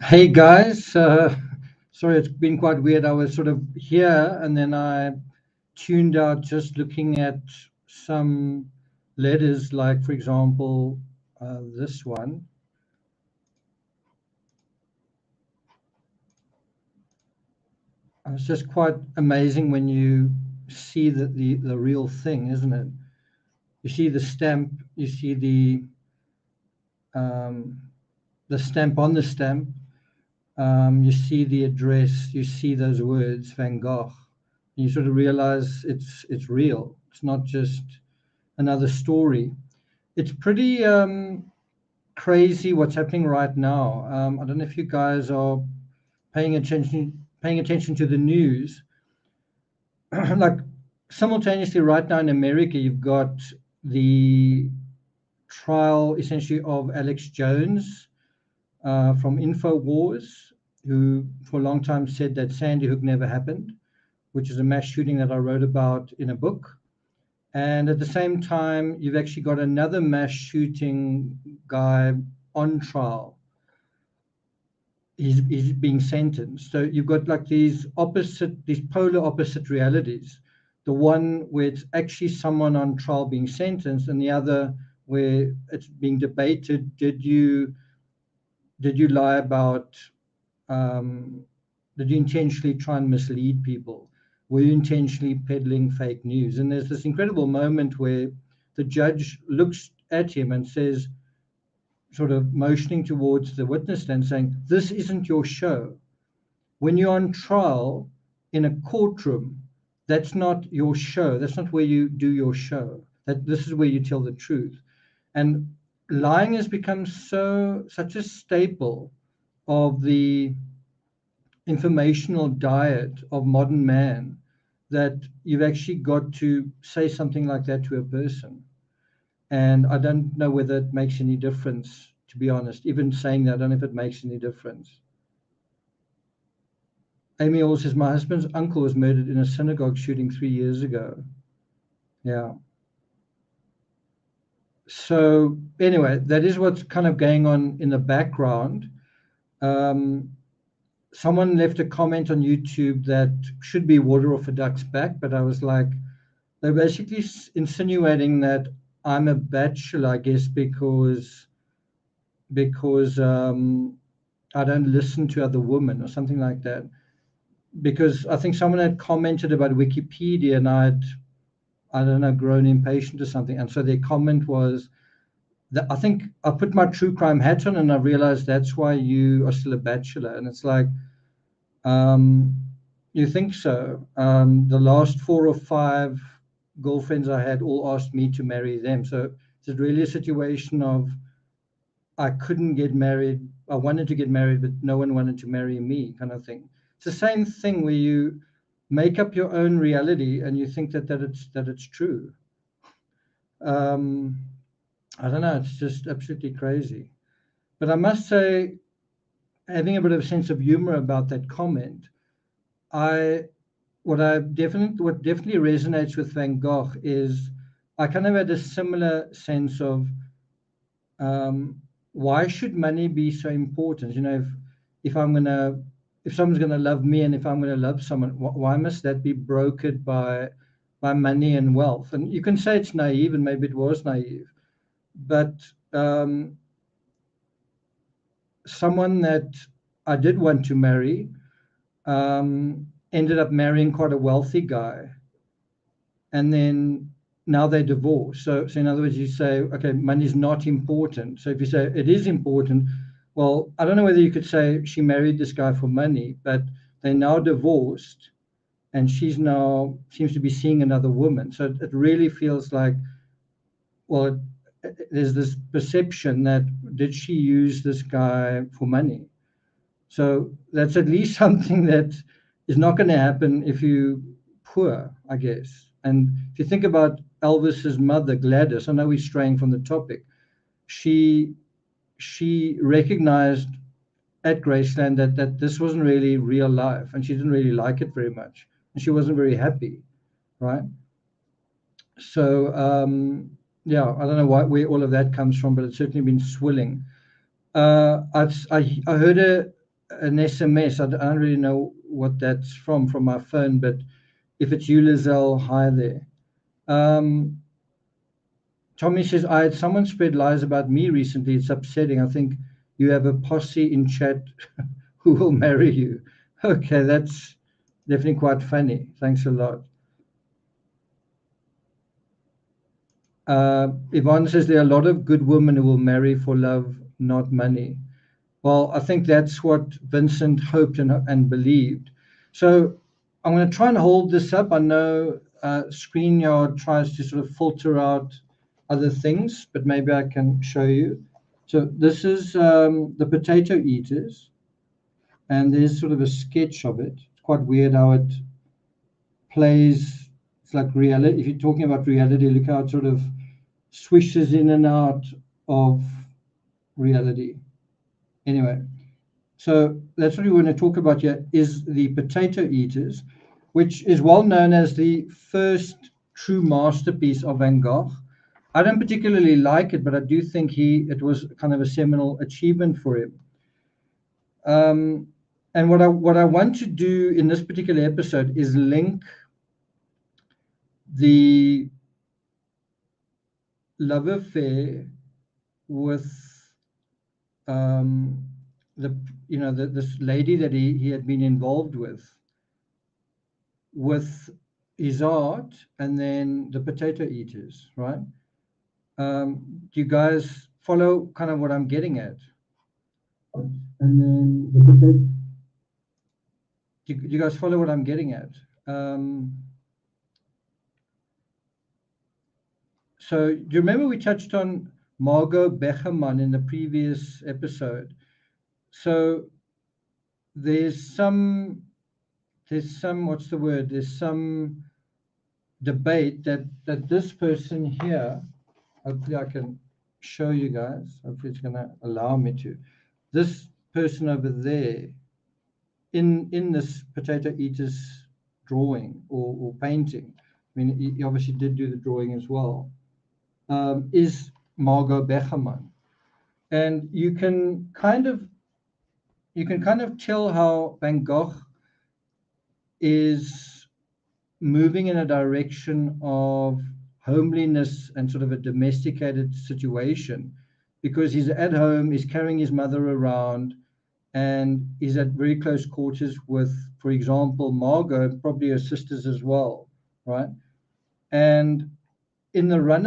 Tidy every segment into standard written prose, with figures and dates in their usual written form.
Hey guys, sorry it's been quite weird. I was sort of here and then I tuned out just looking at some letters, like for example, this one. It's just quite amazing when you see the real thing, isn't it? You see the stamp, you see um, the stamp on the stamp, you see the address, you see those words, Van Gogh. And you sort of realize it's real. It's not just another story. It's pretty crazy what's happening right now. I don't know if you guys are paying attention to the news. Like simultaneously, right now in America, you've got the trial essentially of Alex Jones from InfoWars, who for a long time said that Sandy Hook never happened, which is a mass shooting that I wrote about in a book. And at the same time, you've actually got another mass shooting guy on trial. He's being sentenced. So you've got like these polar opposite realities. The one where it's actually someone on trial being sentenced, and the other where it's being debated. Did you lie about um, did you intentionally try and mislead people? Were you intentionally peddling fake news? And there's this incredible moment where the judge looks at him and says, sort of motioning towards the witness stand, saying, "This isn't your show. When you're on trial in a courtroom, that's not your show. That's not where you do your show. That this is where you tell the truth." And lying has become such a staple of the informational diet of modern man that you've actually got to say something like that to a person. And I don't know whether it makes any difference, to be honest. Even saying that, I don't know if it makes any difference. Amy also says, my husband's uncle was murdered in a synagogue shooting 3 years ago. Yeah. So, anyway, that is what's kind of going on in the background. Um, Someone left a comment on YouTube that should be water off a duck's back, but I was like, they're basically insinuating that I'm a bachelor, I guess, because I don't listen to other women or something like that. Because I think someone had commented about Wikipedia and I don't know, grown impatient or something. And so their comment was that I think I put my true crime hat on and I realized that's why you are still a bachelor. And it's like, um, you think so? The last 4 or 5 girlfriends I had all asked me to marry them. So it's really a situation of I couldn't get married. I wanted to get married, but no one wanted to marry me, kind of thing. It's the same thing where you make up your own reality and you think that it's true. Um, I don't know. It's just absolutely crazy. But I must say, having a bit of a sense of humor about that comment, I what definitely resonates with Van Gogh is I kind of had a similar sense of um, why should money be so important? If I'm gonna if someone's gonna love me and if I'm gonna love someone, why must that be brokered by money and wealth? And you can say it's naive, and maybe it was naive, but um, someone that I did want to marry ended up marrying quite a wealthy guy, and then now they're divorced. So in other words, you say, okay, money's not important. So if you say it is important, well, I don't know whether you could say she married this guy for money, but they're now divorced, and she's now seems to be seeing another woman. So it really feels like, well, there's this perception that did she use this guy for money? So that's at least something that is not going to happen if you poor, I guess. And if you think about Elvis's mother, Gladys, I know we're straying from the topic. She she recognized at Graceland that this wasn't really real life, and she didn't really like it very much, and she wasn't very happy, right? So yeah, I don't know where all of that comes from, but it's certainly been swilling. I heard an SMS. I don't really know what that's from my phone, but if it's you, Lizelle, hi there. Tommy says, I had someone spread lies about me recently. It's upsetting. I think you have a posse in chat who will marry you. Okay, that's definitely quite funny. Thanks a lot. Yvonne says there are a lot of good women who will marry for love, not money. Well, I think that's what Vincent hoped and believed. So I'm going to try and hold this up. I know StreamYard tries to sort of filter out other things, but maybe I can show you. So this is the potato eaters, and there's sort of a sketch of it. It's quite weird how it plays. It's like reality. If you're talking about reality, look how it sort of swishes in and out of reality. Anyway, so that's what we want to talk about here, is the potato eaters, which is well known as the first true masterpiece of Van Gogh. I don't particularly like it, but I do think it was kind of a seminal achievement for him. And what I want to do in this particular episode is link the love affair with this lady that he had been involved with his art, and then the potato eaters, right? Do you guys follow kind of what I'm getting at? And then the potato. Do you guys follow what I'm getting at? So do you remember we touched on Margot Becherman in the previous episode? So there's some what's the word? There's some debate that this person here, hopefully I can show you guys. Hopefully it's going to allow me to. This person over there in this potato eaters drawing or painting, I mean, he obviously did do the drawing as well, is Margot Becherman. And you can kind of tell how Van Gogh is moving in a direction of homeliness and sort of a domesticated situation, because he's at home, he's carrying his mother around, and he's at very close quarters with, for example, Margot, probably her sisters as well, right? And in the run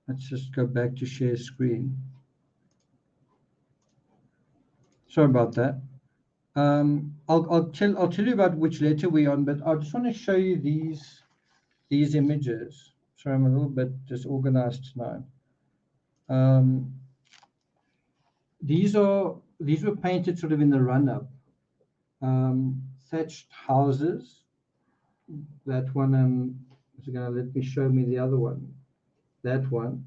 let's just go back to share screen. Sorry about that. I'll tell you about which letter we're on, but I just want to show you these images. Sorry, I'm a little bit disorganized tonight. These were painted sort of in the run-up. Thatched houses. That one, is going to let me show me the other one. That one.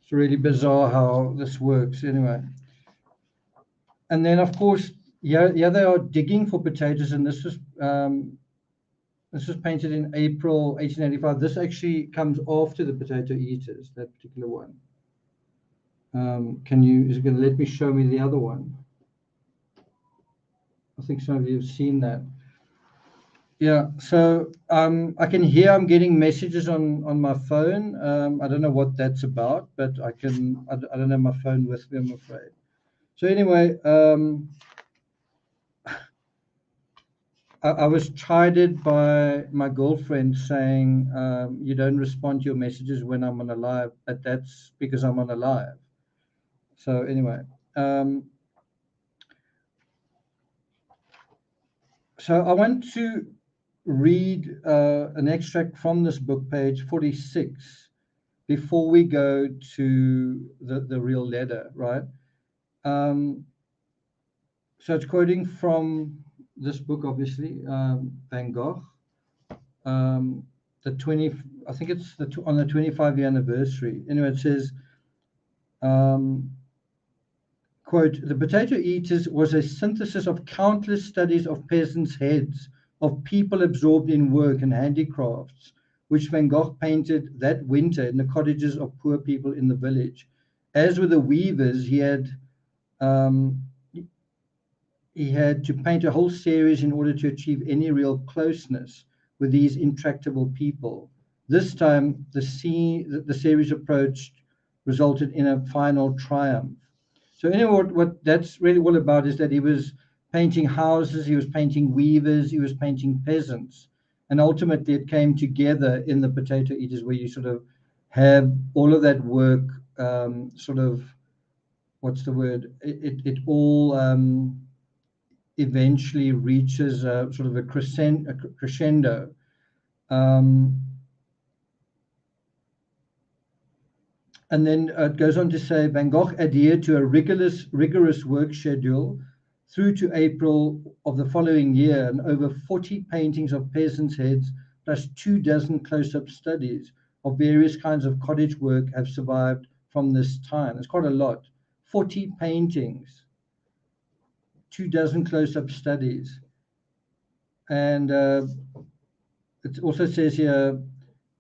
It's really bizarre how this works. Anyway, and then of course, yeah, they are digging for potatoes, and this was painted in April 1885. This actually comes after the potato eaters, that particular one. Is it going to let me show me the other one? I think some of you have seen that. Yeah, so I can hear I'm getting messages on my phone. I don't know what that's about, but I don't have my phone with me, I'm afraid. So anyway, I was chided by my girlfriend saying, you don't respond to your messages when I'm on a live, but that's because I'm on a live. So anyway, so I want to read an extract from this book, page 46, before we go to the real letter, right? So it's quoting from this book, obviously, Van Gogh. I think it's on the 25-year anniversary. Anyway, it says, quote, "The Potato Eaters was a synthesis of countless studies of peasants' heads, of people absorbed in work and handicrafts, which Van Gogh painted that winter in the cottages of poor people in the village. As with the weavers, um, he had to paint a whole series in order to achieve any real closeness with these intractable people. This time, the series approached resulted in a final triumph." So anyway, what that's really all about is that he was painting houses, he was painting weavers, he was painting peasants. And ultimately it came together in the Potato Eaters, where you sort of have all of that work, sort of, what's the word? It all eventually reaches a sort of a crescendo. Um, and then it goes on to say Van Gogh adhered to a rigorous work schedule through to April of the following year, and over 40 paintings of peasants' heads plus 24 close-up studies of various kinds of cottage work have survived from this time. It's quite a lot. 40 paintings, 24 close-up studies. And it also says here,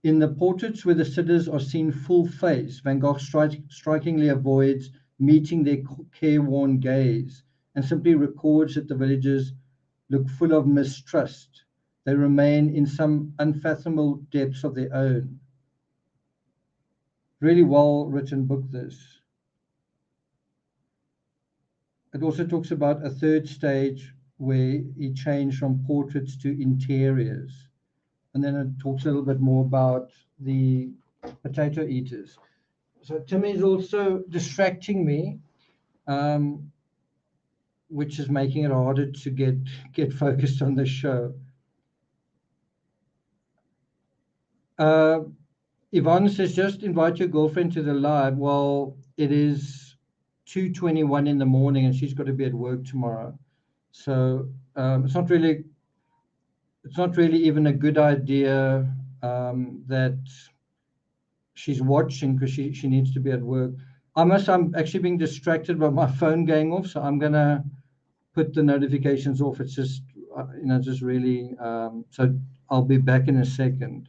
in the portraits where the sitters are seen full face, Van Gogh strikingly avoids meeting their careworn gaze and simply records that the villagers look full of mistrust. They remain in some unfathomable depths of their own. Really well written book, this. It also talks about a third stage where he changed from portraits to interiors. And then it talks a little bit more about the Potato Eaters. So Tim is also distracting me, which is making it harder to get focused on the show. Yvonne says, just invite your girlfriend to the live. Well, it is 2:21 in the morning and she's got to be at work tomorrow. So it's not really even a good idea that she's watching, because she needs to be at work. I'm actually being distracted by my phone going off, so I'm gonna put the notifications off. It's just just really so I'll be back in a second.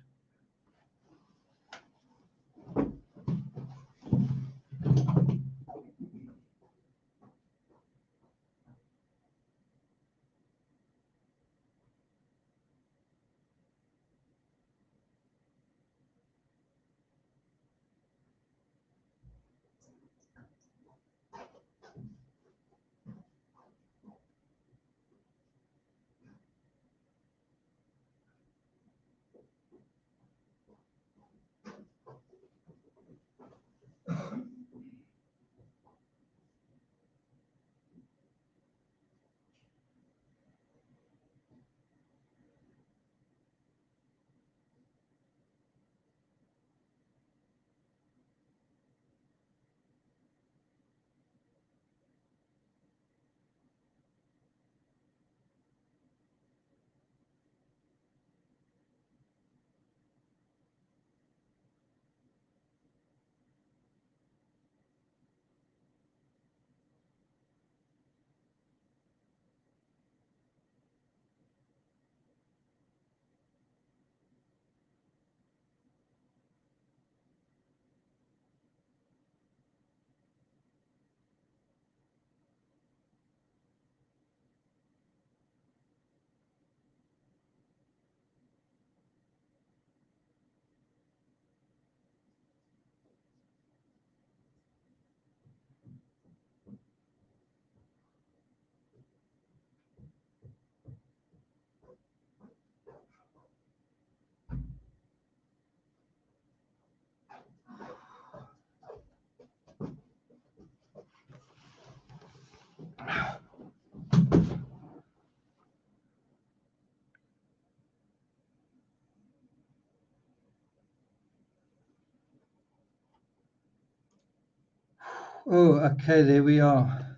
Oh, okay, there we are.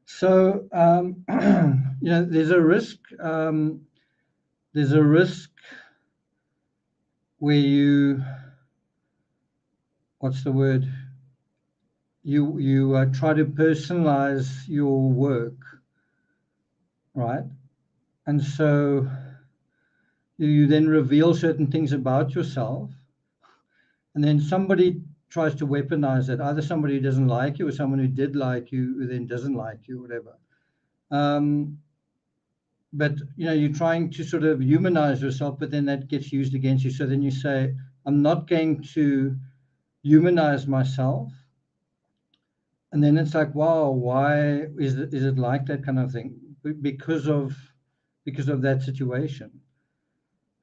So there's a risk where you, what's the word? You try to personalize your work, right? And so you then reveal certain things about yourself, and then somebody tries to weaponize it. Either somebody who doesn't like you, or someone who did like you who then doesn't like you, whatever. But you're trying to sort of humanize yourself, but then that gets used against you. So then you say, I'm not going to humanize myself. And then it's like, wow, why is it like that kind of thing? Because of that situation.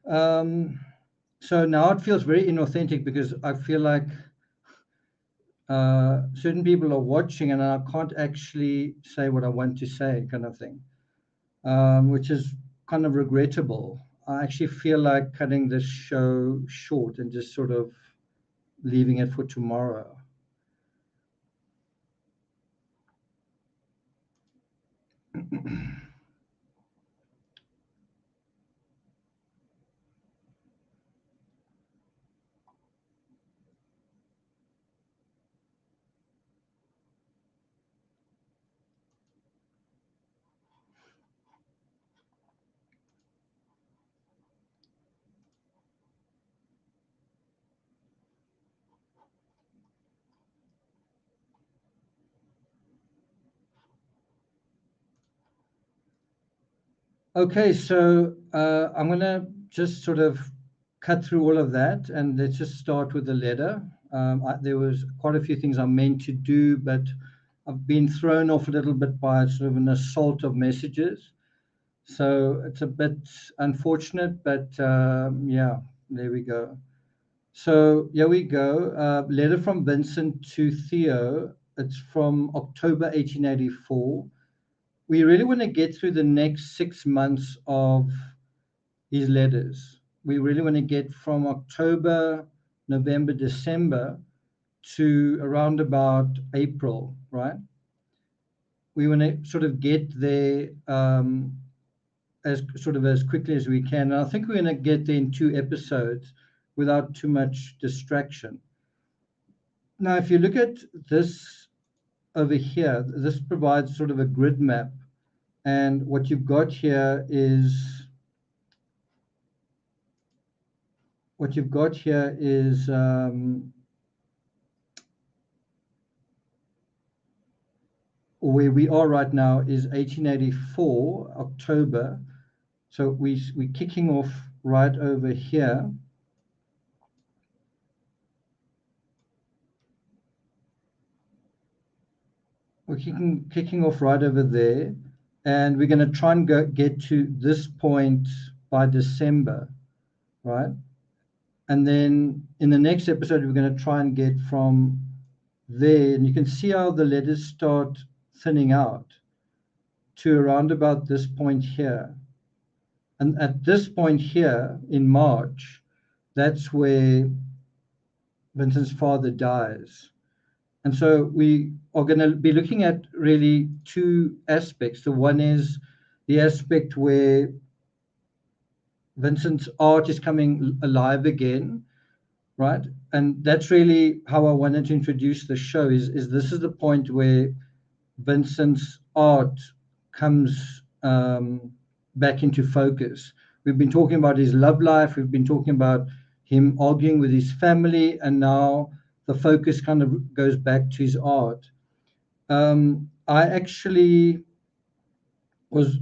So now it feels very inauthentic, because I feel like certain people are watching and I can't actually say what I want to say, kind of thing, which is kind of regrettable. I actually feel like cutting this show short and just sort of leaving it for tomorrow. Okay, so I'm going to just sort of cut through all of that, and let's just start with the letter. There was quite a few things I meant to do, but I've been thrown off a little bit by sort of an assault of messages. So it's a bit unfortunate, but yeah, there we go. So here we go. Letter from Vincent to Theo. It's from October 1884. We really want to get through the next 6 months of his letters. We really want to get from October, November, December to around about April, right? We want to sort of get there as quickly as we can. And I think we're going to get there in 2 episodes without too much distraction. Now, if you look at this over here, this provides sort of a grid map. And what you've got here is where we are right now is 1884, October. So we're kicking off right over here. We're kicking off right over there. And we're going to try and get to this point by December, right? And then in the next episode, we're going to try and get from there. And you can see how the letters start thinning out to around about this point here. And at this point here in March, that's where Vincent's father dies. And so we are going to be looking at really 2 aspects. The one is the aspect where Vincent's art is coming alive again, right? And that's really how I wanted to introduce the show, is this is the point where Vincent's art comes back into focus. We've been talking about his love life. We've been talking about him arguing with his family, and now the focus kind of goes back to his art. I actually was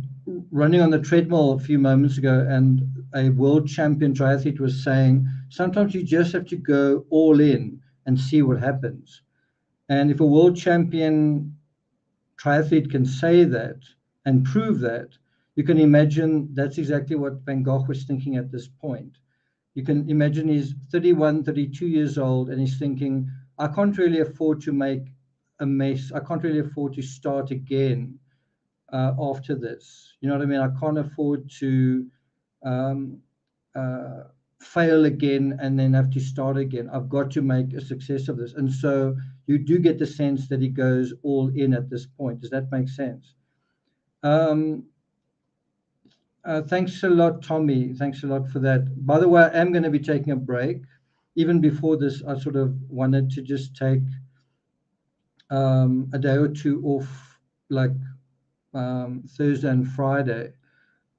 running on the treadmill a few moments ago, and a world champion triathlete was saying, sometimes you just have to go all in and see what happens. And if a world champion triathlete can say that and prove that, you can imagine that's exactly what Van Gogh was thinking at this point. You can imagine he's 31, 32 years old, and he's thinking, I can't really afford to make a mess. I can't really afford to start again after this. You know what I mean? I can't afford to fail again and then have to start again. I've got to make a success of this. And so you do get the sense that he goes all in at this point. Does that make sense? Thanks a lot, Tommy. Thanks a lot for that. By the way, I am going to be taking a break. Even before this, I sort of wanted to just take a day or two off, like Thursday and Friday.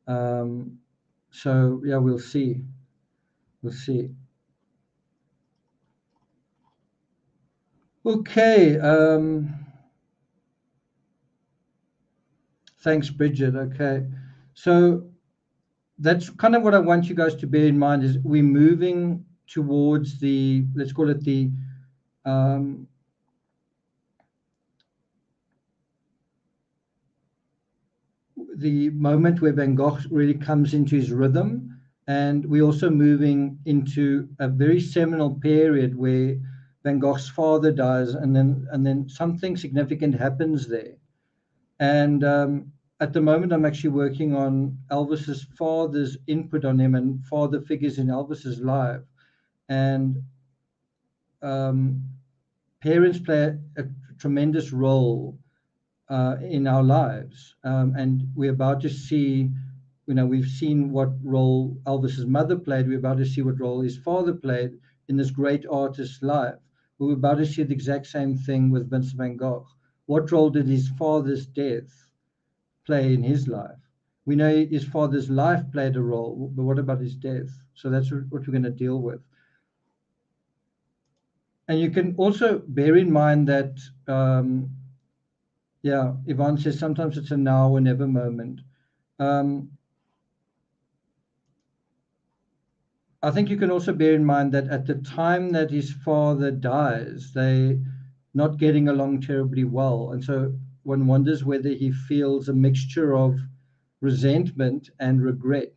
Um, so yeah, we'll see. We'll see. Okay. Thanks, Bridget. Okay. So that's kind of what I want you guys to bear in mind is we're moving towards the, let's call it um, the moment where Van Gogh really comes into his rhythm. And we're also moving into a very seminal period where Van Gogh's father dies, and then something significant happens there. And at the moment, I'm actually working on Elvis's father's input on him and father figures in Elvis's life. And um, parents play a tremendous role in our lives. And we're about to see, we've seen what role Elvis's mother played. We're about to see what role his father played in this great artist's life. We're about to see the exact same thing with Vincent van Gogh. What role did his father's death play in his life? We know his father's life played a role, but what about his death? So that's what we're going to deal with. And you can also bear in mind that, yeah, Yvonne says sometimes it's a now or never moment. I think you can also bear in mind that at the time that his father dies, they not getting along terribly well. And so one wonders whether he feels a mixture of resentment and regret,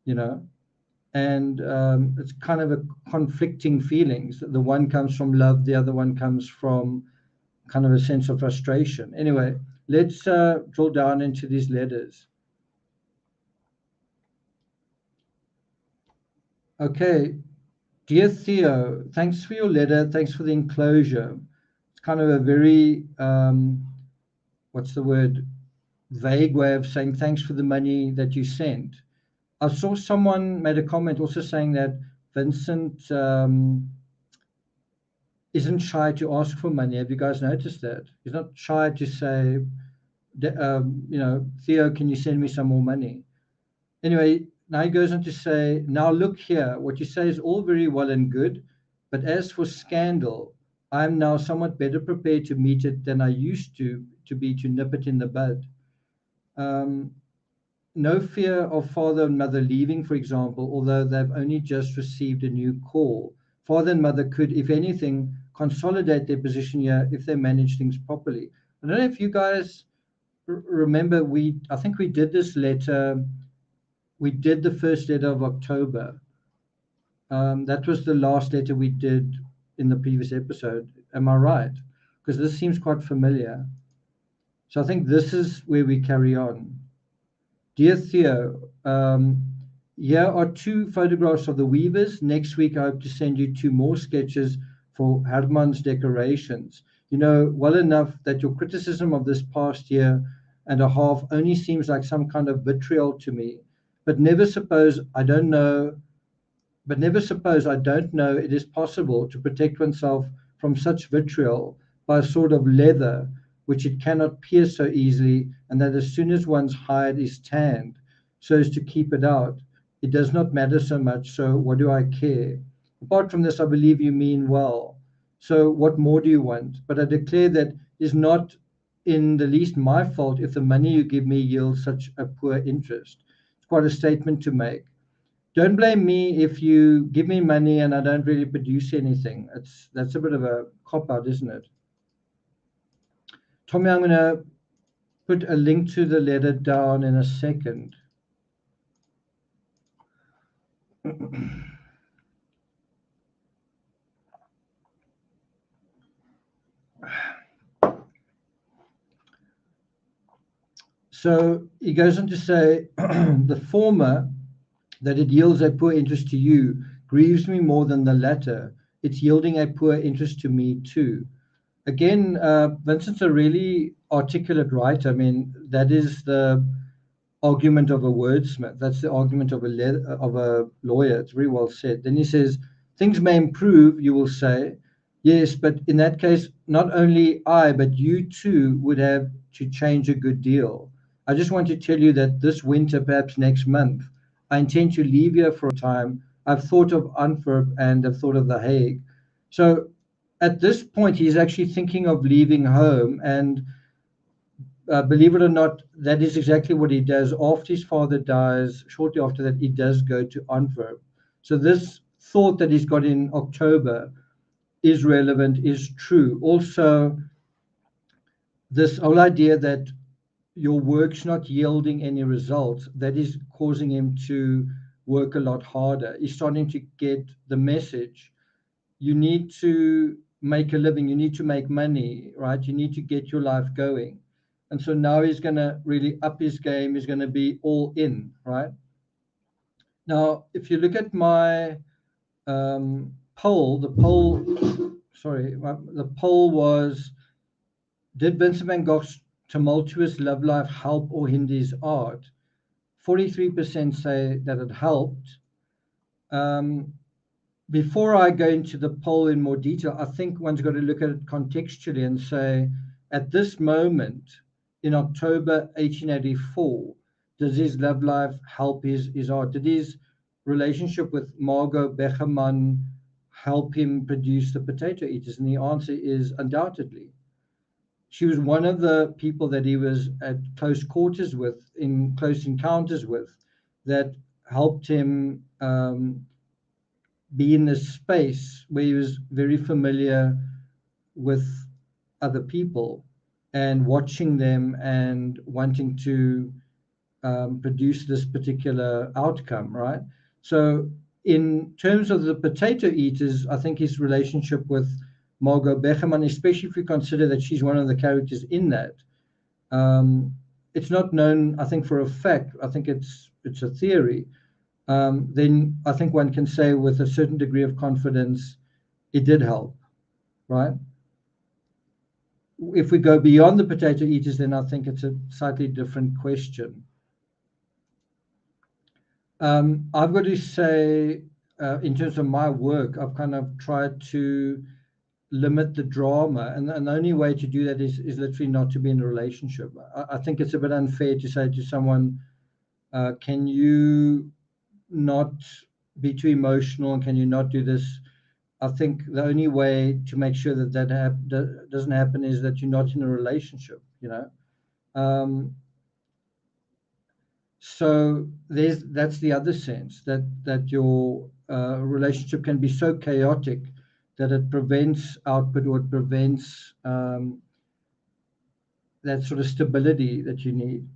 you know, and it's kind of a conflicting feelings. The one comes from love, the other one comes from kind of a sense of frustration. Anyway, let's drill down into these letters. Okay, dear Theo, thanks for your letter. Thanks for the enclosure. It's kind of a very, what's the word, vague way of saying thanks for the money that you sent. I saw someone made a comment also saying that Vincent isn't shy to ask for money. Have you guys noticed that? He's not shy to say, Theo, can you send me some more money? Anyway, now he goes on to say, now look here, what you say is all very well and good, but as for scandal, I am now somewhat better prepared to meet it than I used to be to nip it in the bud. Um, no fear of father and mother leaving, for example, although they've only just received a new call. Father and mother could, if anything, consolidate their position here if they manage things properly. I don't know if you guys remember, I think we did this letter. We did the first letter of October. That was the last letter we did in the previous episode. Am I right? Because this seems quite familiar. So I think this is where we carry on. Dear Theo, here are 2 photographs of the weavers. Next week, I hope to send you 2 more sketches for Herman's decorations. You know well enough that your criticism of this past year and a half only seems like some kind of vitriol to me. But never suppose I don't know it is possible to protect oneself from such vitriol by a sort of leather which it cannot pierce so easily, and that as soon as one's hide is tanned, so as to keep it out, it does not matter so much, so what do I care? Apart from this, I believe you mean well. So what more do you want? But I declare that it is not in the least my fault if the money you give me yields such a poor interest. It's quite a statement to make. Don't blame me if you give me money and I don't really produce anything. That's a bit of a cop out, isn't it? Tommy, I'm going to put a link to the letter down in a second. So he goes on to say, the former, that it yields a poor interest to you, grieves me more than the latter. It's yielding a poor interest to me too. Again, Vincent's a really articulate writer. I mean, that is the argument of a wordsmith. That's the argument of a lawyer. It's very well said. Then he says, things may improve, you will say. Yes, but in that case, not only I, but you too would have to change a good deal. I just want to tell you that this winter, perhaps next month, I intend to leave here for a time. I've thought of Antwerp and I've thought of The Hague. So at this point, he's actually thinking of leaving home. And believe it or not, that is exactly what he does. After his father dies, shortly after that, he does go to Antwerp. So this thought that he's got in October is relevant, is true. Also, this whole idea that your work's not yielding any results, that is causing him to work a lot harder. He's starting to get the message. You need to make a living, you need to make money, right? You need to get your life going. And so now he's going to really up his game. He's going to be all in, right? Now, if you look at my poll, the poll was, did Vincent van Gogh's tumultuous love life help or hinder his art? 43% say that it helped. Before I go into the poll in more detail, I think one's got to look at it contextually and say, at this moment, in October 1884, does his love life help his art? Did his relationship with Margot Becherman help him produce the Potato Eaters? And the answer is undoubtedly. She was one of the people that he was at close quarters with, in close encounters with, that helped him be in this space where he was very familiar with other people and watching them and wanting to produce this particular outcome, right? So in terms of the Potato Eaters, I think his relationship with Margot Becherman, especially if you consider that she's one of the characters in that, it's not known, I think, for a fact. I think it's a theory. Then I think one can say with a certain degree of confidence, it did help, right? If we go beyond the Potato Eaters, then I think it's a slightly different question. I've got to say, in terms of my work, I've kind of tried to limit the drama, and the only way to do that is literally not to be in a relationship. I think it's a bit unfair to say to someone, can you not be too emotional, and can you not do this? I think the only way to make sure that doesn't happen is that you're not in a relationship, you know. So that's the other sense, that your relationship can be so chaotic that it prevents output, or it prevents that sort of stability that you need.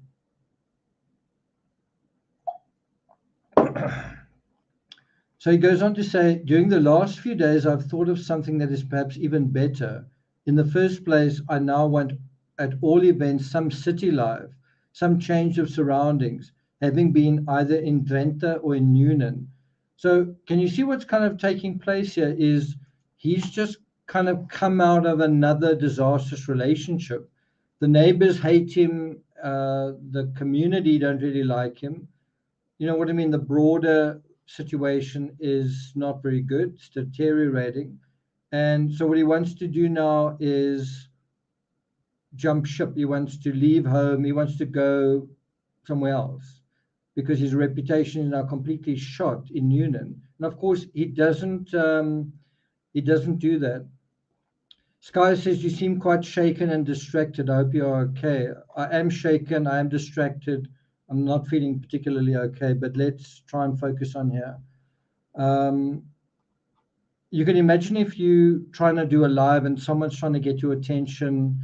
So he goes on to say, during the last few days, I've thought of something that is perhaps even better. In the first place, I now want, at all events, some city life, some change of surroundings, having been either in Drenthe or in Newnan. So can you see what's kind of taking place here is he's just kind of come out of another disastrous relationship. The neighbors hate him. The community don't really like him. You know what I mean? The broader situation is not very good. It's deteriorating. And so what he wants to do now is jump ship. He wants to leave home. He wants to go somewhere else because his reputation is now completely shot in Newnan. And of course, he doesn't do that. Sky says, you seem quite shaken and distracted. I hope you are okay. I am shaken. I am distracted. I'm not feeling particularly okay, but let's try and focus on here. You can imagine if you trying to do a live and someone's trying to get your attention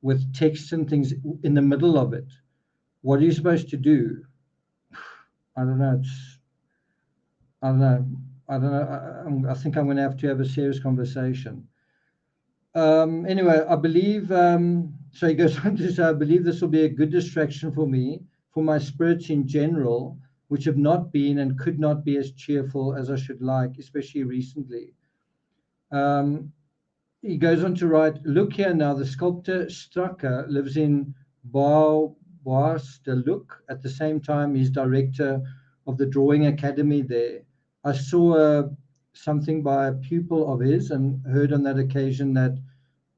with texts and things in the middle of it. What are you supposed to do? I don't know. I don't know. I think I'm going to have a serious conversation. Anyway, I believe, so he goes on to say, I believe this will be a good distraction for me, for my spirits in general, which have not been and could not be as cheerful as I should like, especially recently. He goes on to write, look here now, the sculptor Strucker lives in Boas de Luc. At the same time, he's director of the Drawing Academy there. I saw something by a pupil of his and heard on that occasion that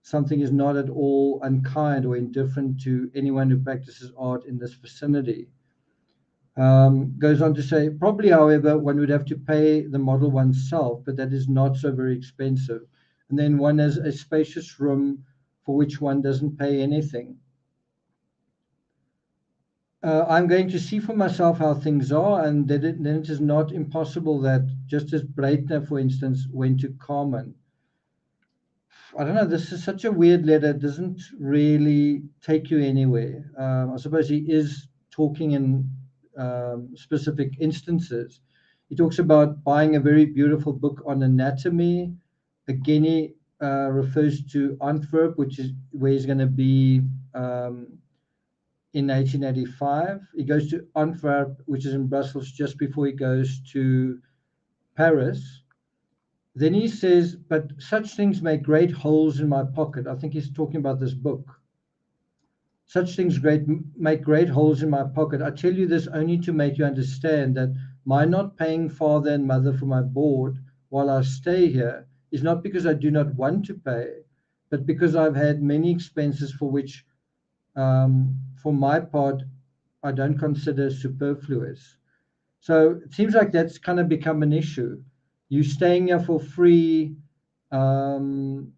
something is not at all unkind or indifferent to anyone who practices art in this vicinity. Goes on to say, probably, however, one would have to pay the model oneself, but that is not so very expensive. And then one has a spacious room for which one doesn't pay anything. I'm going to see for myself how things are, and then it is not impossible that, just as Breitner, for instance, went to Carmen. I don't know, this is such a weird letter. It doesn't really take you anywhere. I suppose he is talking in specific instances. He talks about buying a very beautiful book on anatomy. Again, he refers to Antwerp, which is where he's going to be in 1885. He goes to Antwerp, which is in Brussels, just before he goes to Paris. Then he says, but such things make great holes in my pocket. I think he's talking about this book. Such things make great holes in my pocket. I tell you this only to make you understand that my not paying father and mother for my board while I stay here is not because I do not want to pay, but because I've had many expenses for which, for my part, I don't consider superfluous. So it seems like that's kind of become an issue. You staying here for free, you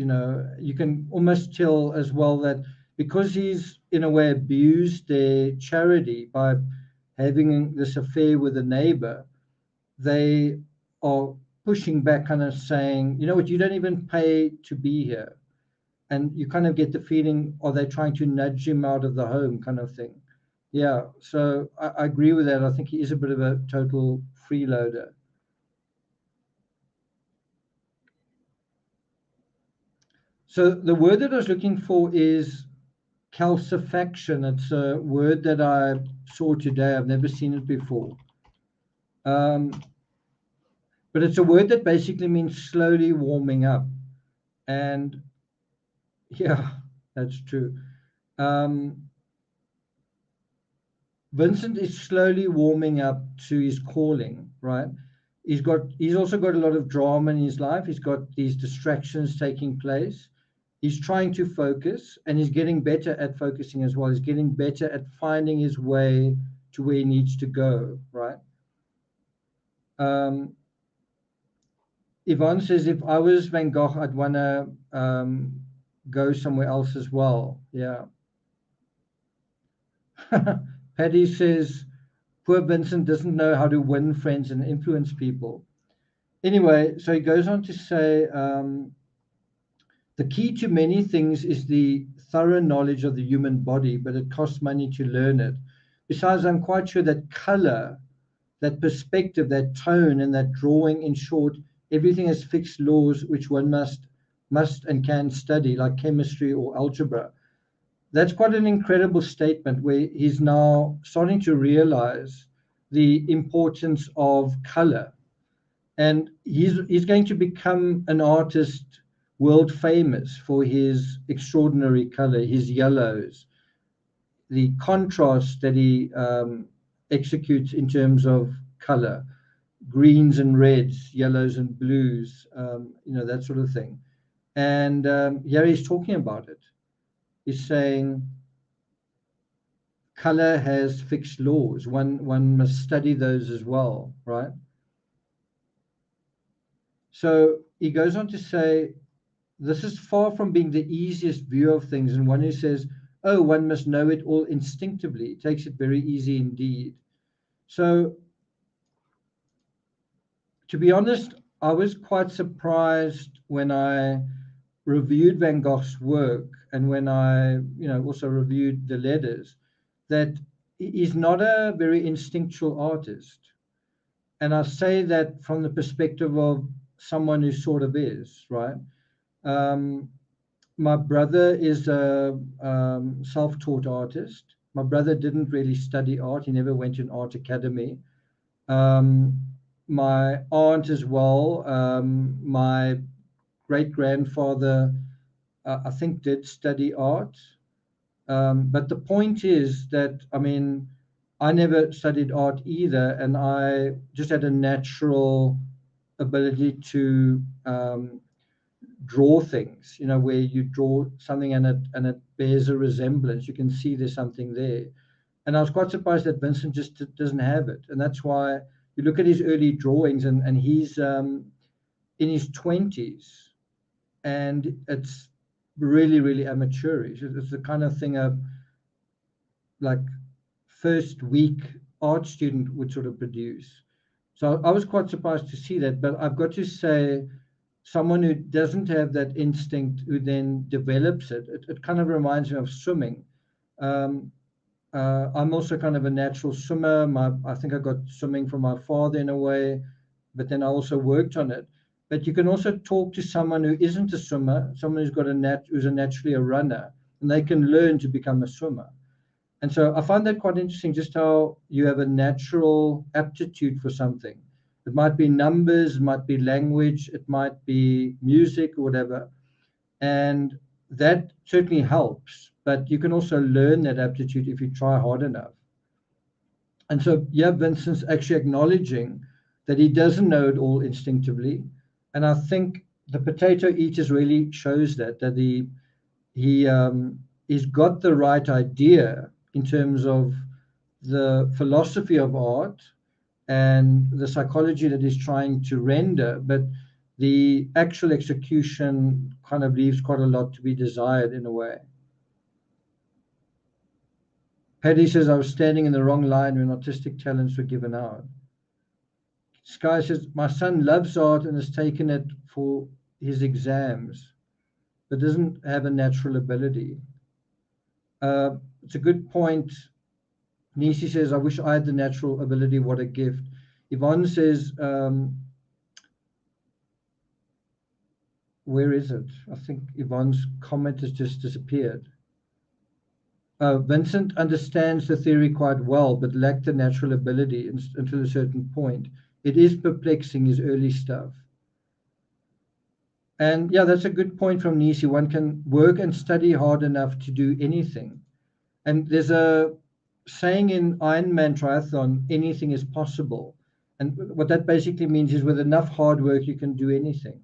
know, you can almost tell as well that because he's in a way abused their charity by having this affair with a neighbor, they are pushing back, kind of saying, you know what, you don't even pay to be here. And you kind of get the feeling, are they trying to nudge him out of the home, kind of thing? Yeah, so I agree with that. I think he is a bit of a total freeloader. So the word that I was looking for is calcifaction. It's a word that I saw today. I've never seen it before. But it's a word that basically means slowly warming up. And yeah, that's true. Vincent is slowly warming up to his calling, right? He's also got a lot of drama in his life. He's got these distractions taking place. He's trying to focus, and he's getting better at focusing as well. He's getting better at finding his way to where he needs to go, right? Yvonne says, if I was Van Gogh, I'd want to go somewhere else as well. Yeah. Paddy says, poor Vincent doesn't know how to win friends and influence people. Anyway, so he goes on to say, the key to many things is the thorough knowledge of the human body, but it costs money to learn it. Besides, I'm quite sure that color, that perspective, that tone, and that drawing, in short, everything has fixed laws which one must and can study, like chemistry or algebra. That's quite an incredible statement, where he's now starting to realize the importance of color. And he's going to become an artist world famous for his extraordinary color, his yellows, the contrast that he executes in terms of color, greens and reds, yellows and blues, you know, that sort of thing. And here he's talking about it. He's saying color has fixed laws. One must study those as well, right? So he goes on to say, this is far from being the easiest view of things. And one who says, oh, one must know it all instinctively, it takes it very easy indeed. So, to be honest, I was quite surprised when I reviewed Van Gogh's work, and when I, you know, also reviewed the letters, that he's not a very instinctual artist. And I say that from the perspective of someone who sort of is, right? My brother is a self-taught artist. My brother didn't really study art. He never went to an art academy. My aunt as well, my great-grandfather, I think, did study art. But the point is that, I mean, I never studied art either, and I just had a natural ability to draw things, where you draw something and it bears a resemblance. You can see there's something there. And I was quite surprised that Vincent just doesn't have it. And that's why you look at his early drawings, and he's in his 20s, and it's really, really amateurish. It's the kind of thing a like first week art student would sort of produce. So I was quite surprised to see that. But I've got to say, someone who doesn't have that instinct, who then develops it kind of reminds me of swimming. Um, I'm also kind of a natural swimmer. I think I got swimming from my father in a way, but then I also worked on it. But you can also talk to someone who isn't a swimmer, someone who's naturally a runner, and they can learn to become a swimmer. And so I find that quite interesting, just how you have a natural aptitude for something. It might be numbers, it might be language, it might be music or whatever. And that certainly helps, but you can also learn that aptitude if you try hard enough. And so, yeah, Vincent's actually acknowledging that he doesn't know it all instinctively. And I think the potato eaters really shows that he's got the right idea in terms of the philosophy of art and the psychology that he's trying to render, but the actual execution kind of leaves quite a lot to be desired in a way. Paddy says, I was standing in the wrong line when artistic talents were given out. Sky says, my son loves art and has taken it for his exams, but doesn't have a natural ability. It's a good point. Nisi says, I wish I had the natural ability. What a gift. Yvonne says, where is it? I think Yvonne's comment has just disappeared. Vincent understands the theory quite well, but lacked the natural ability until a certain point. It is perplexing, his early stuff. And yeah, that's a good point from Nisi. One can work and study hard enough to do anything. And there's a saying in Ironman triathlon, anything is possible. And what that basically means is with enough hard work, you can do anything.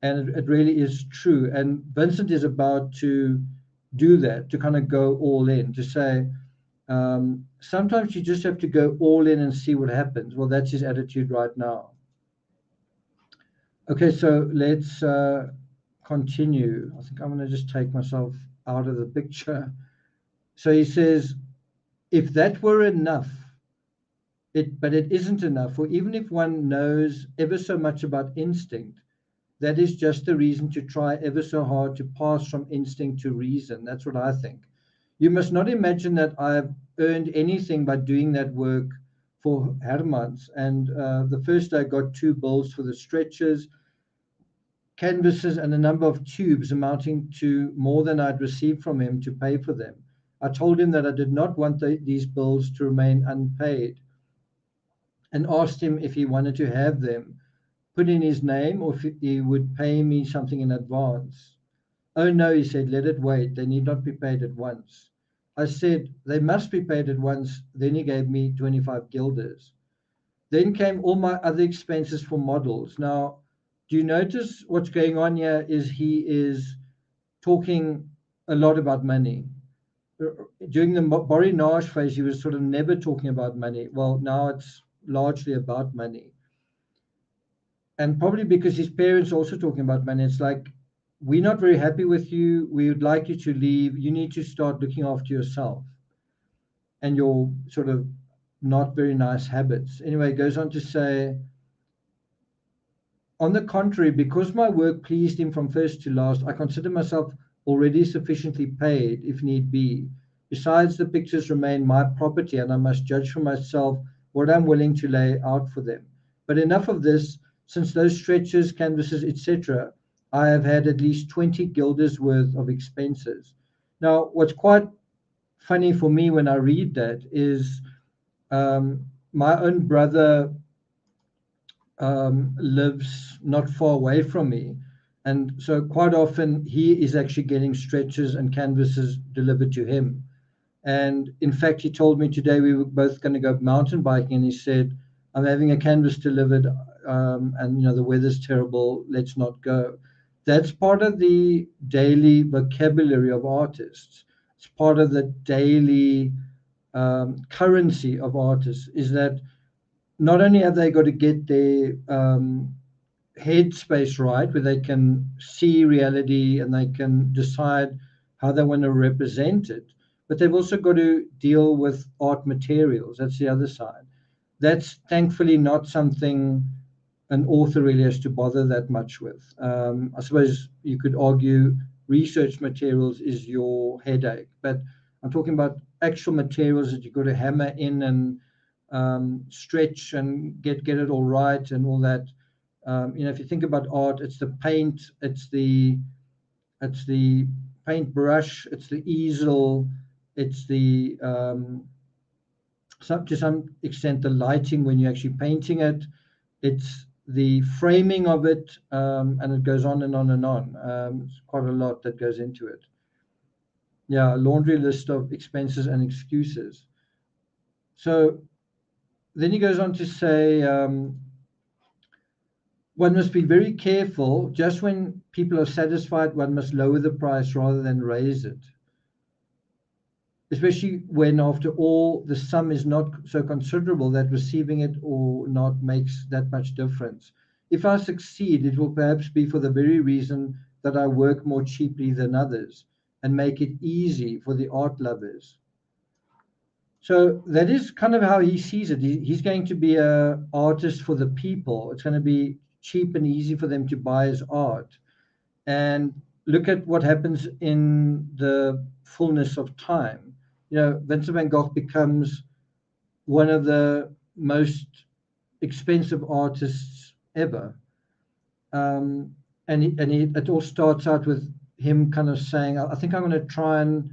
And it really is true. And Vincent is about to do that, to kind of go all in, to say, sometimes you just have to go all in and see what happens. Well, that's his attitude right now. Okay, so let's continue. I think I'm going to just take myself out of the picture. So he says, if that were enough, but it isn't enough, or even if one knows ever so much about instinct, that is just the reason to try ever so hard to pass from instinct to reason. That's what I think. You must not imagine that I've earned anything by doing that work for Hermans. And the first day I got 2 bills for the stretchers, canvases, and a number of tubes amounting to more than I'd received from him to pay for them. I told him that I did not want these bills to remain unpaid, and asked him if he wanted to have them put in his name or if he would pay me something in advance. Oh no, he said, let it wait. They need not be paid at once. I said, they must be paid at once. Then he gave me 25 guilders. Then came all my other expenses for models. Now, do you notice what's going on here is he is talking a lot about money. During the Borinage phase, he was sort of never talking about money. Well, now it's largely about money. And probably because his parents are also talking about money. It's like, we're not very happy with you. We would like you to leave. You need to start looking after yourself and your sort of not very nice habits. Anyway, it goes on to say, on the contrary, because my work pleased him from first to last, I consider myself already sufficiently paid, if need be. Besides, the pictures remain my property, and I must judge for myself what I'm willing to lay out for them. But enough of this. Since those stretchers, canvases, etc., I have had at least 20 guilders worth of expenses. Now, what's quite funny for me when I read that is my own brother lives not far away from me, And so quite often he is actually getting stretches and canvases delivered to him. And in fact, he told me today we were both going to go mountain biking, and he said, "I'm having a canvas delivered, and the weather's terrible. Let's not go." That's part of the daily vocabulary of artists. It's part of the daily currency of artists. Is that not only have they got to get their headspace right, where they can see reality and they can decide how they want to represent it, but they've also got to deal with art materials. That's the other side. That's thankfully not something an author really has to bother that much with. I suppose you could argue research materials is your headache, but I'm talking about actual materials that you've got to hammer in and stretch and get it all right and all that. If you think about art, it's the paint, it's the paintbrush, it's the easel, it's the to some extent the lighting when you're actually painting it, it's the framing of it, and it goes on and on and on. It's quite a lot that goes into it. Yeah, a laundry list of expenses and excuses. So then he goes on to say, one must be very careful. Just when people are satisfied, one must lower the price rather than raise it. Especially when, after all, the sum is not so considerable that receiving it or not makes that much difference. If I succeed, it will perhaps be for the very reason that I work more cheaply than others and make it easy for the art lovers. So that is kind of how he sees it. He's going to be an artist for the people. It's going to be cheap and easy for them to buy his art. And look at what happens in the fullness of time. Vincent van Gogh becomes one of the most expensive artists ever. It all starts out with him kind of saying, I think I'm going to try and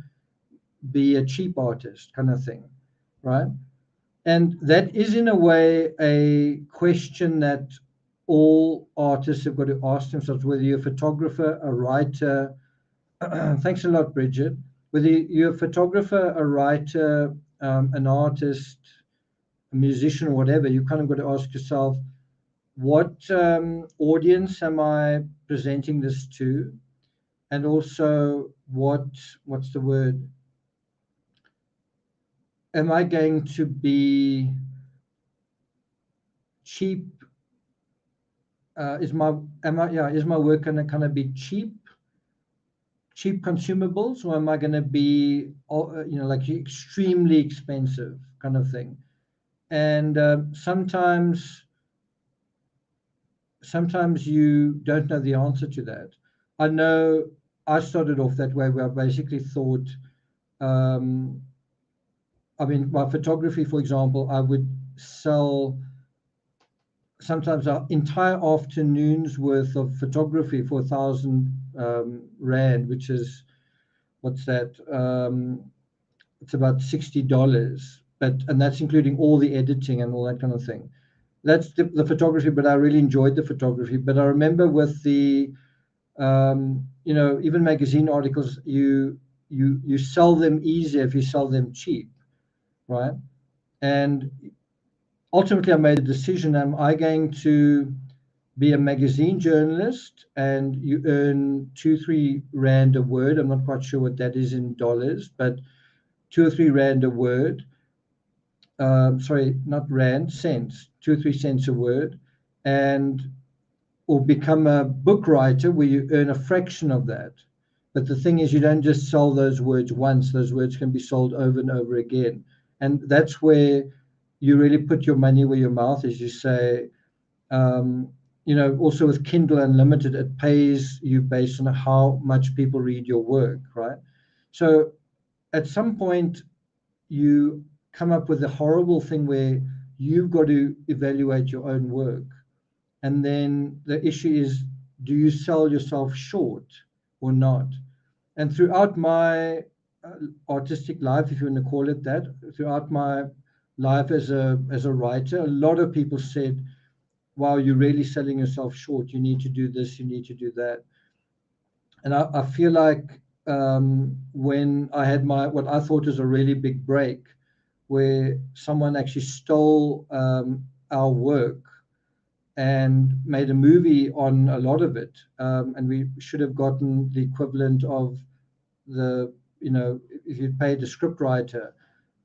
be a cheap artist kind of thing, right? And that is, in a way, a question that all artists have got to ask themselves, whether you're a photographer, a writer. Thanks a lot, Bridget. Whether you're a photographer, a writer, an artist, a musician, or whatever, you kind of got to ask yourself, what audience am I presenting this to? And also, what's the word? Am I going to be cheap? Is my work going to kind of be cheap consumables, or am I going to be like extremely expensive kind of thing? And sometimes you don't know the answer to that. I know I started off that way, where I basically thought, my photography, for example, I would sell sometimes entire afternoons worth of photography for 1,000 rand, which is, what's that? It's about $60, and that's including all the editing and all that kind of thing. That's the photography, but I really enjoyed the photography. But I remember with the, even magazine articles, you sell them easier if you sell them cheap, right? And ultimately, I made a decision: am I going to be a magazine journalist and you earn 2-3 rand a word? I'm not quite sure what that is in dollars, but 2 or 3 rand a word. Sorry, not rand, cents, 2 or 3 cents a word, or become a book writer where you earn a fraction of that. But the thing is, you don't just sell those words once; those words can be sold over and over again. And that's where you really put your money where your mouth is. You say, also with Kindle Unlimited, it pays you based on how much people read your work, right? So at some point, you come up with a horrible thing where you've got to evaluate your own work. And then the issue is, do you sell yourself short or not? And throughout my artistic life, if you want to call it that, throughout my life as a writer, a lot of people said, wow, you're really selling yourself short. You need to do this, you need to do that. And I feel like when I had my what I thought was a really big break, where someone actually stole our work and made a movie on a lot of it, and we should have gotten the equivalent of the, you know, if you'd paid the script writer,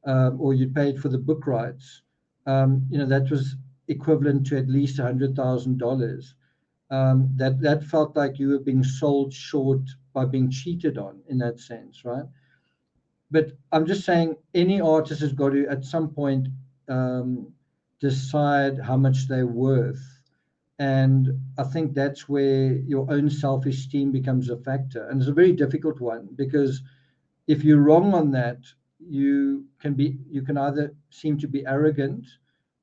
or you'd paid for the book rights, you know, that was equivalent to at least $100,000. That felt like you were being sold short by being cheated on in that sense, right? But I'm just saying any artist has got to at some point um, decide how much they're worth. And I think that's where your own self-esteem becomes a factor. And it's a very difficult one, because if you're wrong on that, you can either seem to be arrogant,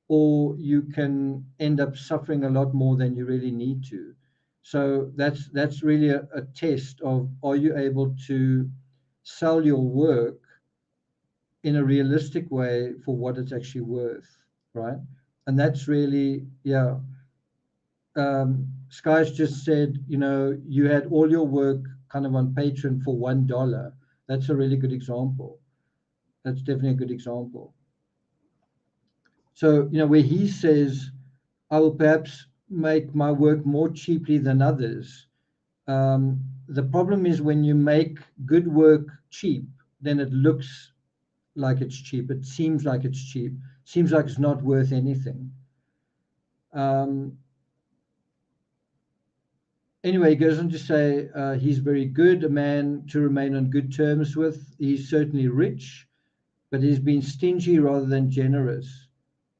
or you can end up suffering a lot more than you really need to. So that's really a test of, are you able to sell your work in a realistic way for what it's actually worth, right? And that's really, yeah. Sky's just said, you know, you had all your work kind of on Patreon for $1. That's a really good example. That's definitely a good example. So, you know, where he says, I will perhaps make my work more cheaply than others. The problem is when you make good work cheap, then it looks like it's cheap. It seems like it's cheap. Seems like it's not worth anything. Anyway, he goes on to say he's very good, a man to remain on good terms with. He's certainly rich, but he's been stingy rather than generous.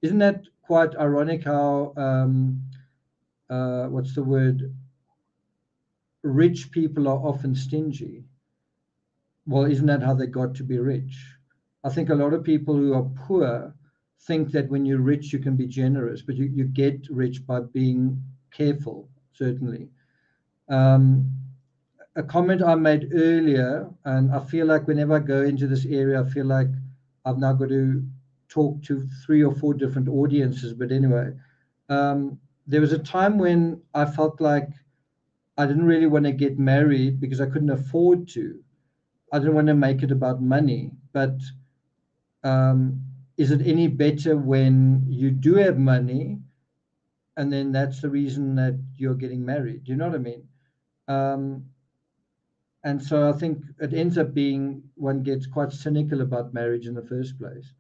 Isn't that quite ironic how, what's the word? Rich people are often stingy. Well, isn't that how they got to be rich? I think a lot of people who are poor think that when you're rich, you can be generous, but you get rich by being careful, certainly. Um, a comment I made earlier, and I feel like whenever I go into this area, I feel like I've now got to talk to 3 or 4 different audiences. But anyway, there was a time when I felt like I didn't really want to get married because I couldn't afford to. I didn't want to make it about money. But um, is it any better when you do have money, and then that's the reason that you're getting married? Do you know what I mean? Um, and so I think it ends up being one gets quite cynical about marriage in the first place.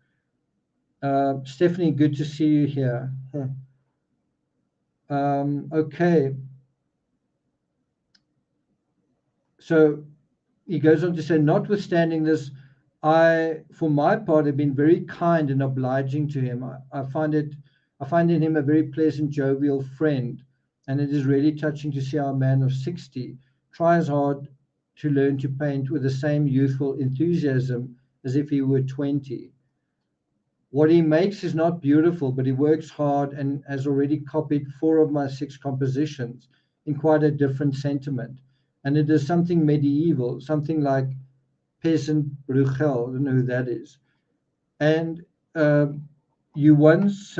Stephanie, good to see you here. Okay, so he goes on to say, notwithstanding this, I, for my part, have been very kind and obliging to him. I find in him a very pleasant, jovial friend, and it is really touching to see how a man of 60 tries hard to learn to paint with the same youthful enthusiasm as if he were 20. What he makes is not beautiful, but he works hard and has already copied 4 of my 6 compositions in quite a different sentiment. And it is something medieval, something like peasant Bruegel. I don't know who that is. And you once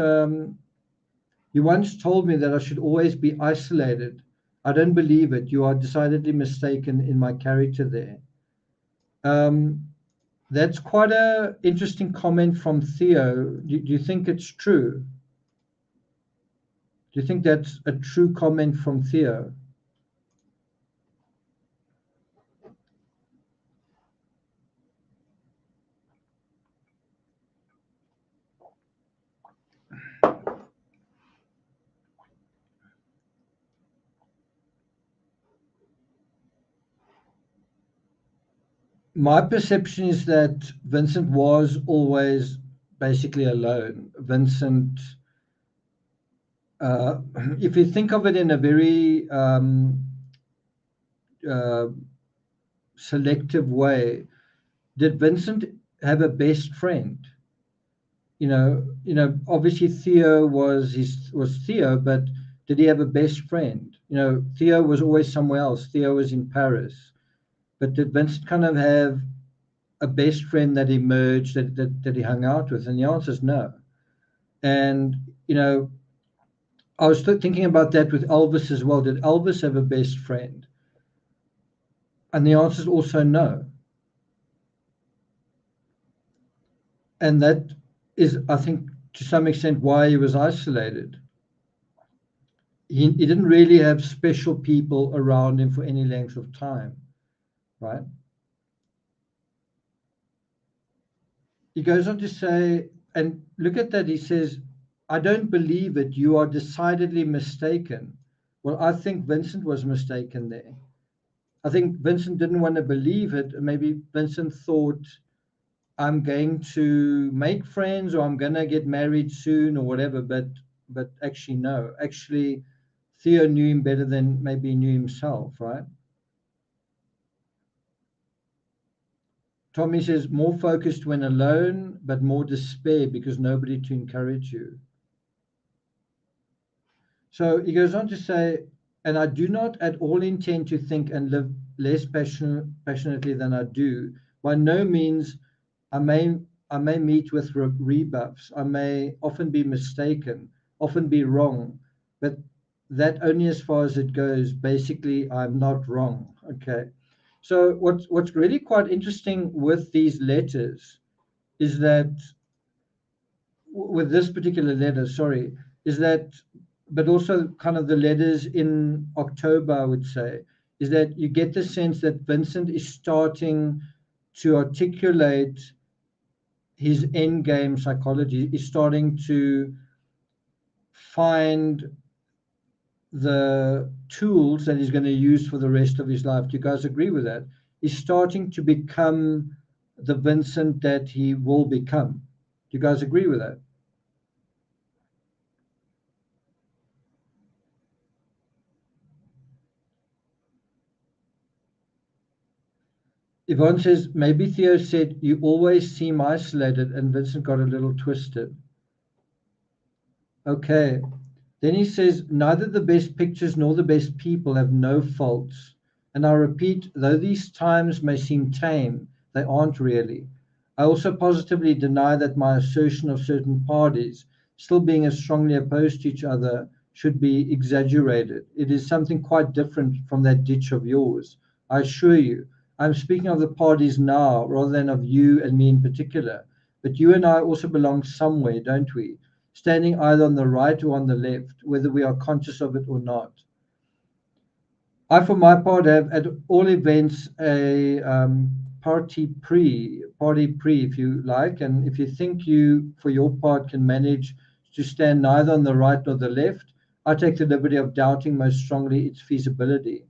you once told me that I should always be isolated. I don't believe it. You are decidedly mistaken in my character there. Um, that's quite a interesting comment from Theo. Do you think it's true? Do you think that's a true comment from Theo? My perception is that Vincent was always basically alone. Vincent, uh, if you think of it in a very uh, selective way, did Vincent have a best friend? Obviously Theo was Theo, but did he have a best friend? Theo was always somewhere else. Theo was in Paris, but did Vincent kind of have a best friend that emerged that he hung out with? And the answer is no. And I was thinking about that with Elvis as well. Did Elvis have a best friend? And the answer is also no. And that is, I think, to some extent why he was isolated. He didn't really have special people around him for any length of time, right? He goes on to say, and look at that, he says, I don't believe it. You are decidedly mistaken. Well, I think Vincent was mistaken there. I think Vincent didn't want to believe it. Maybe Vincent thought, I'm going to make friends or I'm going to get married soon or whatever. But actually, no. Actually, Theo knew him better than maybe he knew himself, right? Tommy says, more focused when alone, but more despair because nobody to encourage you. So he goes on to say, and I do not at all intend to think and live less passionately than I do. By no means, I may meet with rebuffs. I may often be mistaken, often be wrong, but that only as far as it goes. Basically, I'm not wrong. Okay. So what's really quite interesting with these letters is that with this particular letter, sorry, is that, but also kind of the letters in October, I would say, is that you get the sense that Vincent is starting to articulate his end game psychology, is starting to find the tools that he's going to use for the rest of his life. Do you guys agree with that? He's starting to become the Vincent that he will become. Do you guys agree with that? Yvonne says, maybe Theo said, you always seem isolated, and Vincent got a little twisted. Okay. Then he says, neither the best pictures nor the best people have no faults. And I repeat, though these times may seem tame, they aren't really. I also positively deny that my assertion of certain parties still being as strongly opposed to each other should be exaggerated. It is something quite different from that ditch of yours. I assure you, I'm speaking of the parties now rather than of you and me in particular. But you and I also belong somewhere, don't we? Standing either on the right or on the left, whether we are conscious of it or not. I, for my part, have at all events a party pre, if you like, and if you think you, for your part, can manage to stand neither on the right nor the left, I take the liberty of doubting most strongly its feasibility.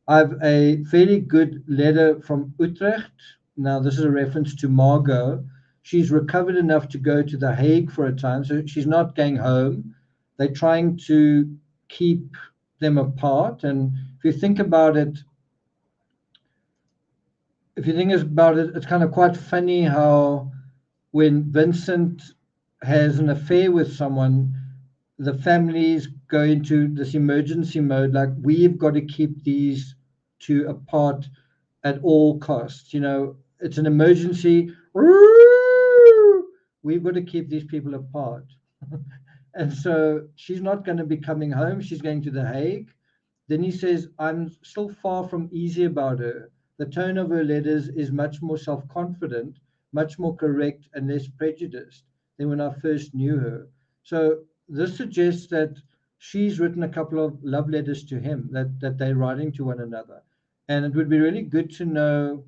I have a fairly good letter from Utrecht. Now, this is a reference to Margot. She's recovered enough to go to The Hague for a time, so she's not going home. They're trying to keep them apart. And if you think about it, it's kind of quite funny how when Vincent has an affair with someone, the families go into this emergency mode, like we've got to keep these two apart at all costs. You know, it's an emergency. We've got to keep these people apart. And so she's not going to be coming home. She's going to The Hague. Then he says, I'm still far from easy about her. The tone of her letters is much more self confident, much more correct, and less prejudiced than when I first knew her. So this suggests that she's written a couple of love letters to him that they're writing to one another. And it would be really good to know,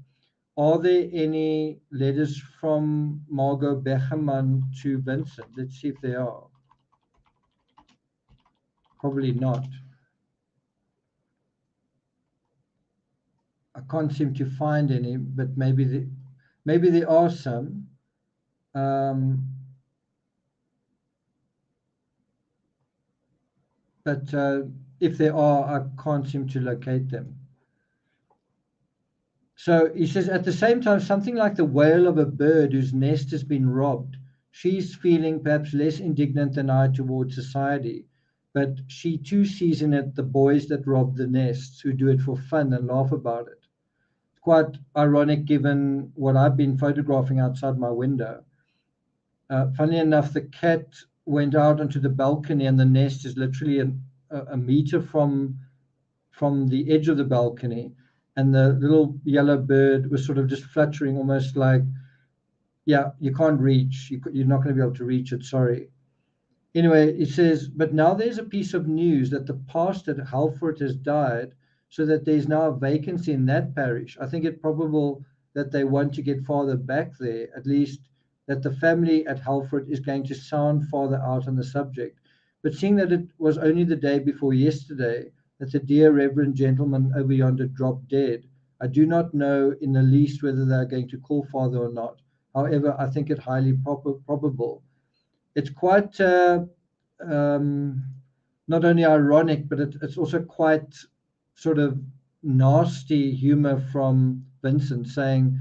are there any letters from Margot Becherman to Vincent? Let's see if there are. Probably not. I can't seem to find any, but maybe there are some. Um, but if there are, I can't seem to locate them. So he says, at the same time, something like the wail of a bird whose nest has been robbed. She's feeling perhaps less indignant than I towards society, but she too sees in it the boys that rob the nests, who do it for fun and laugh about it. It's quite ironic given what I've been photographing outside my window. Funny enough, the cat went out onto the balcony, and the nest is literally a meter from the edge of the balcony. and the little yellow bird was sort of just fluttering, almost like, yeah, you can't reach. You're not going to be able to reach it. Sorry. Anyway, it says, but now there's a piece of news that the pastor at Halford has died, so that there's now a vacancy in that parish. I think it probable that they want to get Father back there, at least that the family at Halford is going to sound Father out on the subject. But seeing that it was only the day before yesterday that the dear Reverend gentleman over yonder dropped dead, I do not know in the least whether they are going to call Father or not. However, I think it highly probable. It's quite um, not only ironic, but it's also quite sort of nasty humor from Vincent saying,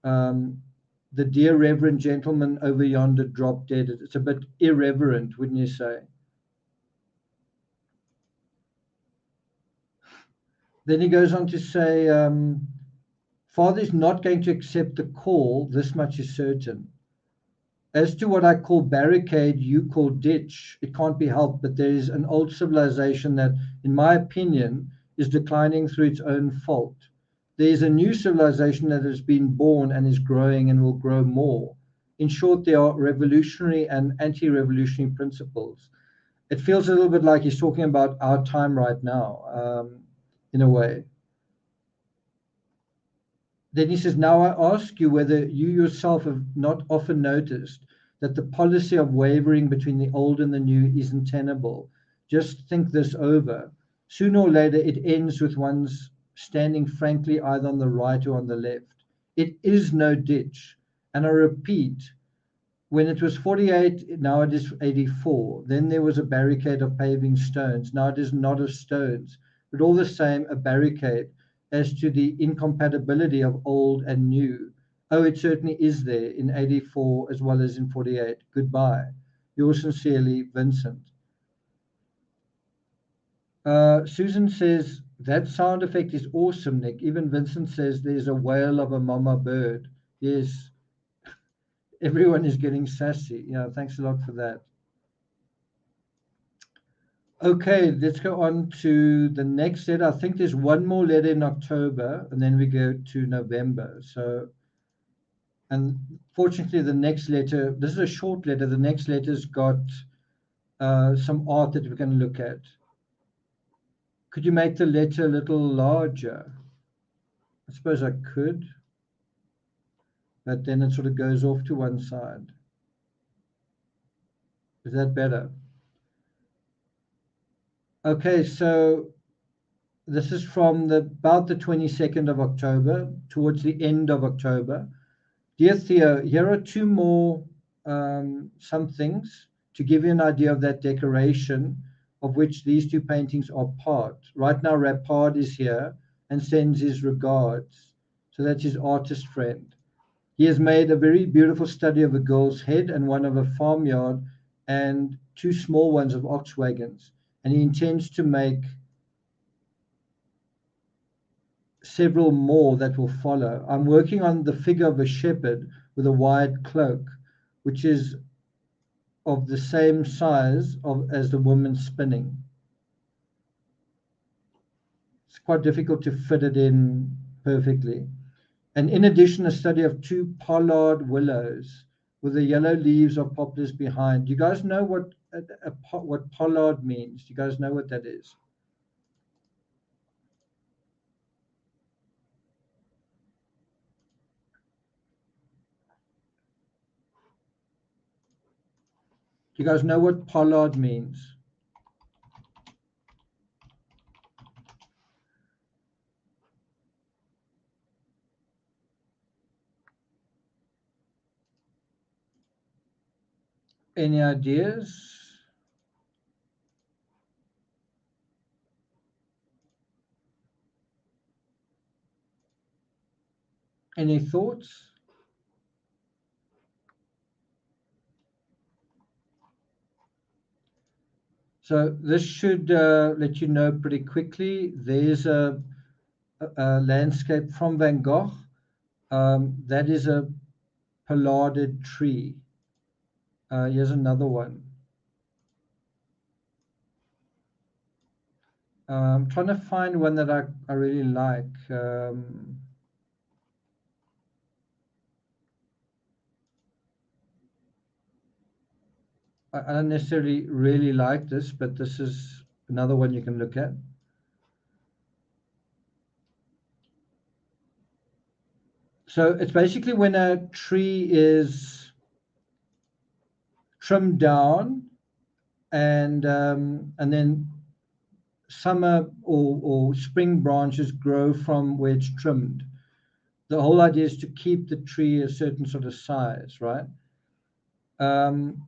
the dear reverend gentleman over yonder dropped dead. It's a bit irreverent, wouldn't you say? Then he goes on to say, Father's not going to accept the call, this much is certain. As to what I call barricade, you call ditch, it can't be helped, but there is an old civilization that, in my opinion, is declining through its own fault. There is a new civilization that has been born and is growing and will grow more. In short, there are revolutionary and anti-revolutionary principles. It feels a little bit like he's talking about our time right now, in a way. Then he says, now I ask you whether you yourself have not often noticed that the policy of wavering between the old and the new isn't tenable. Just think this over. Sooner or later, it ends with one's standing frankly either on the right or on the left. It is no ditch. And I repeat, when it was 48, now it is 84. Then there was a barricade of paving stones. Now it is not of stones, but all the same a barricade. As to the incompatibility of old and new, oh, it certainly is there in 84 as well as in 48. Goodbye. Yours sincerely, Vincent. Susan says, that sound effect is awesome, Nick. Even Vincent says there's a wail of a mama bird. Yes, everyone is getting sassy. Yeah, thanks a lot for that. Okay, let's go on to the next letter. I think there's one more letter in October, and then we go to November. So, and fortunately, the next letter, this is a short letter. The next letter's got some art that we're going to look at. Could you make the letter a little larger? I suppose I could, but then it sort of goes off to one side. Is that better? Okay, so this is from about the 22nd of October, towards the end of October. Dear Theo, here are two more some things to give you an idea of that decoration of which these two paintings are part. Right now, Rapard is here and sends his regards. So that's his artist friend. He has made a very beautiful study of a girl's head and one of a farmyard and two small ones of ox wagons. And he intends to make several more that will follow. I'm working on the figure of a shepherd with a wide cloak, which is of the same size as the woman spinning. It's quite difficult to fit it in perfectly. And in addition, a study of two pollard willows with the yellow leaves of poplars behind. Do you guys know what pollard means? Do you guys know what that is? Do you guys know what pollard means? Any ideas? Any thoughts? So this should let you know pretty quickly. There's a landscape from Van Gogh. That is a pollarded tree. Here's another one. I'm trying to find one that I really like. I don't necessarily really like this, but this is another one you can look at. So it's basically when a tree is trimmed down and then summer or spring branches grow from where it's trimmed. The whole idea is to keep the tree a certain sort of size, right? Um,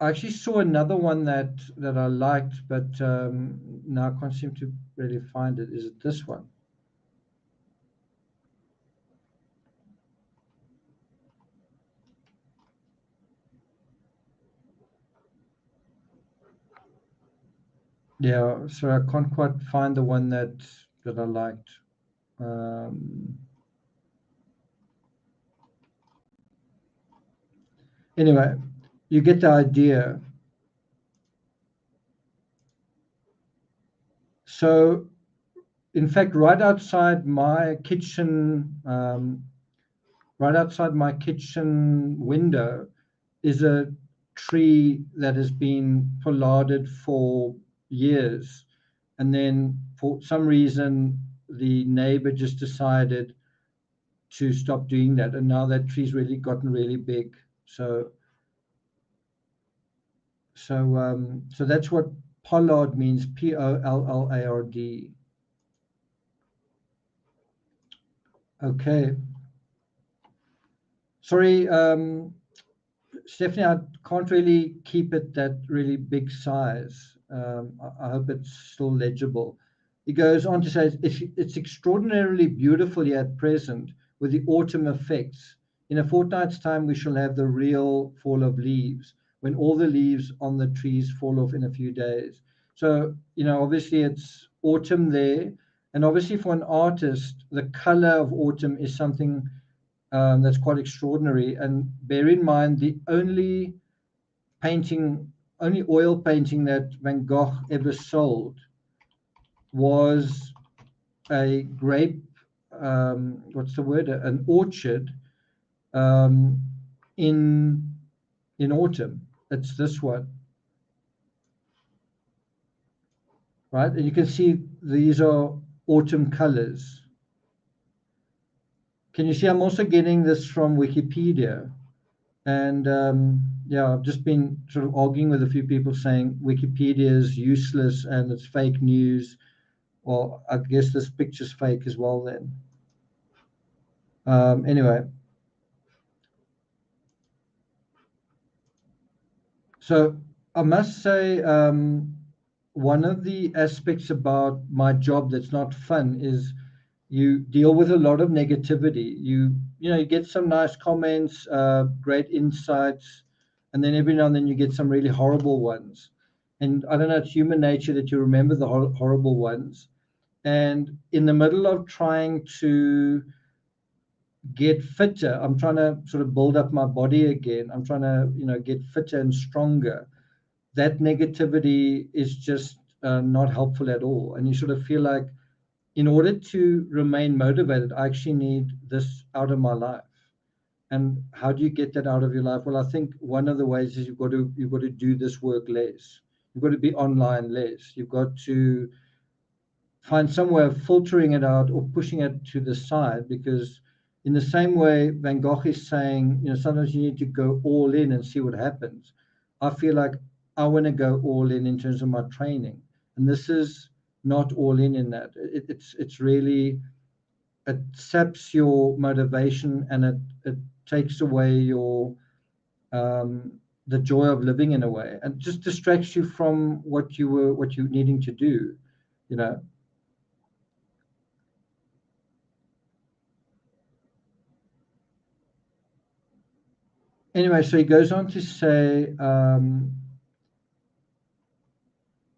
I actually saw another one that I liked, but now I can't seem to really find it. Is it this one? Yeah, so I can't quite find the one that I liked. Anyway, you get the idea. So, in fact, right outside my kitchen window, is a tree that has been pollarded for years, and then for some reason the neighbor just decided to stop doing that, and now that tree's really gotten really big. So that's what pollard means, Pollard. Okay. Sorry, Stephanie, I can't really keep it that really big size. I hope it's still legible. He goes on to say it's extraordinarily beautiful here at present with the autumn effects. In a fortnight's time, we shall have the real fall of leaves when all the leaves on the trees fall off in a few days. So, obviously it's autumn there. And obviously, for an artist, the color of autumn is something that's quite extraordinary. And bear in mind, the only oil painting that Van Gogh ever sold was a grape, what's the word? An orchard um, in autumn. It's this one, right? And you can see these are autumn colors. Can you see? I'm also getting this from Wikipedia. And yeah, I've just been sort of arguing with a few people saying Wikipedia is useless and it's fake news. Well, I guess this picture's fake as well then. Anyway, so I must say one of the aspects about my job that's not fun is you deal with a lot of negativity. You get some nice comments, great insights, and then every now and then you get some really horrible ones. And I don't know, it's human nature that you remember the horrible ones. And in the middle of trying to get fitter, I'm trying to sort of build up my body again. I'm trying to, get fitter and stronger. That negativity is just not helpful at all. And you sort of feel like, in order to remain motivated, I actually need this out of my life. And how do you get that out of your life? Well, I think one of the ways is you've got to do this work less. You've got to be online less. You've got to find some way of filtering it out or pushing it to the side, because in the same way Van Gogh is saying, sometimes you need to go all in and see what happens. I feel like I want to go all in terms of my training, and this is not all in that. It's really, it saps your motivation, and it takes away your the joy of living in a way, and just distracts you from what you're needing to do, you know. Anyway, so he goes on to say,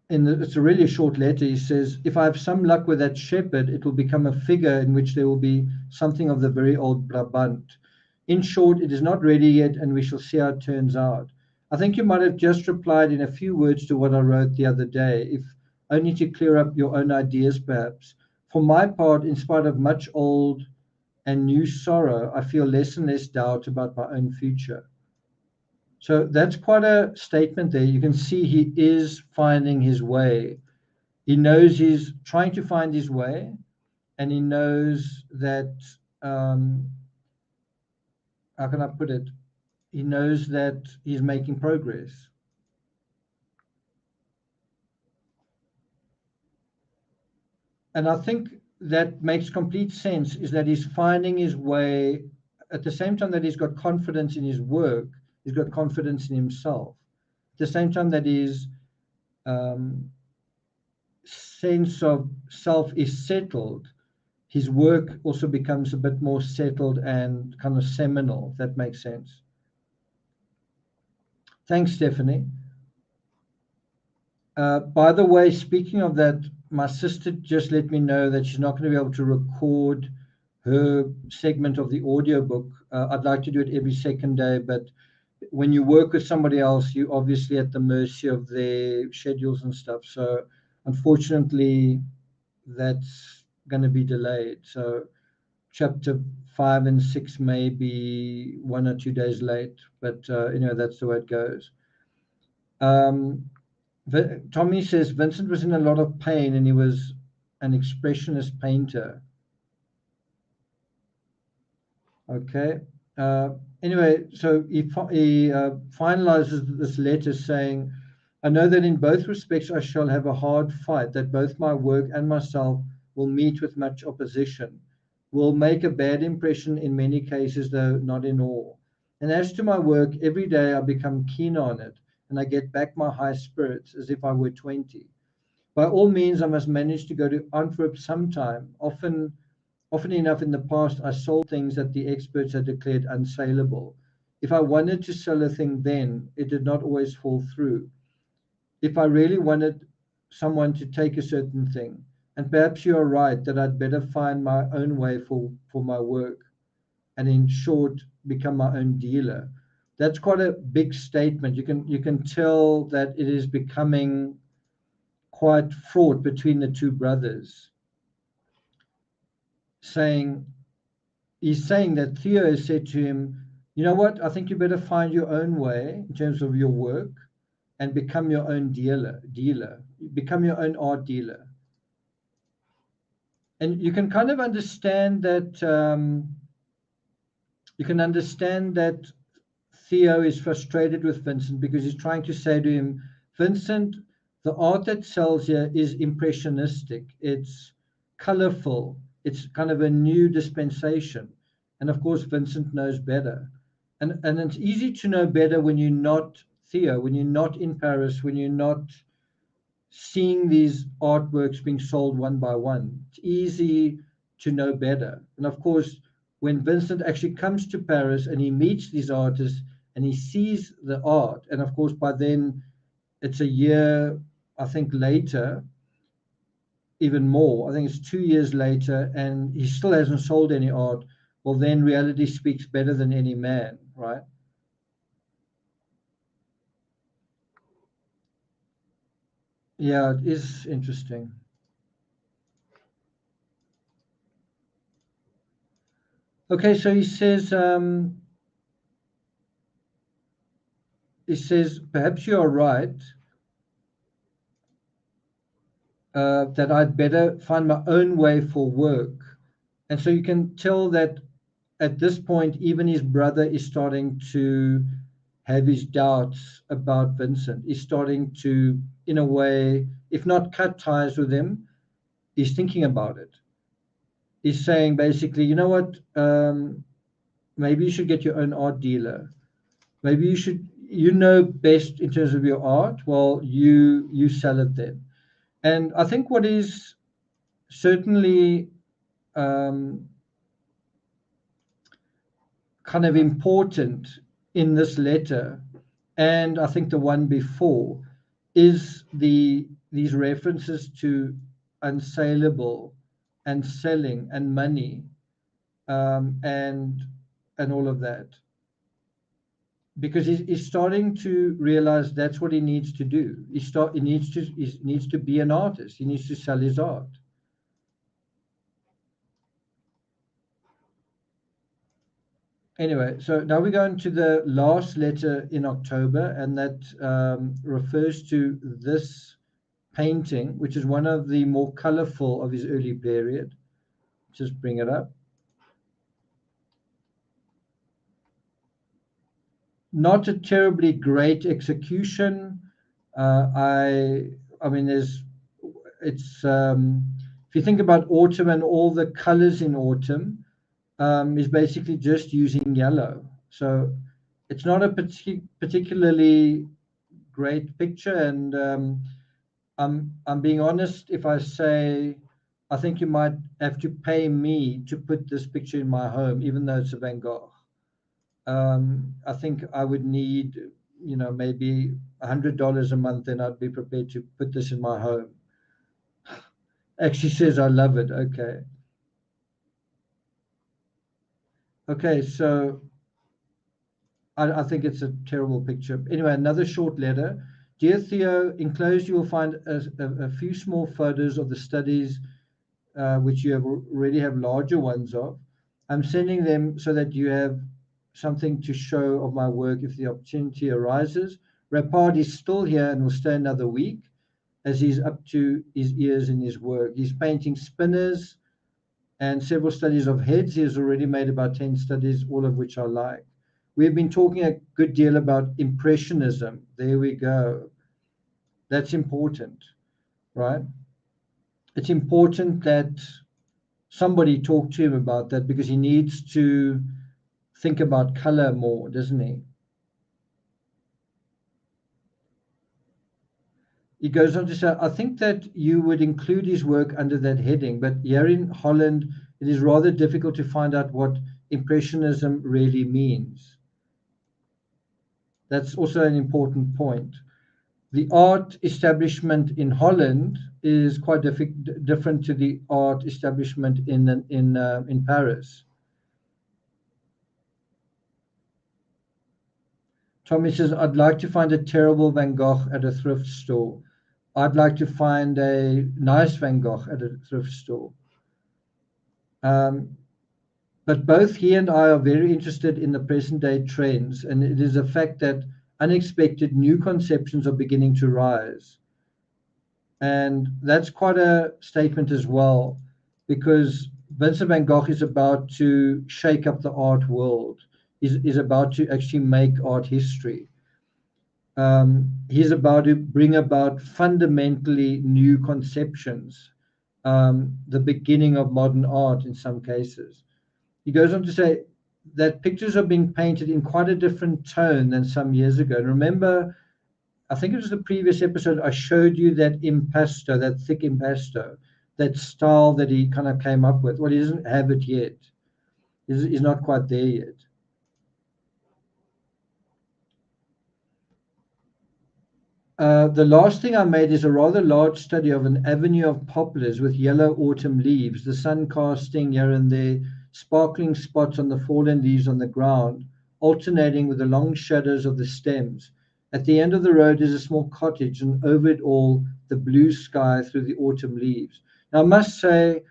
it's a really short letter. He says, if I have some luck with that shepherd, it will become a figure in which there will be something of the very old Brabant. In short, it is not ready yet, and we shall see how it turns out. I think you might have just replied in a few words to what I wrote the other day, if only to clear up your own ideas, perhaps. For my part, in spite of much old and new sorrow, I feel less and less doubt about my own future. So that's quite a statement there. You can see he is finding his way. He knows he's trying to find his way, and he knows that, how can I put it? He knows that he's making progress. And I think that makes complete sense, is that he's finding his way at the same time that he's got confidence in his work, he's got confidence in himself. At the same time that his sense of self is settled, his work also becomes a bit more settled and kind of seminal, if that makes sense. Thanks, Stephanie. By the way, speaking of that, my sister just let me know that she's not going to be able to record her segment of the audiobook. I'd like to do it every second day, but when you work with somebody else, you're obviously at the mercy of their schedules and stuff. So unfortunately, that's going to be delayed. So chapter 5 and 6 may be 1 or 2 days late, but that's the way it goes. Tommy says Vincent was in a lot of pain and he was an expressionist painter. Okay. Anyway, so he finalizes this letter saying, I know that in both respects I shall have a hard fight, that both my work and myself will meet with much opposition, will make a bad impression in many cases, though not in all. And as to my work, every day I become keener on it, and I get back my high spirits as if I were 20. By all means, I must manage to go to Antwerp sometime. Often enough in the past, I sold things that the experts had declared unsaleable. If I wanted to sell a thing then, it did not always fall through. If I really wanted someone to take a certain thing, and perhaps you are right that I'd better find my own way for my work, and in short, become my own dealer. That's quite a big statement. You can tell that it is becoming quite fraught between the two brothers, he's saying that Theo has said to him, you know what, I think you better find your own way in terms of your work and become your own dealer, become your own art dealer. And you can kind of understand that, Theo is frustrated with Vincent because he's trying to say to him, Vincent, the art that sells here is impressionistic. It's colorful. It's kind of a new dispensation. And of course, Vincent knows better. And it's easy to know better when you're not Theo, when you're not in Paris, when you're not seeing these artworks being sold one by one. It's easy to know better. And of course, when Vincent actually comes to Paris and he meets these artists and he sees the art, and of course, by then it's a year, I think, later, even more. I think it's 2 years later, and he still hasn't sold any art. Well, then reality speaks better than any man, right? Yeah, it is interesting. Okay, so he says, perhaps you are right, that I'd better find my own way for work. And so you can tell that at this point, even his brother is starting to have his doubts about Vincent. He's starting to, in a way, if not cut ties with him, he's thinking about it. He's saying basically, you know what, maybe you should get your own art dealer. Maybe you should, best in terms of your art. Well, you sell it then. And I think what is certainly kind of important in this letter, and I think the one before, is these references to unsaleable and selling and money, and all of that. because he's starting to realize that's what he needs to do. He needs to be an artist. He needs to sell his art. Anyway, so now we go into the last letter in October, and that refers to this painting, which is one of the more colorful of his early period. Just bring it up. Not a terribly great execution. I mean, it's if you think about autumn and all the colors in autumn, is basically just using yellow. So it's not a particularly great picture, and I'm being honest if I say I think you might have to pay me to put this picture in my home, even though it's a Van Gogh. I think I would need, maybe $100 a month, and I'd be prepared to put this in my home. Actually says I love it. Okay. Okay, so I think it's a terrible picture. Anyway, another short letter. Dear Theo, enclosed you will find a few small photos of the studies, which you already have larger ones of. I'm sending them so that you have something to show of my work if the opportunity arises. Rapard is still here and will stay another week, as he's up to his ears in his work. He's painting spinners and several studies of heads. He has already made about 10 studies, all of which I like. We've been talking a good deal about Impressionism. There we go. That's important, right? It's important that somebody talk to him about that, because he needs to think about color more, doesn't he? He goes on to say, I think that you would include his work under that heading, but here in Holland, it is rather difficult to find out what Impressionism really means. That's also an important point. The art establishment in Holland is quite different to the art establishment in Paris. Tommy says, I'd like to find a terrible Van Gogh at a thrift store. I'd like to find a nice Van Gogh at a thrift store. But both he and I are very interested in the present day trends, and it is a fact that unexpected new conceptions are beginning to rise. And that's quite a statement as well, because Vincent van Gogh is about to shake up the art world, is about to actually make art history. He's about to bring about fundamentally new conceptions, the beginning of modern art in some cases. He goes on to say that pictures are being painted in quite a different tone than some years ago. And remember, I think it was the previous episode, I showed you that impasto, that thick impasto, that style that he kind of came up with. Well, he doesn't have it yet. He's not quite there yet. The last thing I made is a rather large study of an avenue of poplars with yellow autumn leaves, the sun casting here and there, sparkling spots on the fallen leaves on the ground, alternating with the long shadows of the stems. At the end of the road is a small cottage, and over it all, the blue sky through the autumn leaves. Now, I must say,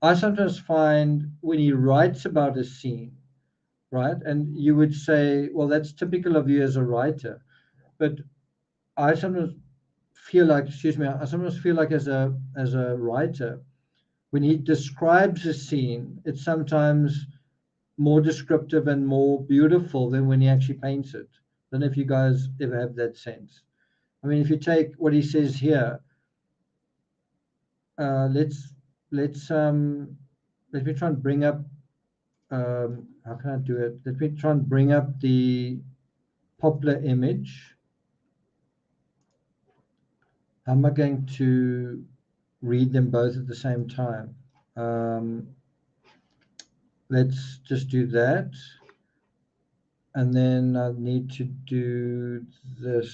I sometimes find when he writes about a scene, right, and you would say, well, that's typical of you as a writer. But I sometimes feel like, I sometimes feel like as a writer, when he describes a scene, it's sometimes more descriptive and more beautiful than when he actually paints it. I don't know if you guys ever have that sense. I mean, if you take what he says here, let's let me try and bring up. How can I do it? Let me try and bring up the poplar image. How am I going to read them both at the same time? Let's just do that. And then I need to do this.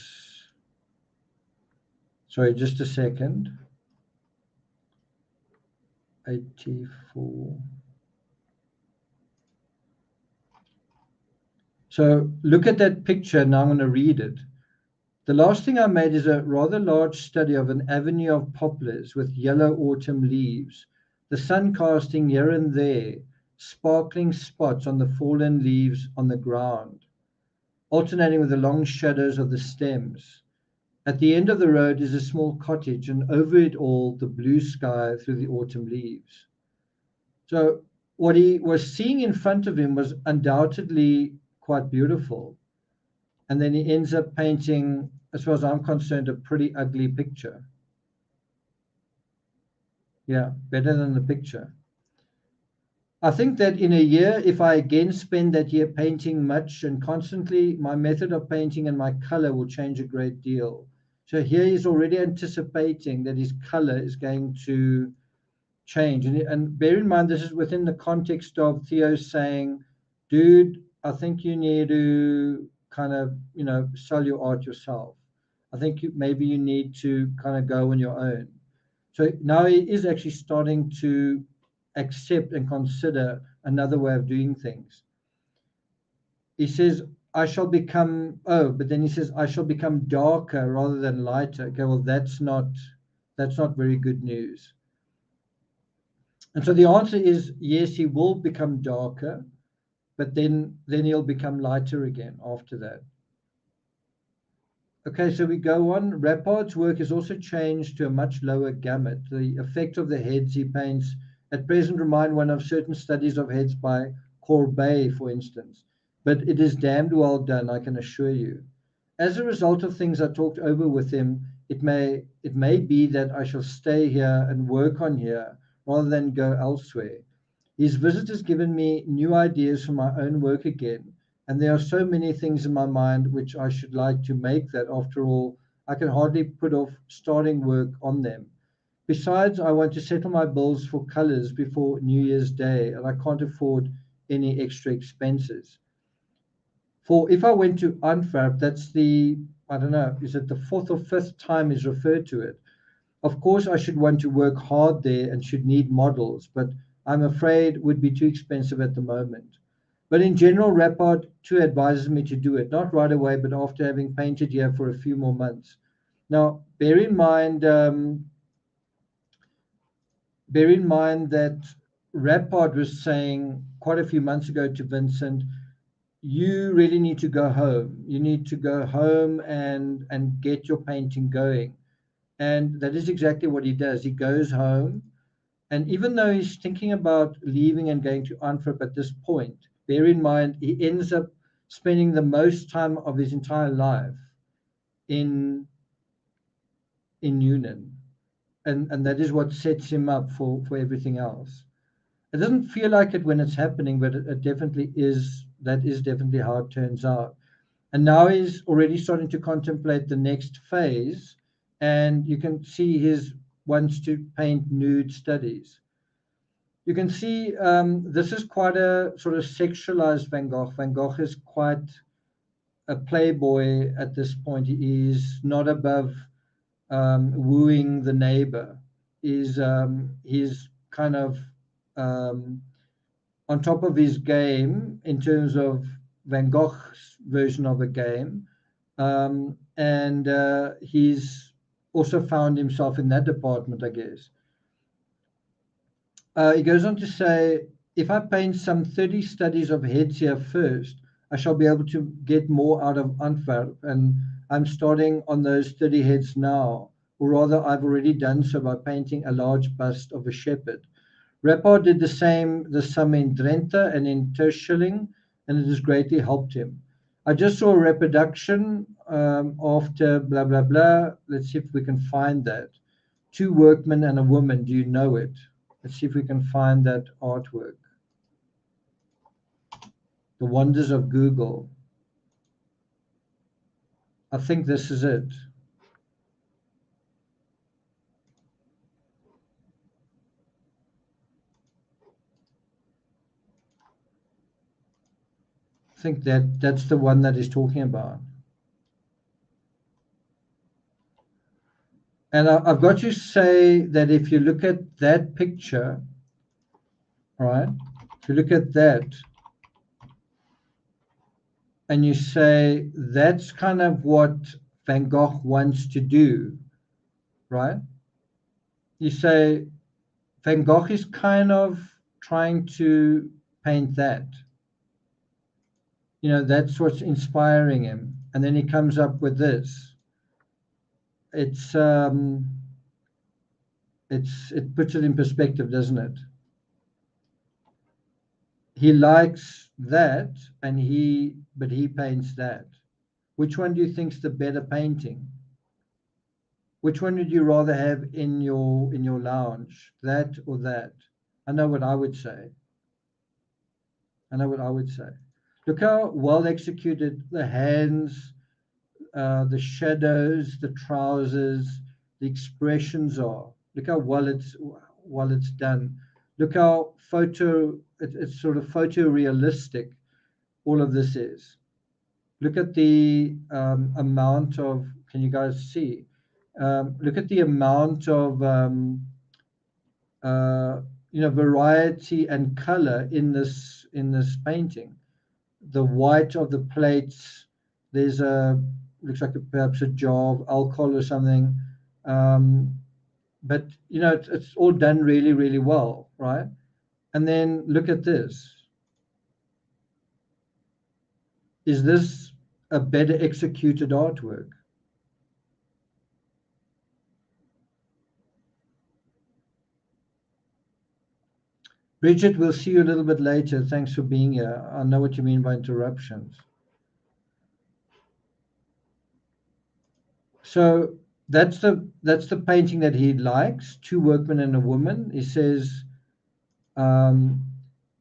Sorry, just a second. 84. So look at that picture. Now I'm going to read it. The last thing I made is a rather large study of an avenue of poplars with yellow autumn leaves, the sun casting here and there sparkling spots on the fallen leaves on the ground, alternating with the long shadows of the stems. At the end of the road is a small cottage, and over it all the blue sky through the autumn leaves. So what he was seeing in front of him was undoubtedly quite beautiful. And then he ends up painting, as far as I'm concerned, a pretty ugly picture. Yeah, better than the picture. I think that in a year, if I again spend that year painting much and constantly, my method of painting and my color will change a great deal. So here he's already anticipating that his color is going to change. And bear in mind, this is within the context of Theo saying, dude, I think you need to kind of, sell your art yourself. I think maybe you need to kind of go on your own. So now he is actually starting to accept and consider another way of doing things. He says, I shall become, but then he says, I shall become darker rather than lighter. Okay, well, that's not very good news. And so the answer is yes, he will become darker, but then he'll become lighter again after that. Okay, so we go on. Rappard's work has also changed to a much lower gamut. The effect of the heads he paints at present remind one of certain studies of heads by Courbet, for instance. But it is damned well done, I can assure you. As a result of things I talked over with him, it may be that I shall stay here and work on here rather than go elsewhere. His visit has given me new ideas for my own work again, and there are so many things in my mind which I should like to make that, after all, I can hardly put off starting work on them. Besides, I want to settle my bills for colors before New Year's Day, and I can't afford any extra expenses. For if I went to Antwerp, that's I don't know, is it the fourth or fifth time he's referred to it? Of course, I should want to work hard there and should need models, but I'm afraid it would be too expensive at the moment. But in general, Rappard too advises me to do it, not right away, but after having painted here for a few more months. Now, bear in mind that Rappard was saying quite a few months ago to Vincent, you really need to go home. You need to go home and get your painting going. And that is exactly what he does. He goes home, and even though he's thinking about leaving and going to Antwerp at this point, bear in mind he ends up spending the most time of his entire life in Newnan. And that is what sets him up for everything else. It doesn't feel like it when it's happening, but it definitely is. That is definitely how it turns out. And now he's already starting to contemplate the next phase, and you can see his wants to paint nude studies. You can see this is quite a sort of sexualized Van Gogh. Van Gogh is quite a playboy at this point. He is not above wooing the neighbor. He's kind of on top of his game in terms of Van Gogh's version of a game. And he's also found himself in that department, I guess. He goes on to say, if I paint some 30 studies of heads here first, I shall be able to get more out of Antwerp. And I'm starting on those 30 heads now, or rather, I've already done so by painting a large bust of a shepherd. Rappard did the same this summer in Drenthe and in Terschelling, and it has greatly helped him. I just saw a reproduction after blah, blah, blah. Let's see if we can find that. Two workmen and a woman. Do you know it? Let's see if we can find that artwork. The wonders of Google. I think this is it. I think that's the one that he's talking about. And I've got to say that if you look at that picture, right? If you look at that, and you say, that's kind of what Van Gogh wants to do, right? You say, Van Gogh is kind of trying to paint that. That's what's inspiring him. And then he comes up with this. It's it puts it in perspective, doesn't it? He likes that, but he paints that. Which one do you think's the better painting? Which one would you rather have in your lounge, that or that? I know what I would say. Look how well executed the hands, the shadows, the trousers, the expressions are. Look how well it's done. Look how it's sort of photorealistic. All of this is. Look at the amount of. Can you guys see? Look at the amount of variety and color in this painting. The white of the plates. There's looks like perhaps a jar of alcohol or something. But it's all done really, really well, right? And then look at this. Is this a better executed artwork? Bridget, we'll see you a little bit later. Thanks for being here. I know what you mean by interruptions. So that's the painting that he likes, two workmen and a woman. He says,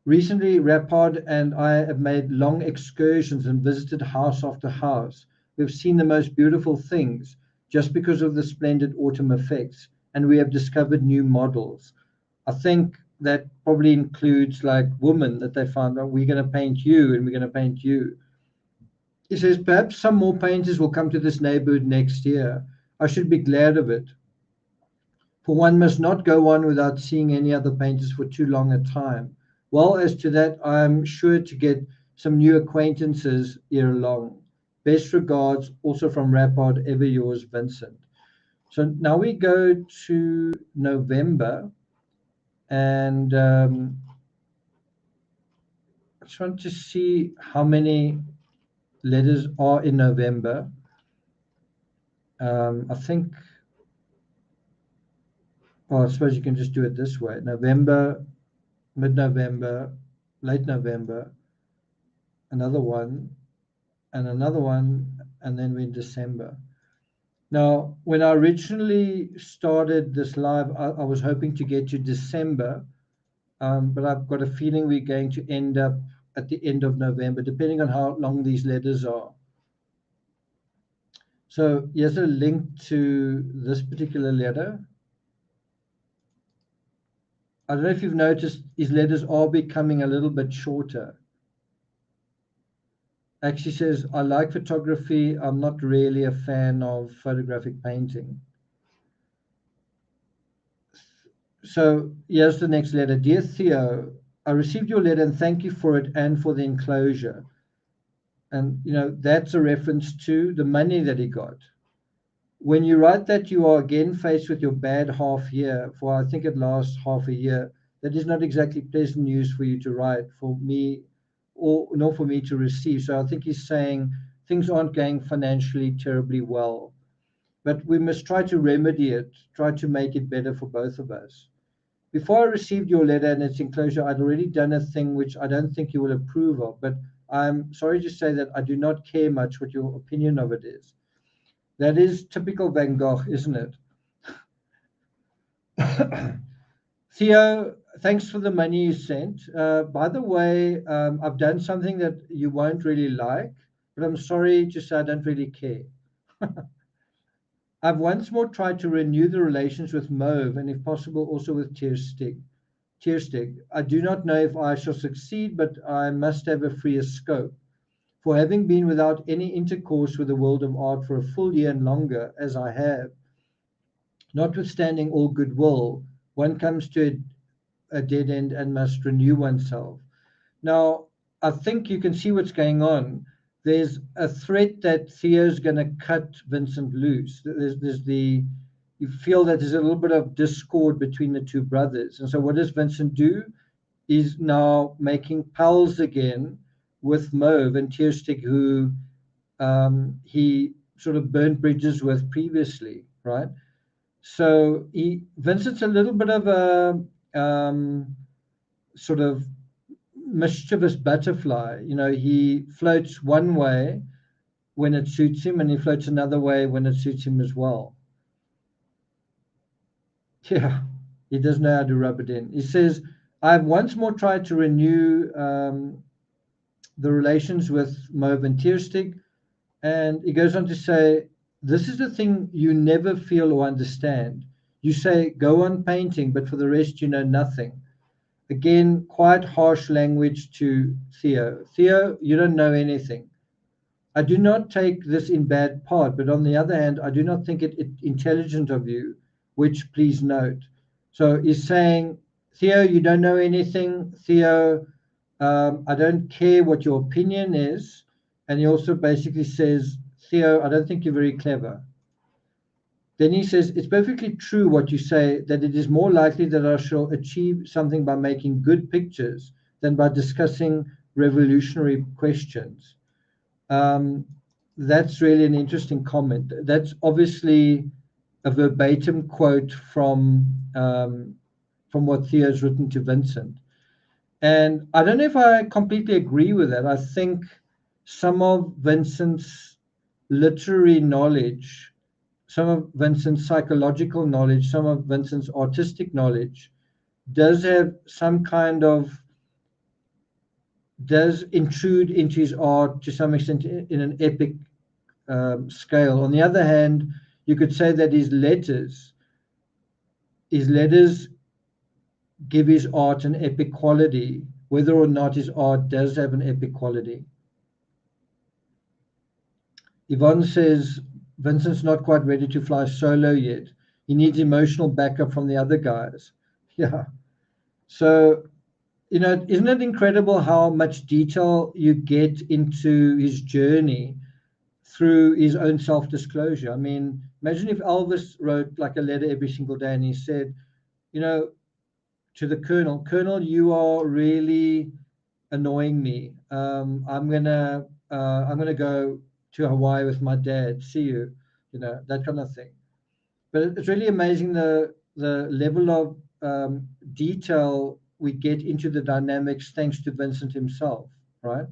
recently Rappard and I have made long excursions and visited house after house. We've seen the most beautiful things just because of the splendid autumn effects, and we have discovered new models. I think that probably includes like women that they found out, we're going to paint you and we're going to paint you. He says, perhaps some more painters will come to this neighborhood next year. I should be glad of it. For one must not go on without seeing any other painters for too long a time. Well, as to that, I'm sure to get some new acquaintances ere long. Best regards, also from Rappard, ever yours, Vincent. So now we go to November, and I just want to see how many letters are in November. I think, I suppose you can just do it this way. November, mid-November, late November, another one, and another one, and then we're in December. Now, when I originally started this live, I was hoping to get to December, but I've got a feeling we're going to end up at the end of November, depending on how long these letters are. So here's a link to this particular letter. I don't know if you've noticed his letters are becoming a little bit shorter. Actually says, I like photography. I'm not really a fan of photographic painting. So here's the next letter. Dear Theo, I received your letter and thank you for it and for the enclosure. And, that's a reference to the money that he got. When you write that you are again faced with your bad half year, for I think it lasts half a year, that is not exactly pleasant news for you to write, for me, nor for me to receive. So I think he's saying things aren't going financially terribly well, but we must try to remedy it, try to make it better for both of us. Before I received your letter and its enclosure, I'd already done a thing which I don't think you will approve of, but I'm sorry to say that I do not care much what your opinion of it is. That is typical Van Gogh, isn't it? Theo, thanks for the money you sent. By the way, I've done something that you won't really like, but I'm sorry to say I don't really care. I've once more tried to renew the relations with Mauve and if possible also with Tierstig. I do not know if I shall succeed, but I must have a freer scope. For having been without any intercourse with the world of art for a full year and longer, as I have, notwithstanding all goodwill, one comes to a dead end and must renew oneself. Now, I think you can see what's going on. there's a threat that Theo's going to cut Vincent loose. You feel that there's a little bit of discord between the two brothers. And so what does Vincent do? He's now making pals again with Mauve and Tierstig, who he sort of burned bridges with previously, right? So Vincent's a little bit of a sort of mischievous butterfly. You know, he floats one way when it suits him, and he floats another way when it suits him as well. Yeah, he does know how to rub it in. He says, I've once more tried to renew the relations with Mauve and Tierstig. And he goes on to say, this is the thing you never feel or understand. You say, go on painting, but for the rest, you know nothing. Again, quite harsh language to Theo. Theo, you don't know anything. I do not take this in bad part, but on the other hand, I do not think it intelligent of you, which please note. So he's saying, Theo, you don't know anything. Theo, I don't care what your opinion is. And he also basically says, Theo, I don't think you're very clever. Then he says, it's perfectly true what you say, that it is more likely that I shall achieve something by making good pictures than by discussing revolutionary questions. That's really an interesting comment. That's obviously a verbatim quote from what Theo's written to Vincent. And I don't know if I completely agree with that. I think some of Vincent's literary knowledge, some of Vincent's psychological knowledge, some of Vincent's artistic knowledge does intrude into his art to some extent in an epic scale. On the other hand, you could say that his letters give his art an epic quality, whether or not his art does have an epic quality. Yvonne says, Vincent's not quite ready to fly solo yet. He needs emotional backup from the other guys. Yeah. So, you know, isn't it incredible how much detail you get into his journey through his own self-disclosure? I mean, imagine if Elvis wrote like a letter every single day and he said, you know, to the Colonel, you are really annoying me. I'm gonna go to Hawaii with my dad. See you, you know, that kind of thing. But it's really amazing the level of detail we get into the dynamics thanks to Vincent himself, right?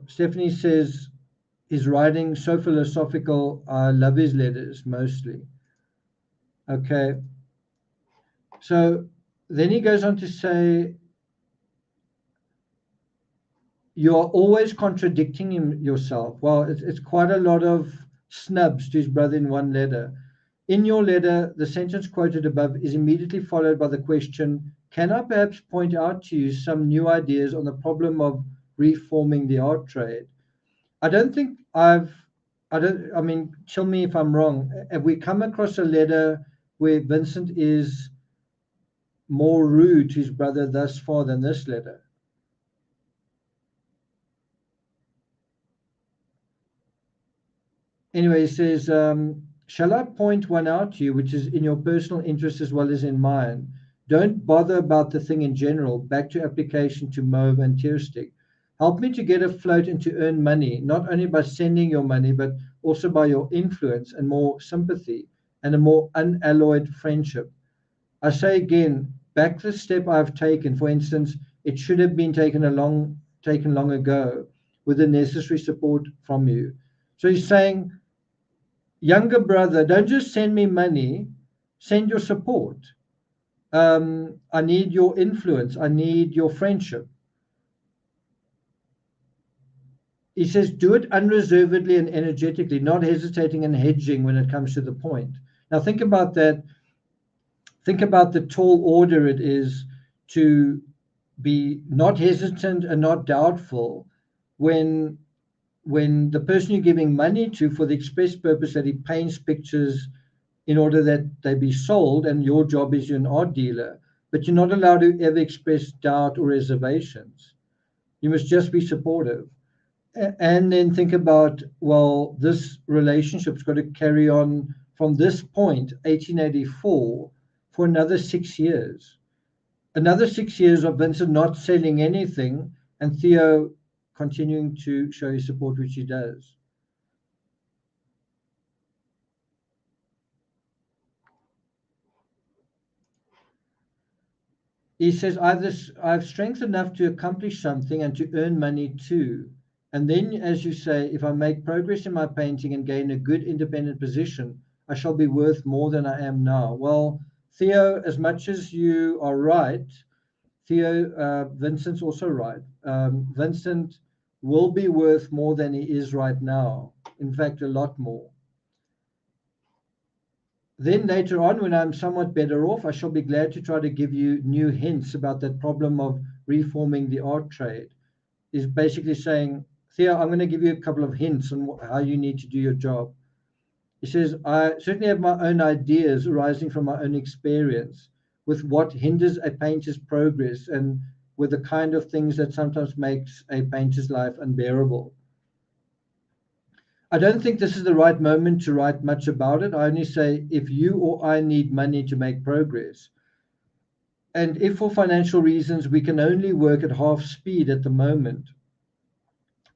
Stephanie says his writing so philosophical. I love his letters mostly. Okay. So then he goes on to say, you are always contradicting yourself. Well, it's quite a lot of snubs to his brother in one letter. In your letter, the sentence quoted above is immediately followed by the question, can I perhaps point out to you some new ideas on the problem of reforming the art trade? I mean, tell me if I'm wrong. Have we come across a letter where Vincent is more rude to his brother thus far than this letter? Anyway, he says, shall I point one out to you, which is in your personal interest as well as in mine? Don't bother about the thing in general. Back to application to Mauve and Tierstig. Help me to get afloat and to earn money, not only by sending your money, but also by your influence and more sympathy and a more unalloyed friendship. I say again, back the step I've taken. For instance, it should have been taken long ago with the necessary support from you. So he's saying, younger brother, don't just send me money, send your support. I need your influence. I need your friendship. He says, do it unreservedly and energetically, not hesitating and hedging when it comes to the point. Now think about that. Think about the tall order it is to be not hesitant and not doubtful when the person you're giving money to for the express purpose that he paints pictures in order that they be sold, and your job is you're an art dealer, but you're not allowed to ever express doubt or reservations. You must just be supportive. And then think about, well, this relationship's got to carry on from this point, 1884, for another 6 years. Another 6 years of Vincent not selling anything and Theo continuing to show his support, which he does. He says, I have strength enough to accomplish something and to earn money too. And then, as you say, if I make progress in my painting and gain a good independent position, I shall be worth more than I am now. Well, Theo, as much as you are right, Theo, Vincent's also right. Vincent will be worth more than he is right now. In fact, a lot more. Then later on, when I'm somewhat better off, I shall be glad to try to give you new hints about that problem of reforming the art trade. Is basically saying, Theo, I'm going to give you a couple of hints on how you need to do your job. He says, I certainly have my own ideas arising from my own experience with what hinders a painter's progress and with the kind of things that sometimes makes a painter's life unbearable. I don't think this is the right moment to write much about it. I only say if you or I need money to make progress, and if for financial reasons we can only work at half speed at the moment,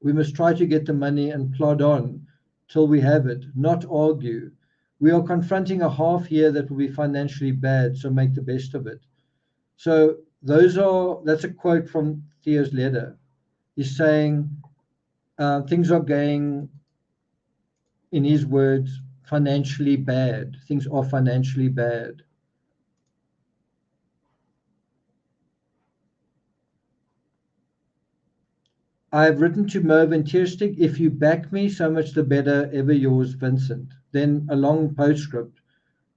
we must try to get the money and plod on till we have it, not argue. We are confronting a half year that will be financially bad, so make the best of it. So that's a quote from Theo's letter. He's saying things are going, in his words, financially bad. Things are financially bad. I have written to Merv and Tierstig, if you back me, so much the better, ever yours, Vincent. Then a long postscript.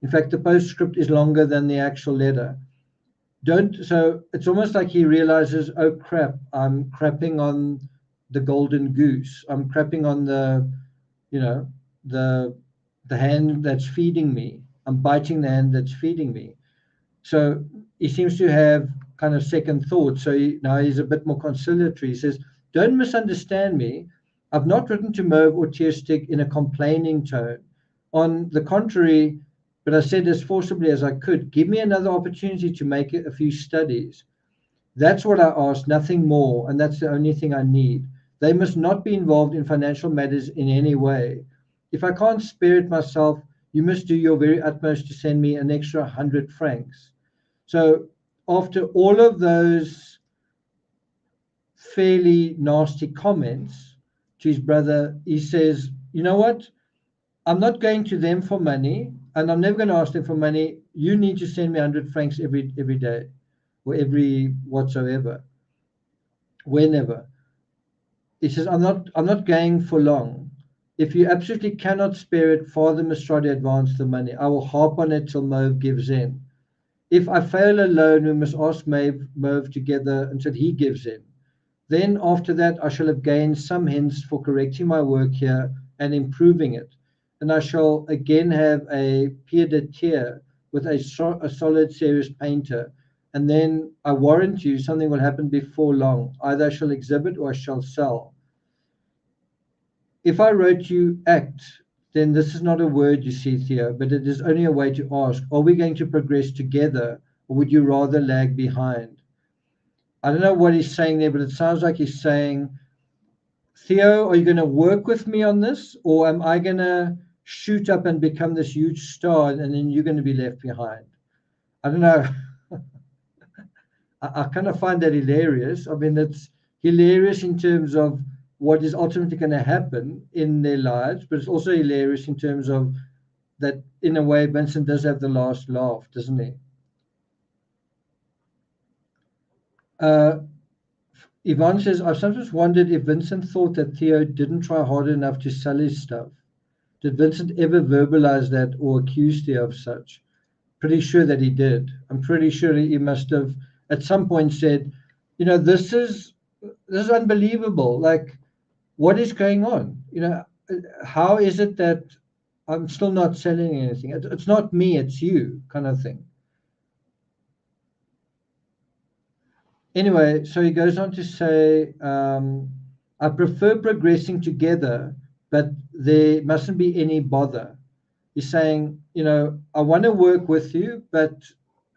In fact, the postscript is longer than the actual letter. So it's almost like he realizes, oh crap, I'm crapping on the golden goose. I'm crapping on you know, the the hand that's feeding me. I'm biting the hand that's feeding me. So he seems to have kind of second thoughts. So now he's a bit more conciliatory. He says, don't misunderstand me. I've not written to Merv or Tierstig in a complaining tone. On the contrary, but I said as forcibly as I could, give me another opportunity to make a few studies. That's what I asked, nothing more, and that's the only thing I need. They must not be involved in financial matters in any way. If I can't spare it myself, you must do your very utmost to send me an extra 100 francs. So after all of those fairly nasty comments to his brother, he says, you know what? I'm not going to them for money, and I'm never going to ask them for money. You need to send me 100 francs every day, or every whatsoever, whenever. He says, I'm not going for long. If you absolutely cannot spare it, Father must try to advance the money. I will harp on it till Merv gives in. If I fail alone, we must ask Merv together until he gives in. Then after that, I shall have gained some hints for correcting my work here and improving it. And I shall again have a pied de terre with a solid, serious painter. And then I warrant you something will happen before long. Either I shall exhibit or I shall sell. If I wrote you act, then this is not a word, you see, Theo, but it is only a way to ask, are we going to progress together or would you rather lag behind? I don't know what he's saying there, but it sounds like he's saying, Theo, are you going to work with me on this, or am I going to shoot up and become this huge star and then you're going to be left behind? I don't know. I kind of find that hilarious. I mean, it's hilarious in terms of what is ultimately going to happen in their lives, but it's also hilarious in terms of that, in a way, Vincent does have the last laugh, doesn't he? Yvonne says, I've sometimes wondered if Vincent thought that Theo didn't try hard enough to sell his stuff. Did Vincent ever verbalize that or accuse Theo of such? Pretty sure that he did. I'm pretty sure he must have at some point said, you know, this is unbelievable. Like, what is going on? You know, how is it that I'm still not selling anything? It's not me, it's you, kind of thing. anyway, so he goes on to say, I prefer progressing together, but there mustn't be any bother. He's saying, I want to work with you, but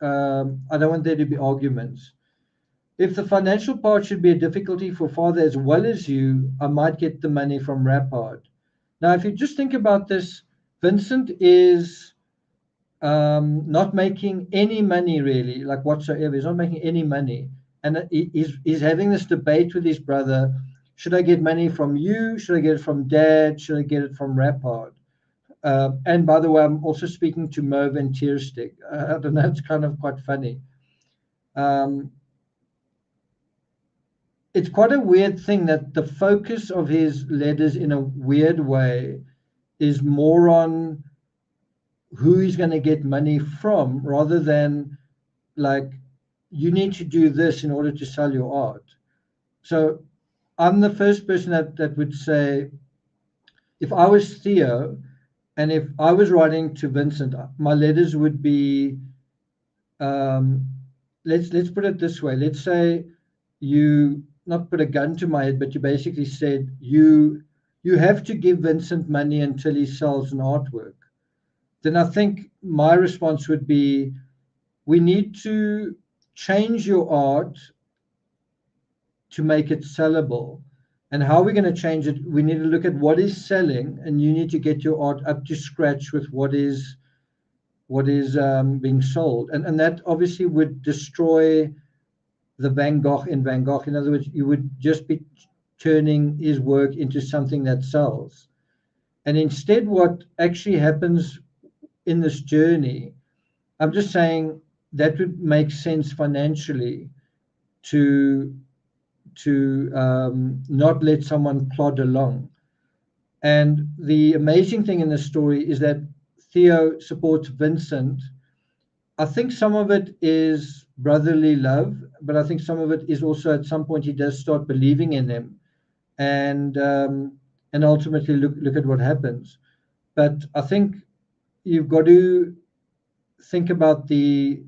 I don't want there to be arguments. If the financial part should be a difficulty for father as well as you, I might get the money from Rappard. Now, if you just think about this, Vincent is not making any money really, like whatsoever. He's not making any money. And he's having this debate with his brother. Should I get money from you? Should I get it from dad? Should I get it from Rappard? And by the way, I'm also speaking to Merv and Tierstick. I don't know, it's kind of quite funny. It's quite a weird thing that the focus of his letters in a weird way is more on who he's going to get money from rather than like, you need to do this in order to sell your art. So I'm the first person that would say, if I was Theo and if I was writing to Vincent, my letters would be, let's put it this way. Let's say you not put a gun to my head, but you basically said you have to give Vincent money until he sells an artwork. Then I think my response would be, we need to change your art to make it sellable. And how are we going to change it? We need to look at what is selling, and you need to get your art up to scratch with what is being sold. And that obviously would destroy the Van Gogh in Van Gogh. In other words, you would just be turning his work into something that sells. And instead, what actually happens in this journey, I'm just saying that would make sense financially to not let someone plod along. And the amazing thing in this story is that Theo supports Vincent. I think some of it is brotherly love, but I think some of it is also at some point he does start believing in him, and ultimately look at what happens. But I think you've got to think about the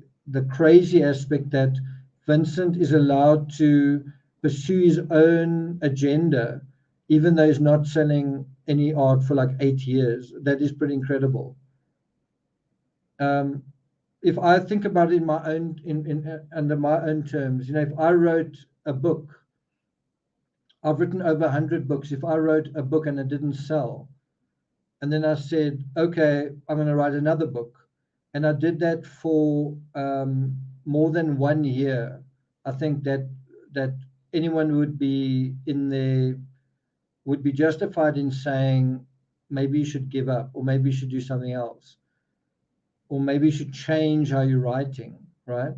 crazy aspect that Vincent is allowed to pursue his own agenda, even though he's not selling any art for like 8 years. That is pretty incredible. If I think about it in my own under my own terms, if I wrote a book, I've written over 100 books. If I wrote a book and it didn't sell, and then I said, okay, I'm going to write another book, and I did that for more than 1 year, I think that anyone would be justified in saying, maybe you should give up, or maybe you should do something else, or maybe you should change how you're writing, right?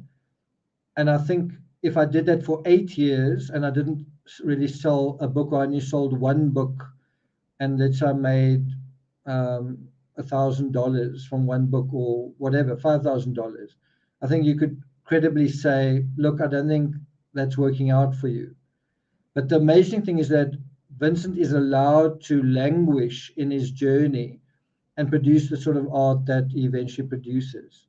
And I think if I did that for 8 years and I didn't really sell a book, or I only sold one book, and let's say I made $1,000 from one book, or whatever, $5,000, I think you could credibly say, look, I don't think that's working out for you. But the amazing thing is that Vincent is allowed to languish in his journey and produce the sort of art that he eventually produces.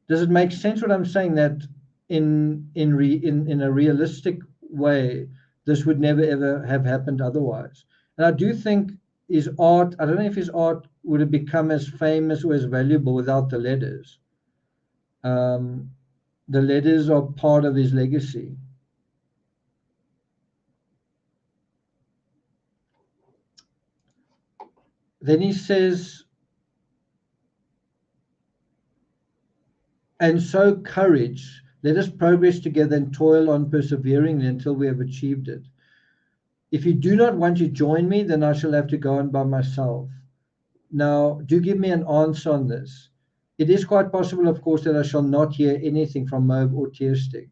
Does it make sense what I'm saying, that in a realistic way, this would never ever have happened otherwise? And I do think his art, I don't know if his art would have become as famous or as valuable without the letters. The letters are part of his legacy. Then he says, and so courage, let us progress together and toil on perseveringly until we have achieved it. If you do not want to join me, then I shall have to go on by myself. Now, do give me an answer on this. It is quite possible, of course, that I shall not hear anything from Moab or Tierstick.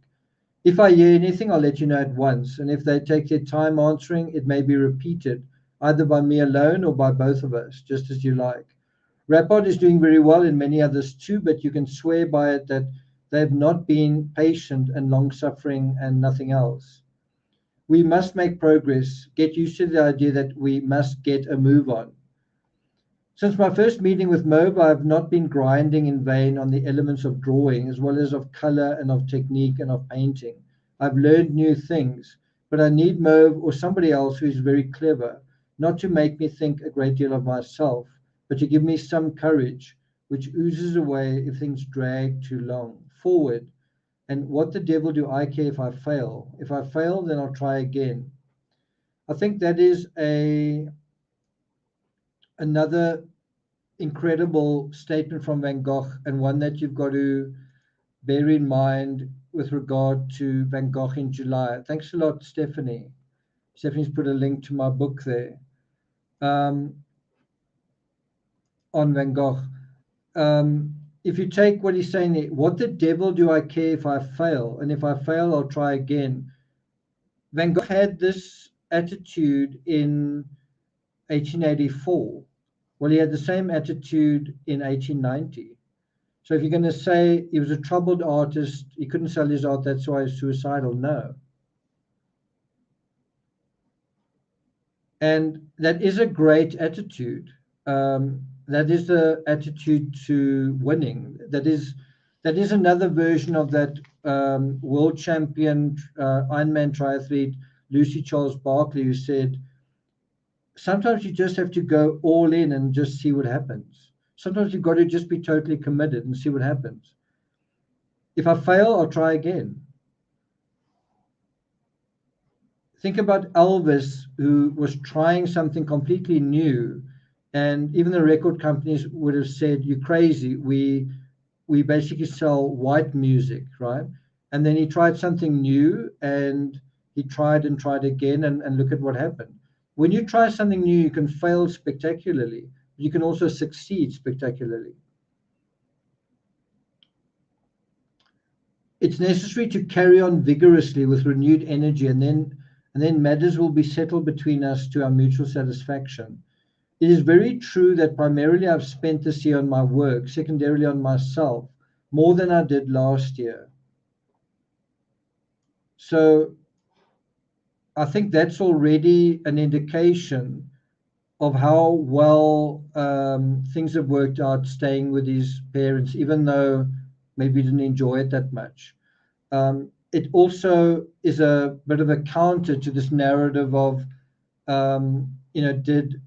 If I hear anything, I'll let you know at once, and if they take their time answering, it may be repeated, either by me alone or by both of us, just as you like. Rapport is doing very well, and many others too, but you can swear by it that they have not been patient and long-suffering and nothing else. We must make progress. Get used to the idea that we must get a move on. Since my first meeting with Mobe, I have not been grinding in vain on the elements of drawing, as well as of color and of technique and of painting. I've learned new things, but I need Mobe or somebody else who is very clever, not to make me think a great deal of myself, but to give me some courage, which oozes away if things drag too long. Forward. And what the devil do I care if I fail? If I fail, then I'll try again. I think that is another incredible statement from Van Gogh, and one that you've got to bear in mind with regard to Van Gogh in July. Thanks a lot, Stephanie. Stephanie's put a link to my book there on Van Gogh. If you take what he's saying there, what the devil do I care if I fail? And if I fail, I'll try again. Van Gogh had this attitude in 1884. Well, he had the same attitude in 1890. So if you're going to say he was a troubled artist, he couldn't sell his art, that's why he's suicidal, no. And that is a great attitude. That is the attitude to winning. That is another version of that world champion Ironman triathlete Lucy Charles Barkley, who said, sometimes you just have to go all in and just see what happens. Sometimes you've got to just be totally committed and see what happens. If I fail, I'll try again. Think about Elvis, who was trying something completely new, and even the record companies would have said, "You're crazy. We basically sell white music, right?" And then he tried something new, and he tried and tried again, and look at what happened. When you try something new, you can fail spectacularly. You can also succeed spectacularly. It's necessary to carry on vigorously with renewed energy, and then matters will be settled between us to our mutual satisfaction. It is very true that primarily I've spent this year on my work, secondarily on myself, more than I did last year. So I think that's already an indication of how well things have worked out staying with his parents, even though maybe he didn't enjoy it that much. It also is a bit of a counter to this narrative of, did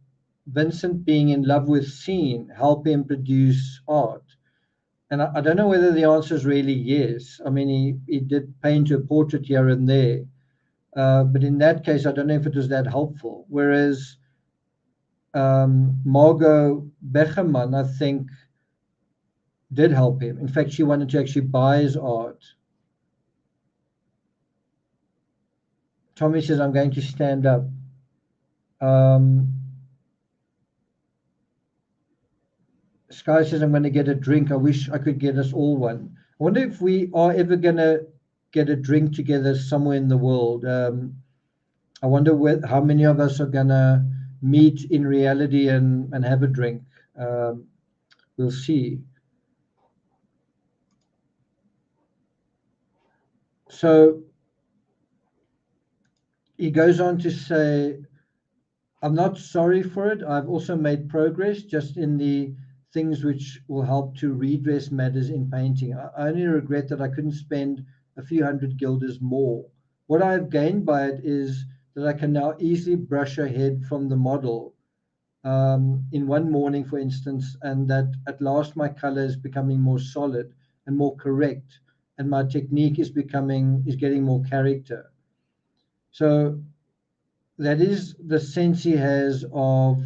Vincent being in love with Scene help him produce art? And I don't know whether the answer is really yes. I mean, he did paint a portrait here and there. But in that case, I don't know if it was that helpful. Whereas Margot Becherman, I think, did help him. In fact, she wanted to actually buy his art. Tommy says, I'm going to stand up. Sky says, I'm going to get a drink. I wish I could get us all one. I wonder if we are ever going to get a drink together somewhere in the world. I wonder how many of us are going to meet in reality and have a drink. We'll see. So he goes on to say, I'm not sorry for it. I've also made progress just in the things which will help to redress matters in painting. I only regret that I couldn't spend a few hundred guilders more. What I have gained by it is that I can now easily brush ahead from the model in one morning, for instance, and that at last my color is becoming more solid and more correct, and my technique is getting more character. So that is the sense he has of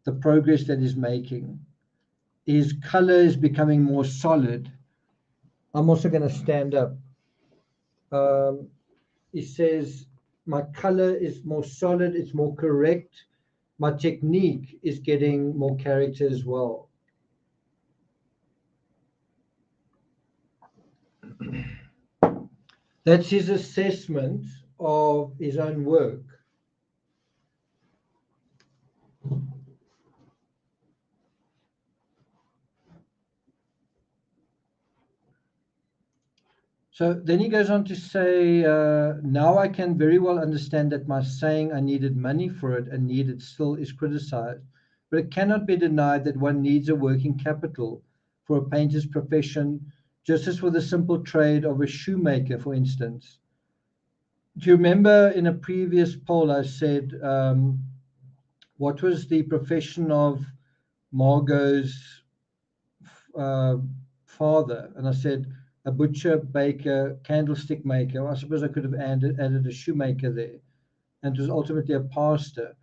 the progress that he's making. His color is becoming more solid. I'm also going to stand up. He says, my color is more solid, it's more correct. My technique is getting more character as well. That's his assessment of his own work. So then he goes on to say, now I can very well understand that my saying I needed money for it and needed still is criticized. but it cannot be denied that one needs a working capital for a painter's profession, just as for the simple trade of a shoemaker, for instance. Do you remember in a previous poll I said, what was the profession of Margot's uh, father? And I said, a butcher, baker, candlestick maker. Well, I suppose I could have added a shoemaker there. And it was ultimately a pastor.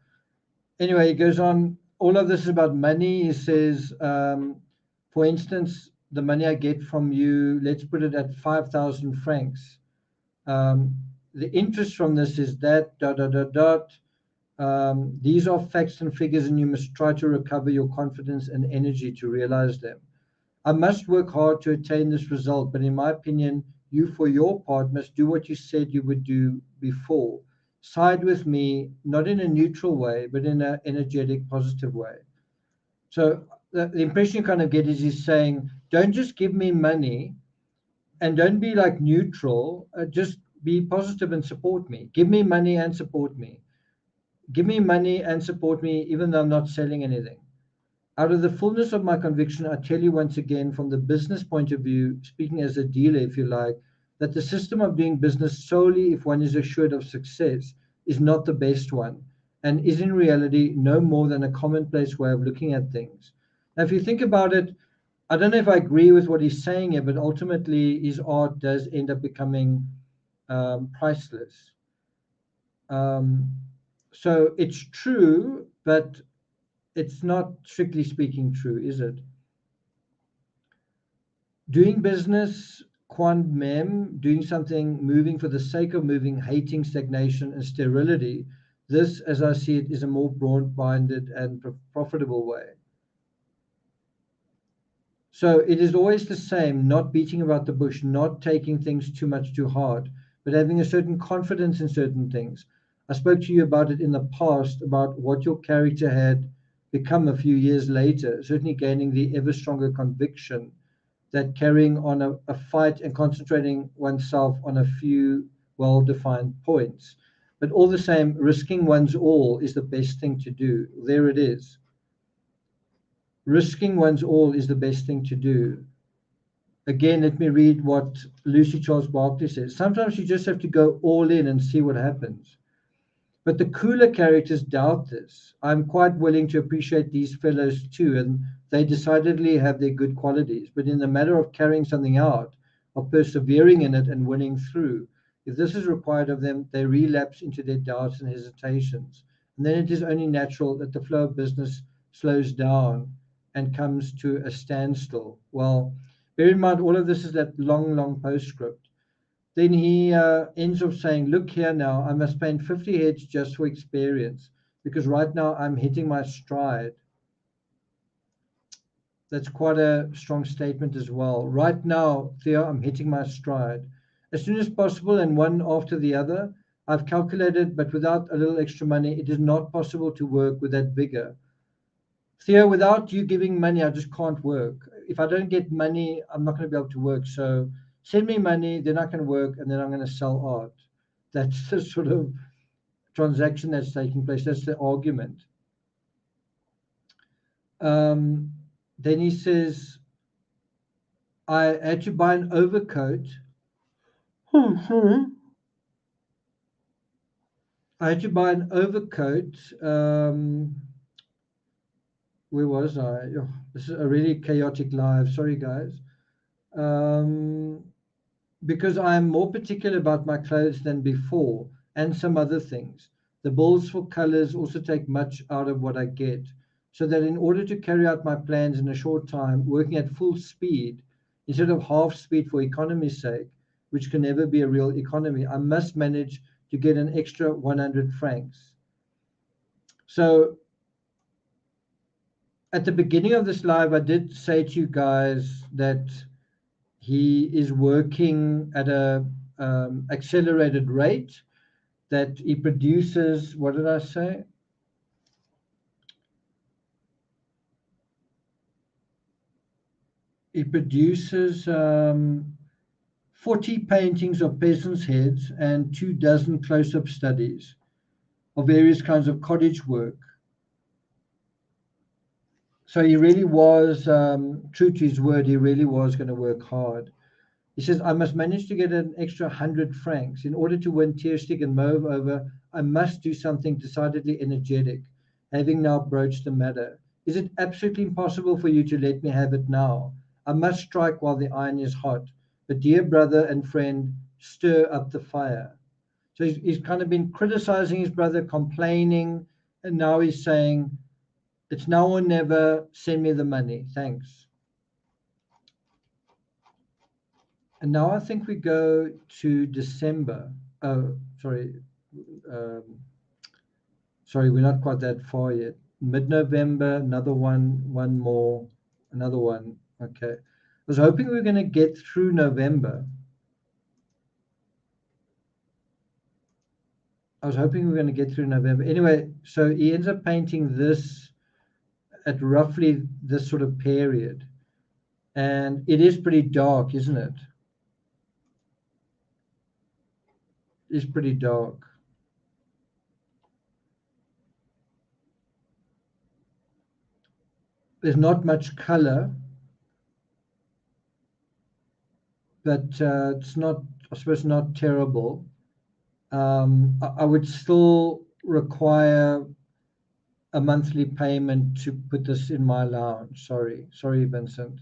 Anyway, he goes on, all of this is about money. He says, for instance, the money I get from you, let's put it at 5,000 francs. The interest from this is that, dot, dot, dot, dot. These are facts and figures, and you must try to recover your confidence and energy to realize them. I must work hard to attain this result, but in my opinion, you, for your part, must do what you said you would do before. Side with me, not in a neutral way, but in an energetic, positive way. So the impression you kind of get is he's saying, don't just give me money and don't be like neutral, just be positive and support me. Give me money and support me. Give me money and support me, even though I'm not selling anything. Out of the fullness of my conviction, I tell you once again, from the business point of view, speaking as a dealer, if you like, that the system of doing business solely if one is assured of success is not the best one, and is in reality no more than a commonplace way of looking at things. Now, if you think about it, I don't know if I agree with what he's saying here, but ultimately his art does end up becoming priceless. So it's true, but it's not strictly speaking true, is it? Doing business, quam mem, doing something, moving for the sake of moving, hating stagnation and sterility, this, as I see it, is a more broad-minded and profitable way. So it is always the same, not beating about the bush, not taking things too much too hard, but having a certain confidence in certain things. I spoke to you about it in the past, about what your character had become a few years later, certainly gaining the ever stronger conviction that carrying on a fight and concentrating oneself on a few well-defined points, but all the same, risking one's all is the best thing to do. There it is. Risking one's all is the best thing to do. Again, let me read what Lucy Charles Barkley says. Sometimes you just have to go all in and see what happens. But the cooler characters doubt this. I'm quite willing to appreciate these fellows too, and they decidedly have their good qualities. But in the matter of carrying something out, of persevering in it and winning through, if this is required of them, they relapse into their doubts and hesitations. And then it is only natural that the flow of business slows down and comes to a standstill. Well, bear in mind, all of this is that long, long postscript. Then he ends up saying, look here now, I must paint 50 heads just for experience, because right now I'm hitting my stride. That's quite a strong statement as well. Right now, Theo, I'm hitting my stride. As soon as possible and one after the other, I've calculated, but without a little extra money, it is not possible to work with that vigor. Theo, without you giving money, I just can't work. If I don't get money, I'm not going to be able to work. So send me money, then I can work, and then I'm going to sell art. That's the sort of transaction that's taking place. That's the argument. Then he says, I had to buy an overcoat. I had to buy an overcoat. Where was I? Oh, this is a really chaotic live. Sorry, guys. Because I'm more particular about my clothes than before, and some other things. The bills for colors also take much out of what I get, so that in order to carry out my plans in a short time, working at full speed, instead of half speed for economy's sake, which can never be a real economy, I must manage to get an extra 100 francs. So at the beginning of this live, I did say to you guys that he is working at a accelerated rate, that he produces, what did I say? He produces 40 paintings of peasants' heads and 24 close-up studies of various kinds of cottage work. So he really was true to his word. He really was going to work hard. He says, I must manage to get an extra 100 francs. In order to win Tierstig and Mauve over, I must do something decidedly energetic, having now broached the matter. Is it absolutely impossible for you to let me have it now? I must strike while the iron is hot. But dear brother and friend, stir up the fire. So he's kind of been criticizing his brother, complaining, and now he's saying, it's now or never, send me the money, thanks. And now I think we go to December. Oh, sorry. Um, sorry, we're not quite that far yet. Mid-November, another one more, another one. Okay. I was hoping we were going to get through November. Anyway, so he ends up painting this at roughly this sort of period. And it is pretty dark, isn't it? It's pretty dark. There's not much color, but it's not, I suppose, not terrible. I would still require a monthly payment to put this in my lounge. Sorry, Vincent.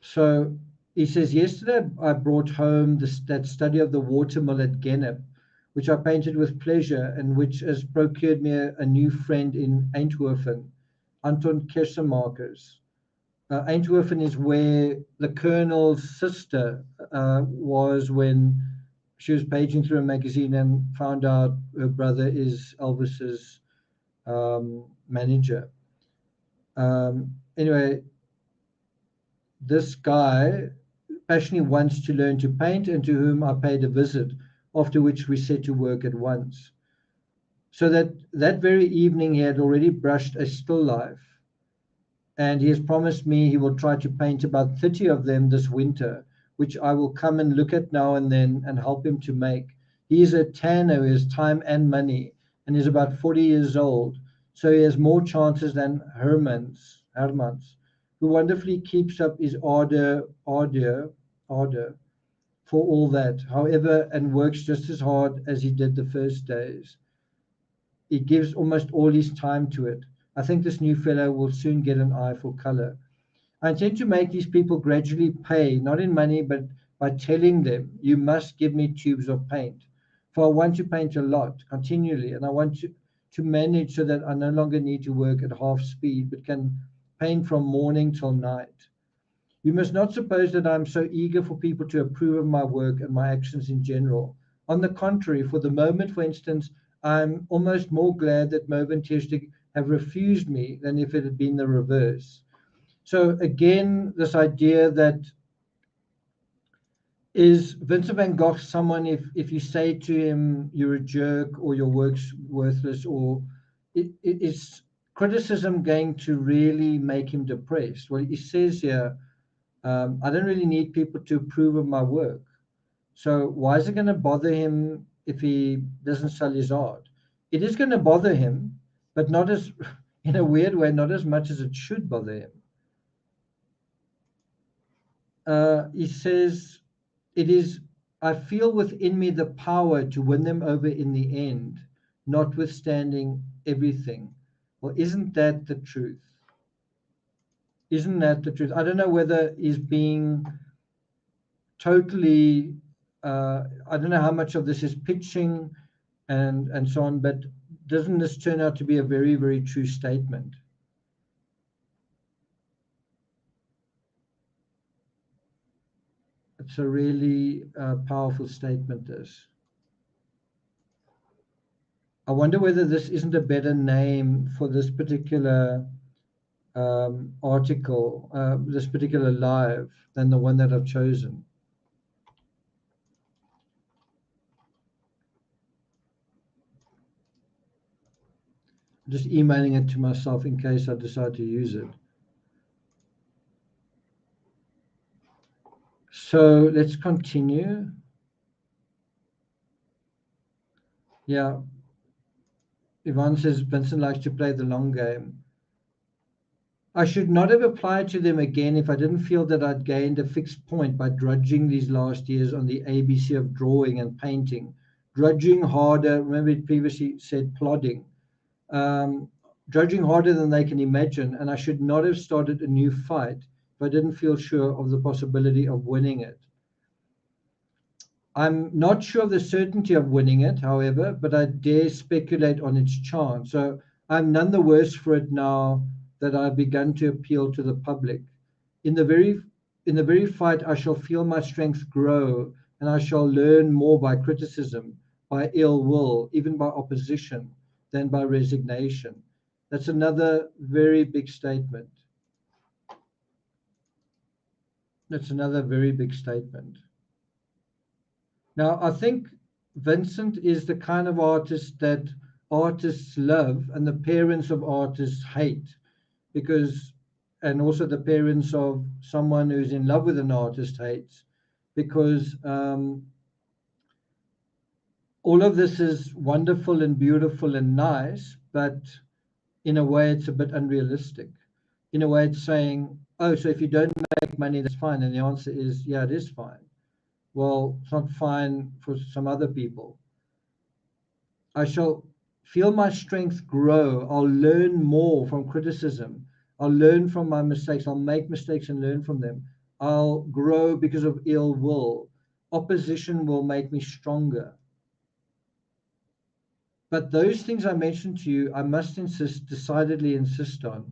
So he says, yesterday I brought home that study of the watermill at Gennep, which I painted with pleasure and which has procured me a new friend in Eindhoven, Anton Kersenmakers. Eindhoven is where the colonel's sister was when she was paging through a magazine and found out her brother is Elvis's manager. Anyway, this guy passionately wants to learn to paint and to whom I paid a visit, after which we set to work at once. So that very evening he had already brushed a still life, and he has promised me he will try to paint about 30 of them this winter, which I will come and look at now and then and help him to make. He is a tanner who has time and money and is about 40 years old, so he has more chances than Hermans, who wonderfully keeps up his ardor for all that, however, and works just as hard as he did the first days. He gives almost all his time to it. I think this new fellow will soon get an eye for color. I intend to make these people gradually pay, not in money, but by telling them, you must give me tubes of paint. For I want to paint a lot, continually, and I want to manage so that I no longer need to work at half speed, but can paint from morning till night. You must not suppose that I am so eager for people to approve of my work and my actions in general. On the contrary, for the moment, for instance, I am almost more glad that Mauve and Tierstig have refused me than if it had been the reverse. So again, this idea that is Vincent van Gogh someone, if you say to him you're a jerk or your work's worthless, or is criticism going to really make him depressed? Well, he says here, I don't really need people to approve of my work. So why is it going to bother him if he doesn't sell his art? It is going to bother him, but not as, in a weird way, not as much as it should bother him. He says, it is, I feel within me the power to win them over in the end, notwithstanding everything. Well, isn't that the truth? Isn't that the truth? I don't know whether he's being totally, I don't know how much of this is pitching and so on, but doesn't this turn out to be a very, very true statement? It's a really powerful statement, this. I wonder whether this isn't a better name for this particular article, this particular live, than the one that I've chosen. I'm just emailing it to myself in case I decide to use it. So let's continue. Yeah. Yvonne says Vincent likes to play the long game. I should not have applied to them again if I didn't feel that I'd gained a fixed point by drudging these last years on the ABC of drawing and painting. Drudging harder, remember it previously said plodding, drudging harder than they can imagine, and I should not have started a new fight if I didn't feel sure of the possibility of winning it. I'm not sure of the certainty of winning it, however, but I dare speculate on its chance. So I'm none the worse for it now that I've begun to appeal to the public. In the very fight, I shall feel my strength grow, and I shall learn more by criticism, by ill will, even by opposition, than by resignation. That's another very big statement. That's another very big statement. Now, I think Vincent is the kind of artist that artists love and the parents of artists hate, because, and also the parents of someone who's in love with an artist hates, because all of this is wonderful and beautiful and nice, but in a way it's a bit unrealistic. In a way it's saying, oh, so if you don't make money, that's fine. And the answer is, yeah, it is fine. Well, it's not fine for some other people. I shall feel my strength grow. I'll learn more from criticism. I'll learn from my mistakes. I'll make mistakes and learn from them. I'll grow because of ill will. Opposition will make me stronger. But those things I mentioned to you, I must decidedly insist on.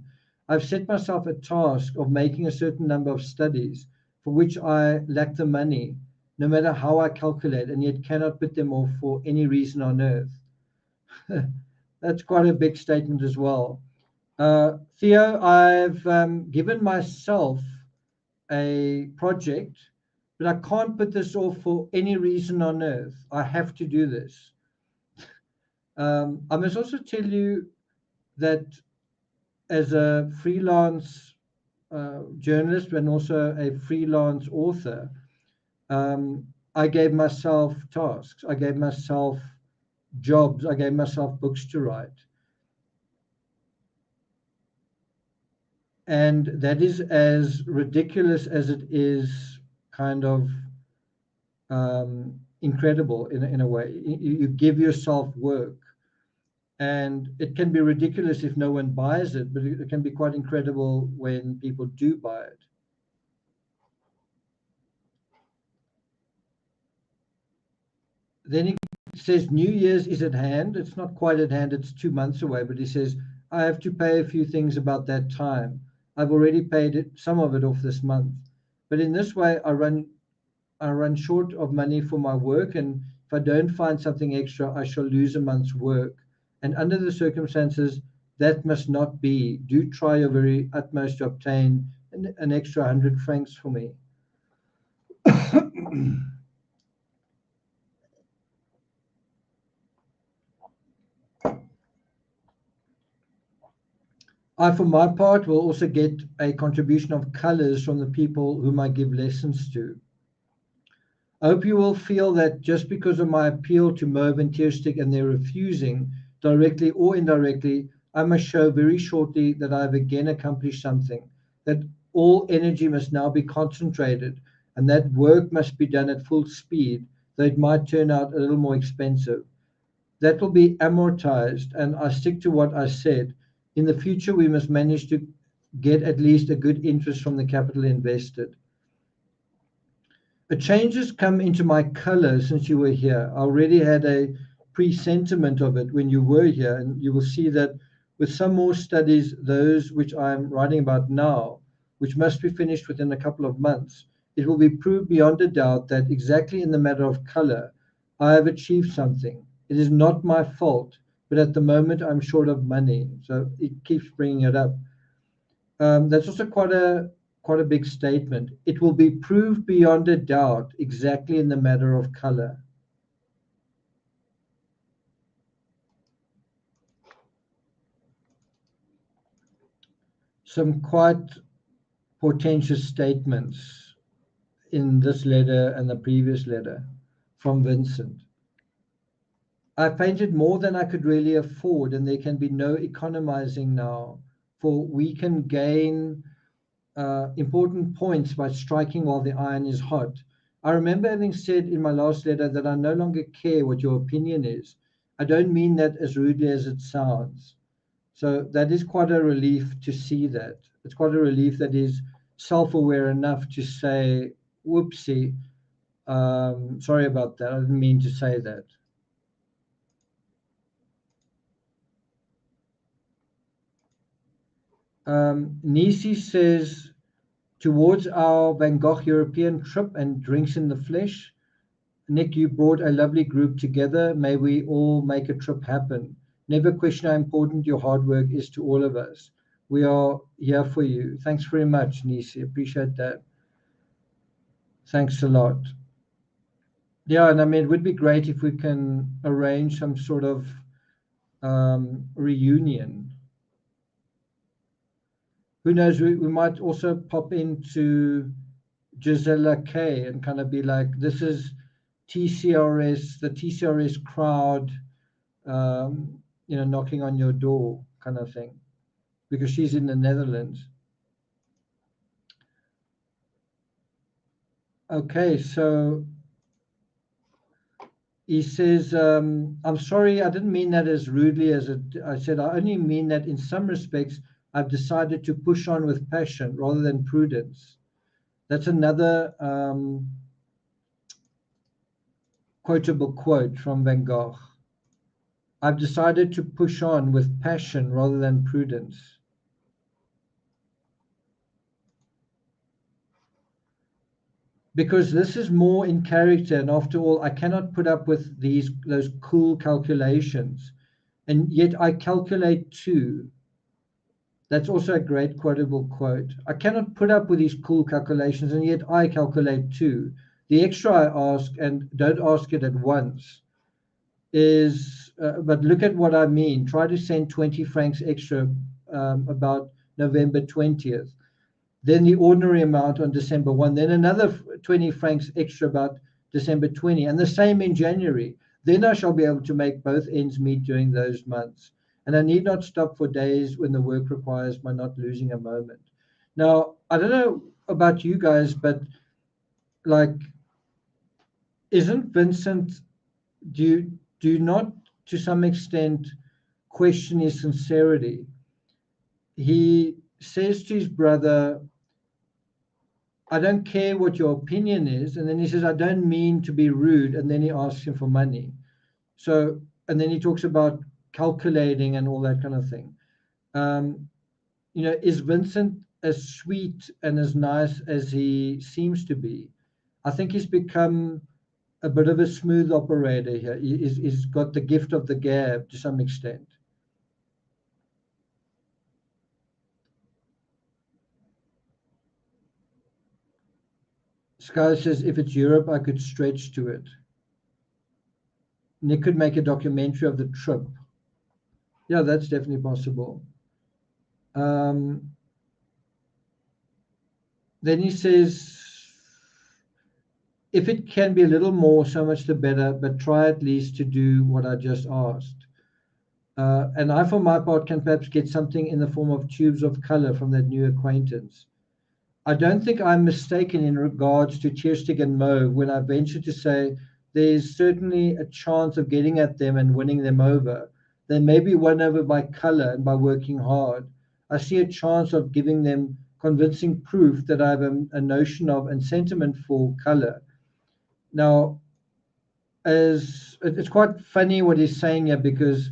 I've set myself a task of making a certain number of studies for which I lack the money, no matter how I calculate, and yet cannot put them off for any reason on earth. That's quite a big statement as well. Theo, I've given myself a project, but I can't put this off for any reason on earth. I have to do this. I must also tell you that as a freelance journalist and also a freelance author, I gave myself tasks. I gave myself jobs. I gave myself books to write. And that is as ridiculous as it is kind of incredible in a way. You give yourself work. And it can be ridiculous if no one buys it, but it can be quite incredible when people do buy it. Then he says, New Year's is at hand. It's not quite at hand, it's 2 months away, but he says, I have to pay a few things about that time. I've already paid it, some of it off this month. But in this way, I run short of money for my work, and if I don't find something extra, I shall lose a month's work. And under the circumstances, that must not be. Do try your very utmost to obtain an extra 100 francs for me. I, for my part, will also get a contribution of colors from the people whom I give lessons to. I hope you will feel that just because of my appeal to Merv and Tierstig and their refusing, directly or indirectly, I must show very shortly that I have again accomplished something, that all energy must now be concentrated, and that work must be done at full speed, though it might turn out a little more expensive. That will be amortized, and I stick to what I said. In the future, we must manage to get at least a good interest from the capital invested. A change has come into my color since you were here. I already had a presentiment of it when you were here, and you will see that with some more studies, those which I'm writing about now, which must be finished within a couple of months, it will be proved beyond a doubt that exactly in the matter of color, I have achieved something. It is not my fault, but at the moment I'm short of money. So it keeps bringing it up. That's also quite a big statement. It will be proved beyond a doubt exactly in the matter of color. Some quite portentous statements in this letter and the previous letter from Vincent. I painted more than I could really afford, and there can be no economizing now, for we can gain important points by striking while the iron is hot. I remember having said in my last letter that I no longer care what your opinion is. I don't mean that as rudely as it sounds. So that is quite a relief to see that. It's quite a relief that he's self-aware enough to say, whoopsie, sorry about that. I didn't mean to say that. Nisi says, towards our Van Gogh European trip and drinks in the flesh, Nick, you brought a lovely group together. May we all make a trip happen. Never question how important your hard work is to all of us. We are here for you. Thanks very much, Nisi. Appreciate that. Thanks a lot. Yeah, and I mean, it would be great if we can arrange some sort of reunion. Who knows? We might also pop into Gisela K and kind of be like, this is TCRS, the TCRS crowd, knocking on your door kind of thing, because she's in the Netherlands. Okay, so he says, I'm sorry, I didn't mean that as rudely as I said. I only mean that in some respects, I've decided to push on with passion rather than prudence. That's another quotable quote from Van Gogh. I've decided to push on with passion rather than prudence. Because this is more in character, and after all, I cannot put up with those cool calculations, and yet I calculate too. That's also a great quotable quote. I cannot put up with these cool calculations, and yet I calculate too. The extra I ask, and don't ask it at once, is, but look at what I mean. Try to send 20 francs extra about November 20th. Then the ordinary amount on December 1, then another 20 francs extra about December 20, and the same in January. Then I shall be able to make both ends meet during those months. And I need not stop for days when the work requires my not losing a moment. Now, I don't know about you guys, but like, isn't Vincent, do you not to some extent question his sincerity? He says to his brother, I don't care what your opinion is. And then he says, I don't mean to be rude. And then he asks him for money. So, and then he talks about calculating and all that kind of thing. Is Vincent as sweet and as nice as he seems to be? I think he's become a bit of a smooth operator here. He's got the gift of the gab to some extent. Sky says, if it's Europe, I could stretch to it. Nick could make a documentary of the trip. Yeah, that's definitely possible. Then he says, if it can be a little more, so much the better, but try at least to do what I just asked. And I, for my part, can perhaps get something in the form of tubes of color from that new acquaintance. I don't think I'm mistaken in regards to Cheerstig and Mo when I venture to say there's certainly a chance of getting at them and winning them over. They may be won over by color and by working hard. I see a chance of giving them convincing proof that I have a notion of and sentiment for color. Now, as it's quite funny what he's saying here, because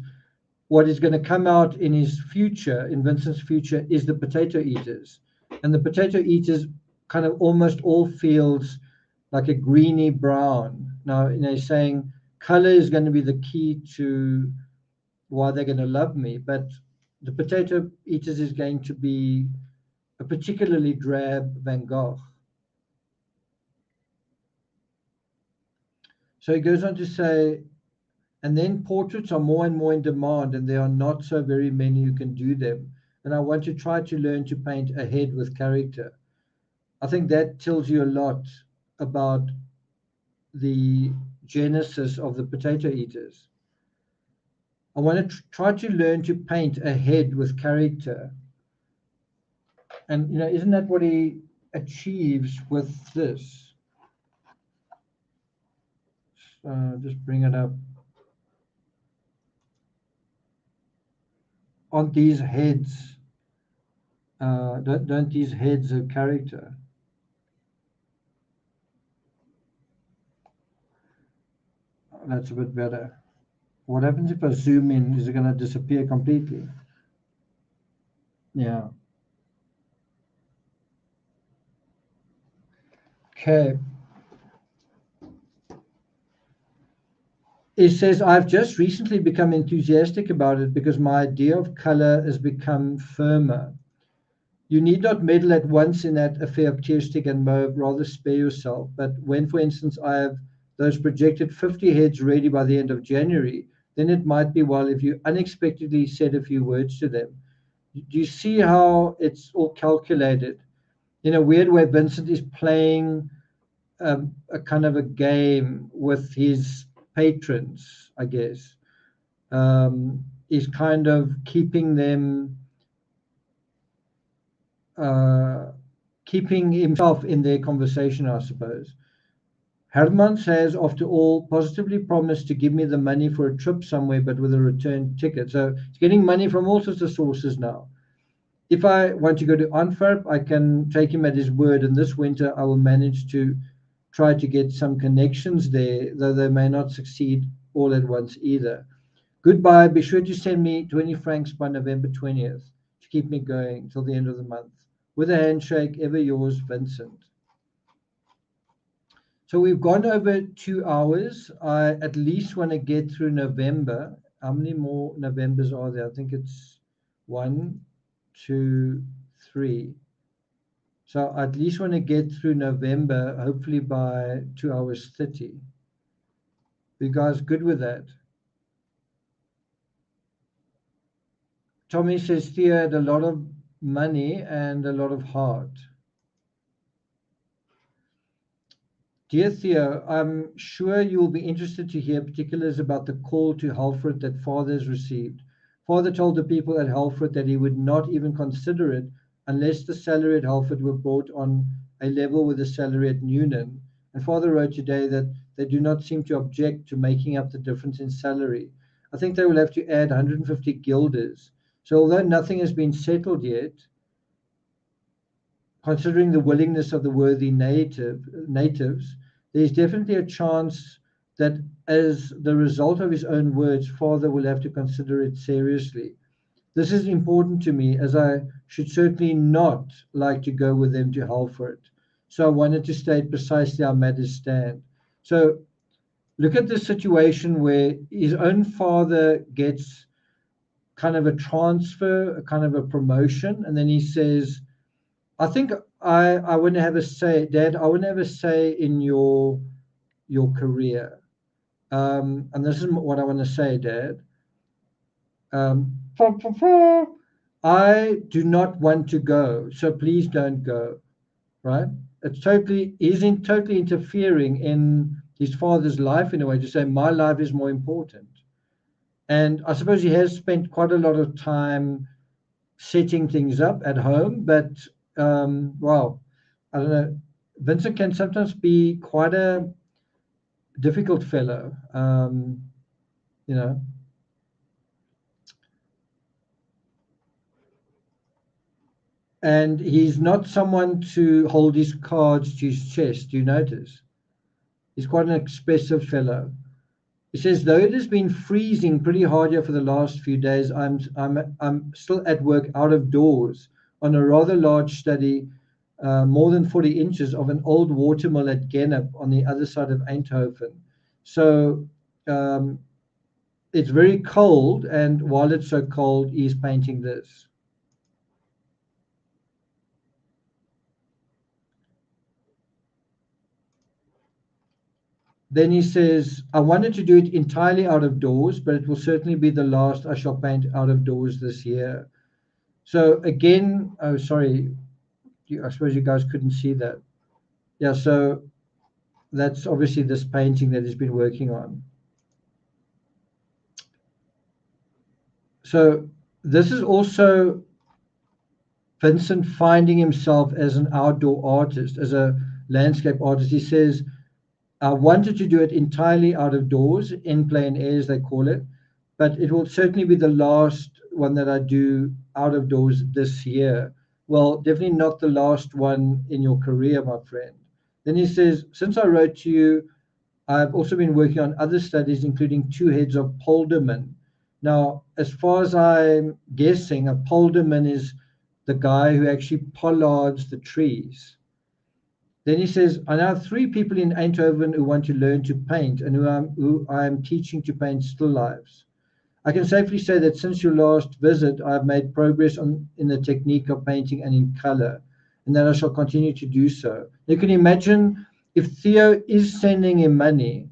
what is going to come out in his future, in Vincent's future, is the potato eaters. And the potato eaters kind of almost all feels like a greeny brown. Now, he's saying color is going to be the key to why they're going to love me, but the potato eaters is going to be a particularly drab Van Gogh. So he goes on to say, and then portraits are more and more in demand, and there are not so very many who can do them. And I want to try to learn to paint a head with character. I think that tells you a lot about the genesis of the potato eaters. I want to try to learn to paint a head with character. And, you know, isn't that what he achieves with this? Just bring it up. Aren't these heads, don't these heads have character? That's a bit better. What happens if I zoom in? Is it going to disappear completely? Yeah. Okay. It says, I've just recently become enthusiastic about it because my idea of color has become firmer. You need not meddle at once in that affair of tear stick and mauve, rather spare yourself. But when, for instance, I have those projected 50 heads ready by the end of January, then it might be well if you unexpectedly said a few words to them. Do you see how it's all calculated? In a weird way, Vincent is playing a kind of a game with his patrons, I guess. Is kind of keeping them, keeping himself in their conversation, I suppose. Herman says, after all, positively promised to give me the money for a trip somewhere, but with a return ticket. So he's getting money from all sorts of sources now. If I want to go to Antwerp, I can take him at his word, and this winter I will manage to try to get some connections there, though they may not succeed all at once either. Goodbye. Be sure to send me 20 francs by November 20th to keep me going till the end of the month. With a handshake, ever yours, Vincent. So we've gone over 2 hours. I at least want to get through November. How many more Novembers are there? I think it's 1, 2, 3. So I at least want to get through November, hopefully by 2 hours 30. You guys good with that? Tommy says Thea had a lot of money and a lot of heart. Dear Theo, I'm sure you'll be interested to hear particulars about the call to Halford that Father has received. Father told the people at Halford that he would not even consider it unless the salary at Halford were brought on a level with the salary at Newnan. And Father wrote today that they do not seem to object to making up the difference in salary. I think they will have to add 150 guilders. So although nothing has been settled yet, considering the willingness of the worthy natives, there is definitely a chance that as the result of his own words, Father will have to consider it seriously. This is important to me, as I should certainly not like to go with them to Halford. So I wanted to state precisely how matters stand. So look at the situation where his own father gets kind of a transfer, a kind of a promotion, and then he says, I think I want to have a say, Dad. I want to have a say in your career. And this is what I want to say, Dad. I do not want to go, so please don't go. Right? It's totally totally interfering in his father's life in a way to say my life is more important. And I suppose he has spent quite a lot of time setting things up at home, but well, I don't know. Vincent can sometimes be quite a difficult fellow, you know. And he's not someone to hold his cards to his chest. Do you notice? He's quite an expressive fellow. He says, though it has been freezing pretty hard here for the last few days, I'm still at work out of doors on a rather large study, more than 40 inches of an old watermill at Gennep on the other side of Eindhoven. So it's very cold, and while it's so cold, he's painting this. Then he says, I wanted to do it entirely out of doors, but it will certainly be the last I shall paint out of doors this year. So again, oh, sorry, I suppose you guys couldn't see that. Yeah, so that's obviously this painting that he's been working on. So this is also Vincent finding himself as an outdoor artist, as a landscape artist. He says, I wanted to do it entirely out of doors, in plein air, as they call it, but it will certainly be the last one that I do out of doors this year. Well, definitely not the last one in your career, my friend. Then he says, since I wrote to you, I've also been working on other studies, including two heads of polderman. Now, as far as I'm guessing, a polderman is the guy who actually pollards the trees. Then he says, I now have three people in Eindhoven who want to learn to paint and who I am teaching to paint still lifes. I can safely say that since your last visit, I have made progress in the technique of painting and in color, and that I shall continue to do so. You can imagine if Theo is sending him money,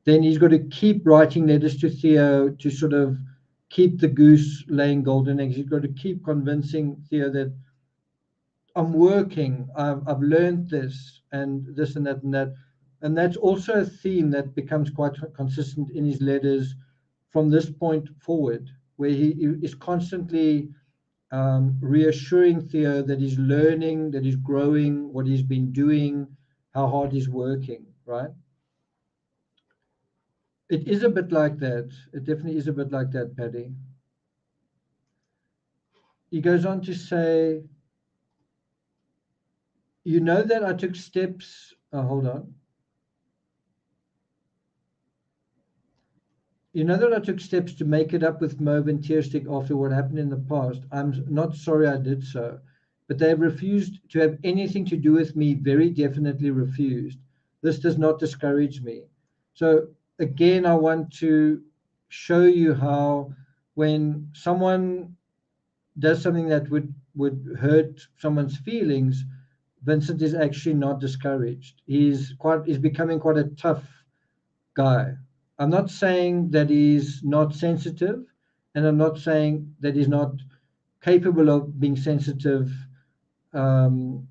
then he's got to keep writing letters to Theo to sort of keep the goose laying golden eggs. He's got to keep convincing Theo that I'm working, I've learned this and this and that and that. And that's also a theme that becomes quite consistent in his letters from this point forward, where he is constantly reassuring Theo that he's learning, that he's growing, what he's been doing, how hard he's working, right? It is a bit like that. It definitely is a bit like that, Paddy. He goes on to say, you know that I took steps. Oh, hold on. You know that I took steps to make it up with Mauve and Tearstick after what happened in the past. I'm not sorry I did so, but they have refused to have anything to do with me, very definitely refused. This does not discourage me. So again, I want to show you how when someone does something that would hurt someone's feelings, Vincent is actually not discouraged. He's becoming quite a tough guy. I'm not saying that he's not sensitive, and I'm not saying that he's not capable of being sensitive, um,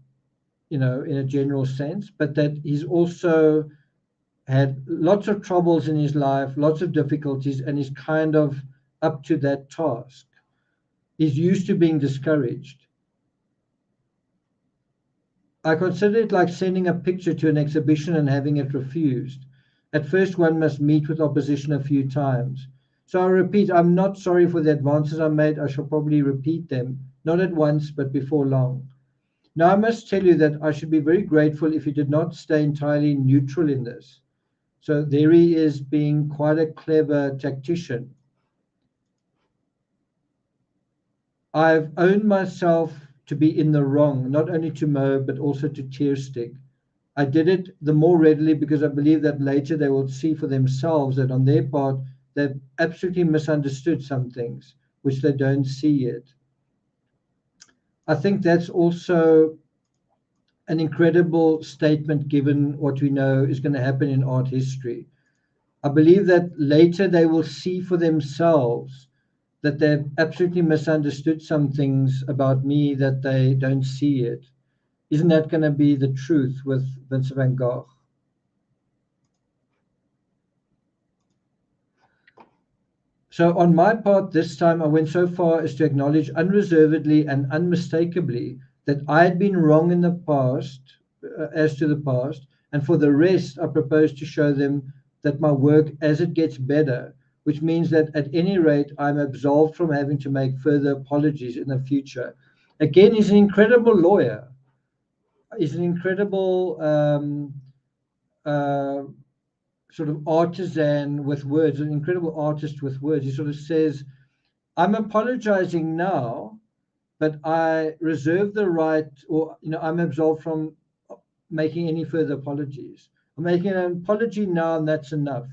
in a general sense, but that he's also had lots of troubles in his life, lots of difficulties, and he's kind of up to that task. He's used to being discouraged. I consider it like sending a picture to an exhibition and having it refused. At first, one must meet with opposition a few times. So I repeat, I'm not sorry for the advances I made. I shall probably repeat them, not at once, but before long. Now, I must tell you that I should be very grateful if you did not stay entirely neutral in this. So there he is being quite a clever tactician. I've owned myself to be in the wrong, not only to Mo, but also to Tearstick. I did it the more readily because I believe that later they will see for themselves that on their part they've absolutely misunderstood some things which they don't see yet. I think that's also an incredible statement given what we know is going to happen in art history. I believe that later they will see for themselves that they've absolutely misunderstood some things about me that they don't see yet. Isn't that going to be the truth with Vincent van Gogh? So on my part, this time I went so far as to acknowledge unreservedly and unmistakably that I had been wrong in the past, as to the past, and for the rest, I propose to show them that my work, as it gets better, which means that at any rate, I'm absolved from having to make further apologies in the future. Again, he's an incredible lawyer. He's an incredible uh, sort of artisan with words, an incredible artist with words. He sort of says, I'm apologizing now, but I reserve the right, or I'm absolved from making any further apologies. I'm making an apology now, and that's enough.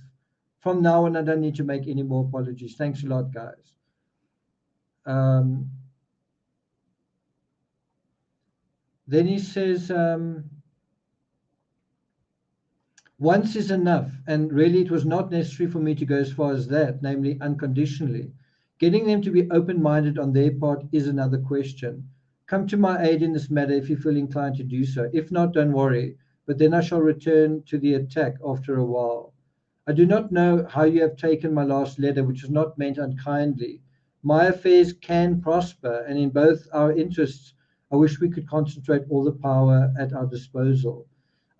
From now on, I don't need to make any more apologies. Thanks a lot, guys. Then he says, once is enough, and really it was not necessary for me to go as far as that, namely unconditionally. Getting them to be open-minded on their part is another question. Come to my aid in this matter if you feel inclined to do so. If not, don't worry, but then I shall return to the attack after a while. I do not know how you have taken my last letter, which was not meant unkindly. My affairs can prosper, and in both our interests, I wish we could concentrate all the power at our disposal.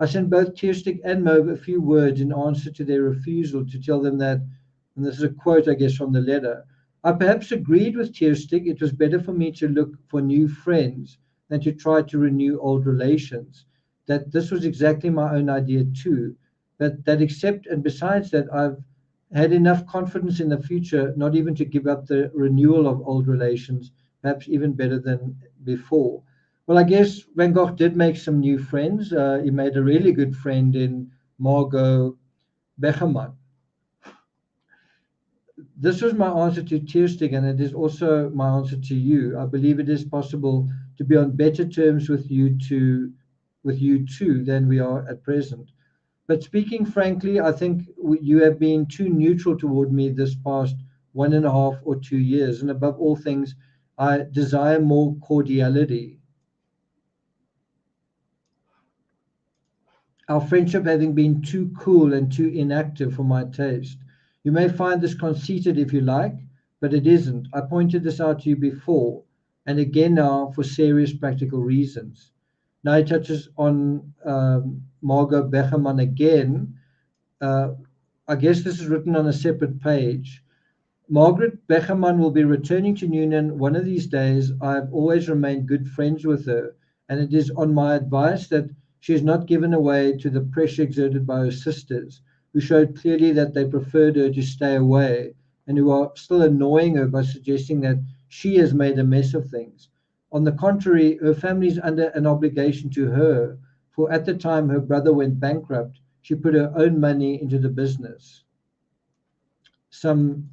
I sent both Kierstik and Mauve a few words in answer to their refusal to tell them that, and this is a quote, I guess, from the letter. I perhaps agreed with Kierstik it was better for me to look for new friends than to try to renew old relations. That this was exactly my own idea too. That except and besides that, I've had enough confidence in the future not even to give up the renewal of old relations, perhaps even better than before. Well, I guess Van Gogh did make some new friends. He made a really good friend in Margot Becherman. This was my answer to Tierstig, and it is also my answer to you. I believe it is possible to be on better terms with you two than we are at present. But speaking frankly, I think you have been too neutral toward me this past 1.5 or 2 years. And above all things, I desire more cordiality. Our friendship having been too cool and too inactive for my taste. You may find this conceited if you like, but it isn't. I pointed this out to you before, and again now for serious practical reasons. Now he touches on Margot Becherman again. I guess this is written on a separate page. Margaret Becherman will be returning to Noonan one of these days. I've always remained good friends with her, and it is on my advice that she is not given away to the pressure exerted by her sisters, who showed clearly that they preferred her to stay away, and who are still annoying her by suggesting that she has made a mess of things. On the contrary, her family is under an obligation to her, for at the time her brother went bankrupt, she put her own money into the business. Some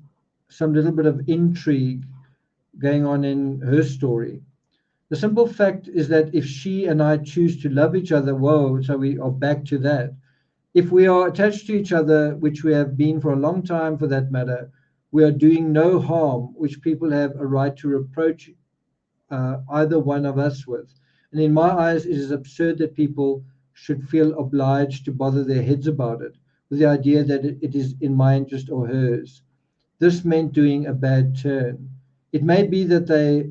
little bit of intrigue going on in her story. The simple fact is that if she and I choose to love each other, whoa, so we are back to that. If we are attached to each other, which we have been for a long time for that matter, we are doing no harm, which people have a right to reproach either one of us with. And in my eyes, it is absurd that people should feel obliged to bother their heads about it, with the idea that it is in my interest or hers. This meant doing a bad turn. It may be that they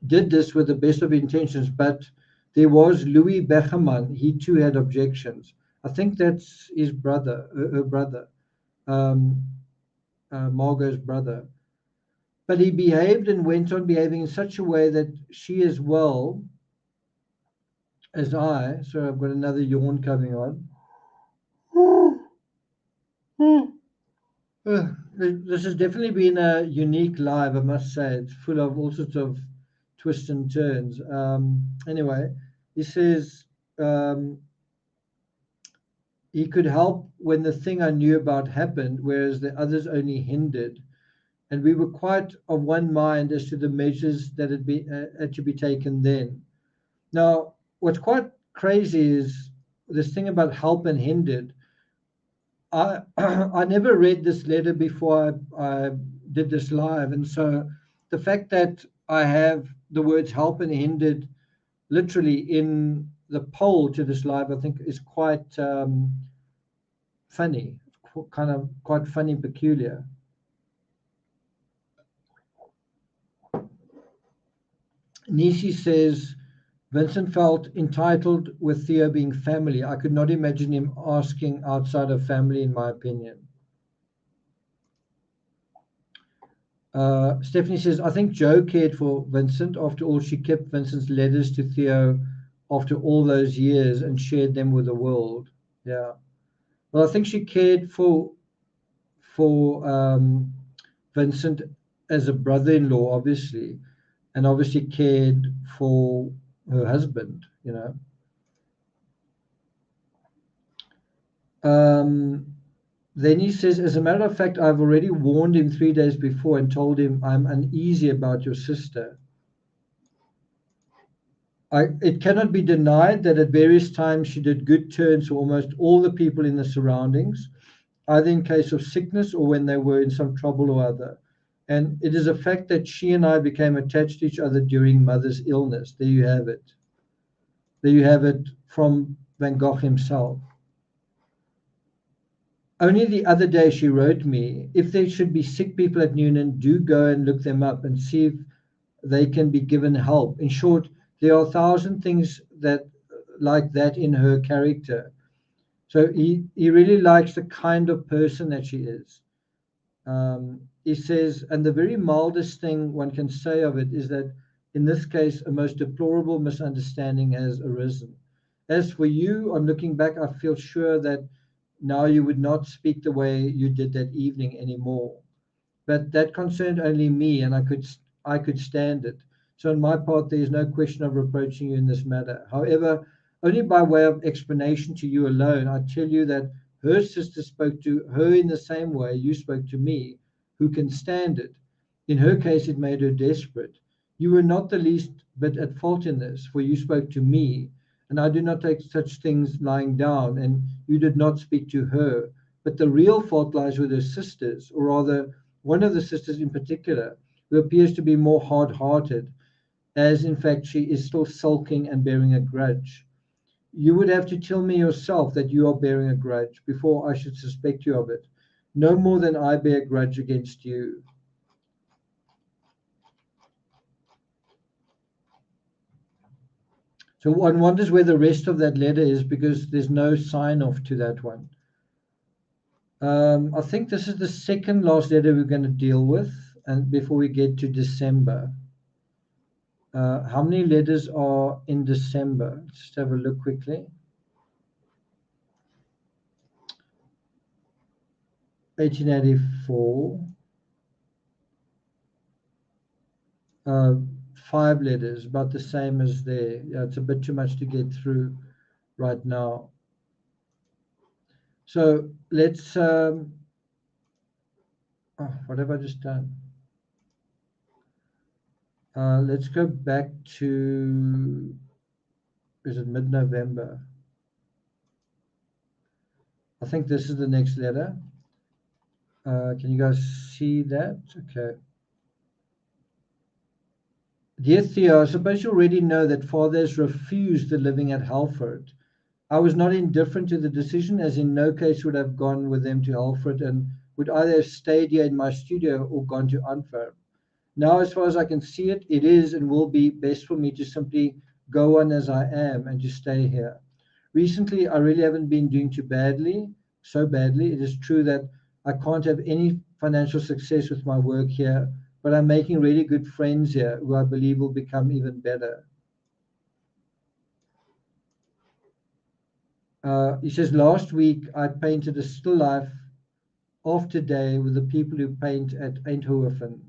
did this with the best of intentions, but there was Louis Becherman. He too had objections. I think that's his brother, her brother, um, Margot's brother. But he behaved and went on behaving in such a way that she, as well as I, so I've got another yawn coming on. This has definitely been a unique live, I must say. It's full of all sorts of twists and turns. Anyway, he says he could help when the thing I knew about happened, whereas the others only hindered. And we were quite of one mind as to the measures that had to be taken then. Now, what's quite crazy is this thing about help and hindered. I never read this letter before I did this live, and so the fact that I have the words help and hindered literally in the poll to this live, I think is quite funny, kind of quite funny, peculiar. Nisi says, Vincent felt entitled with Theo being family. I could not imagine him asking outside of family, in my opinion. Stephanie says, I think Jo cared for Vincent. After all, she kept Vincent's letters to Theo after all those years and shared them with the world. Yeah. Well, I think she cared for Vincent as a brother-in-law, obviously, and obviously cared for her husband, you know. Then he says, as a matter of fact, I've already warned him 3 days before and told him I'm uneasy about your sister. It cannot be denied that at various times she did good turns for almost all the people in the surroundings, either in case of sickness or when they were in some trouble or other. And it is a fact that she and I became attached to each other during mother's illness. There you have it. There you have it from Van Gogh himself. Only the other day she wrote me, if there should be sick people at Noonan, do go and look them up and see if they can be given help. In short, there are 1,000 things that like that in her character. So he really likes the kind of person that she is. He says, and the very mildest thing one can say of it is that in this case, a most deplorable misunderstanding has arisen. As for you, on looking back, I feel sure that now you would not speak the way you did that evening anymore. But that concerned only me, and I could stand it. So on my part, there is no question of reproaching you in this matter. However, only by way of explanation to you alone, I tell you that her sister spoke to her in the same way you spoke to me. Who can stand it? In her case, it made her desperate. You were not the least bit at fault in this, for you spoke to me, and I do not take such things lying down, and you did not speak to her. But the real fault lies with her sisters, or rather, one of the sisters in particular, who appears to be more hard-hearted, as in fact she is still sulking and bearing a grudge. You would have to tell me yourself that you are bearing a grudge before I should suspect you of it, no more than I bear a grudge against you. So one wonders where the rest of that letter is because there's no sign-off to that one. I think this is the second last letter we're going to deal with, and before we get to December. How many letters are in December? Just have a look quickly. 1884. 5 letters, about the same as there. Yeah, it's a bit too much to get through right now. So let's. Oh, what have I just done? Let's go back to. Is it mid-November? I think this is the next letter. Can you guys see that? Okay. Dear Theo, I suppose you already know that Father has refused the living at Halford. I was not indifferent to the decision, as in no case would have gone with them to Halford and would either have stayed here in my studio or gone to Antwerp. Now, as far as I can see it, it is and will be best for me to simply go on as I am and to stay here. Recently, I really haven't been doing so badly. It is true that I can't have any financial success with my work here, but I'm making really good friends here who I believe will become even better. He says, last week I painted a still life of today with the people who paint at Eindhoven.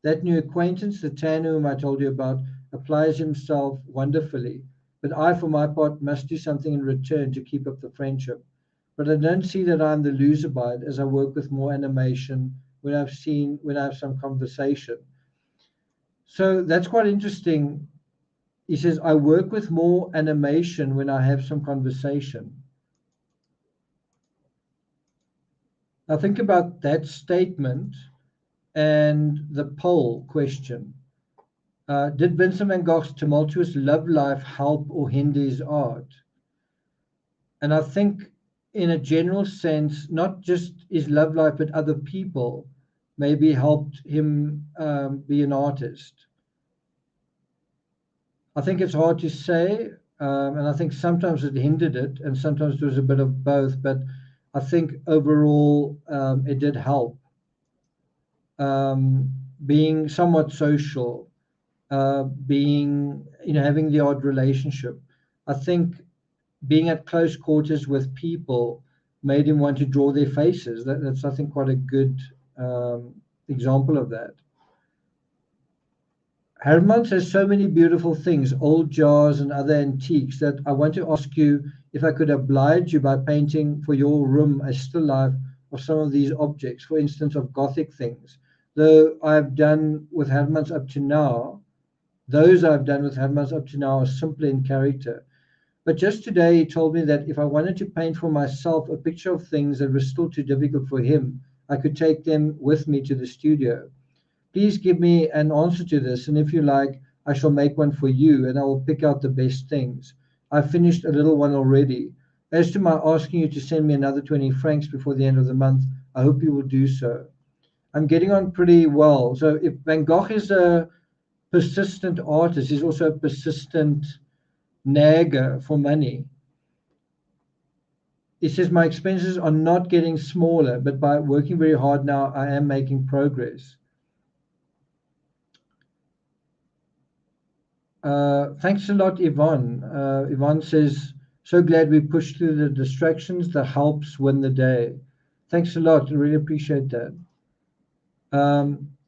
That new acquaintance, the tanner whom I told you about, applies himself wonderfully, but I, for my part, must do something in return to keep up the friendship. But I don't see that I'm the loser by it, as I work with more animation when I have some conversation. So that's quite interesting. He says, I work with more animation when I have some conversation. Now think about that statement and the poll question. Did Vincent van Gogh's tumultuous love life help or hinder his art? And I think in a general sense, not just his love life, but other people maybe helped him be an artist. I think it's hard to say, and I think sometimes it hindered it, and sometimes there was a bit of both, but I think overall it did help. Being somewhat social, having the odd relationship. I think being at close quarters with people made him want to draw their faces. That's, I think, quite a good example of that. Hermans has so many beautiful things, old jars and other antiques, that I want to ask you if I could oblige you by painting for your room a still life of some of these objects, for instance, of Gothic things. Though I've done with Hermans up to now, those I've done with Hermans up to now are simpler in character. But just today he told me that if I wanted to paint for myself a picture of things that were still too difficult for him, I could take them with me to the studio. Please give me an answer to this, and if you like, I shall make one for you, and I will pick out the best things. I've finished a little one already. As to my asking you to send me another 20 francs before the end of the month, I hope you will do so. I'm getting on pretty well. So if Van Gogh is a persistent artist, he's also a persistent nagger for money. He says, my expenses are not getting smaller, but by working very hard now, I am making progress. Thanks a lot, Yvonne. Yvonne says, so glad we pushed through the distractions. The helps win the day. Thanks a lot. I really appreciate that.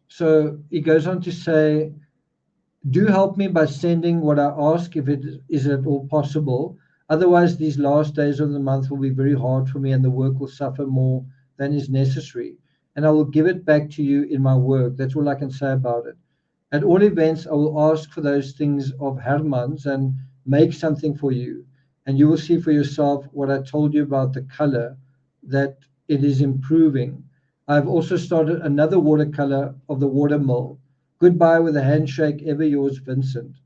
So he goes on to say, do help me by sending what I ask if it is at all possible. Otherwise, these last days of the month will be very hard for me and the work will suffer more than is necessary. And I will give it back to you in my work. That's all I can say about it. At all events, I will ask for those things of Herman's and make something for you. And you will see for yourself what I told you about the color, that it is improving. I've also started another watercolor of the watermill. Goodbye with a handshake, ever yours, Vincent.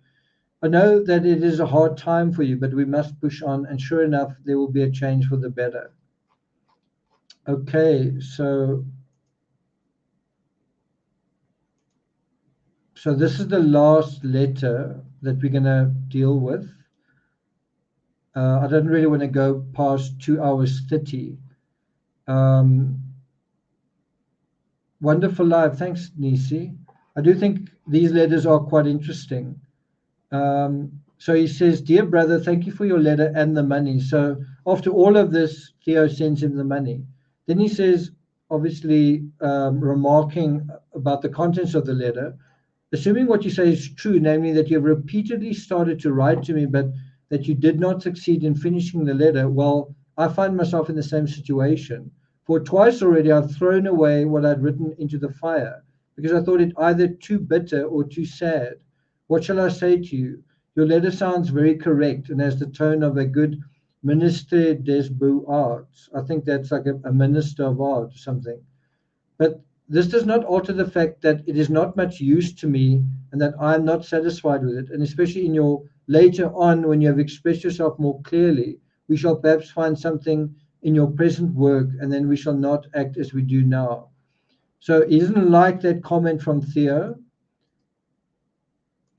I know that it is a hard time for you, but we must push on, and sure enough, there will be a change for the better. Okay, so this is the last letter that we're going to deal with. I don't really want to go past 2 hours 30. Wonderful live. Thanks, Nisi. I do think these letters are quite interesting. So he says, dear brother, thank you for your letter and the money. So after all of this, Theo sends him the money. Then he says, obviously remarking about the contents of the letter, assuming what you say is true, namely that you have repeatedly started to write to me, but that you did not succeed in finishing the letter, well, I find myself in the same situation. For twice already, I've thrown away what I'd written into the fire because I thought it either too bitter or too sad. What shall I say to you? Your letter sounds very correct and has the tone of a good ministre des beaux-arts. I think that's like a minister of art or something. But this does not alter the fact that it is not much use to me and that I am not satisfied with it. And especially in your later on, when you have expressed yourself more clearly, we shall perhaps find something in your present work, and then we shall not act as we do now. So he doesn't like that comment from Theo.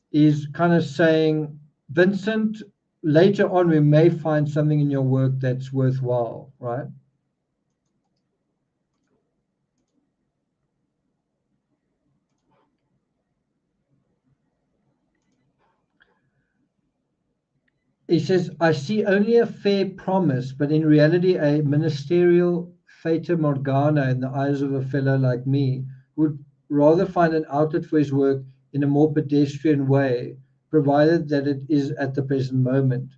He's kind of saying, Vincent, later on we may find something in your work that's worthwhile, right? He says, I see only a fair promise, but in reality a ministerial fata morgana in the eyes of a fellow like me would rather find an outlet for his work in a more pedestrian way, provided that it is at the present moment.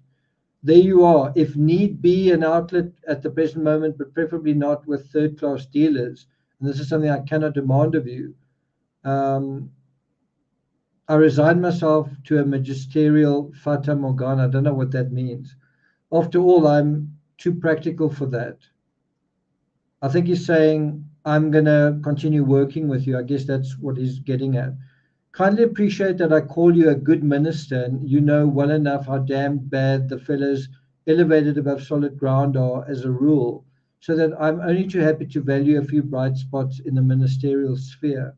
There you are, if need be, an outlet at the present moment, but preferably not with third-class dealers. And this is something I cannot demand of you. I resign myself to a magisterial fata morgana. I don't know what that means. After all, I'm too practical for that. I think he's saying, I'm going to continue working with you. I guess that's what he's getting at. Kindly appreciate that I call you a good minister, and you know well enough how damned bad the fellows elevated above solid ground are as a rule, so that I'm only too happy to value a few bright spots in the ministerial sphere,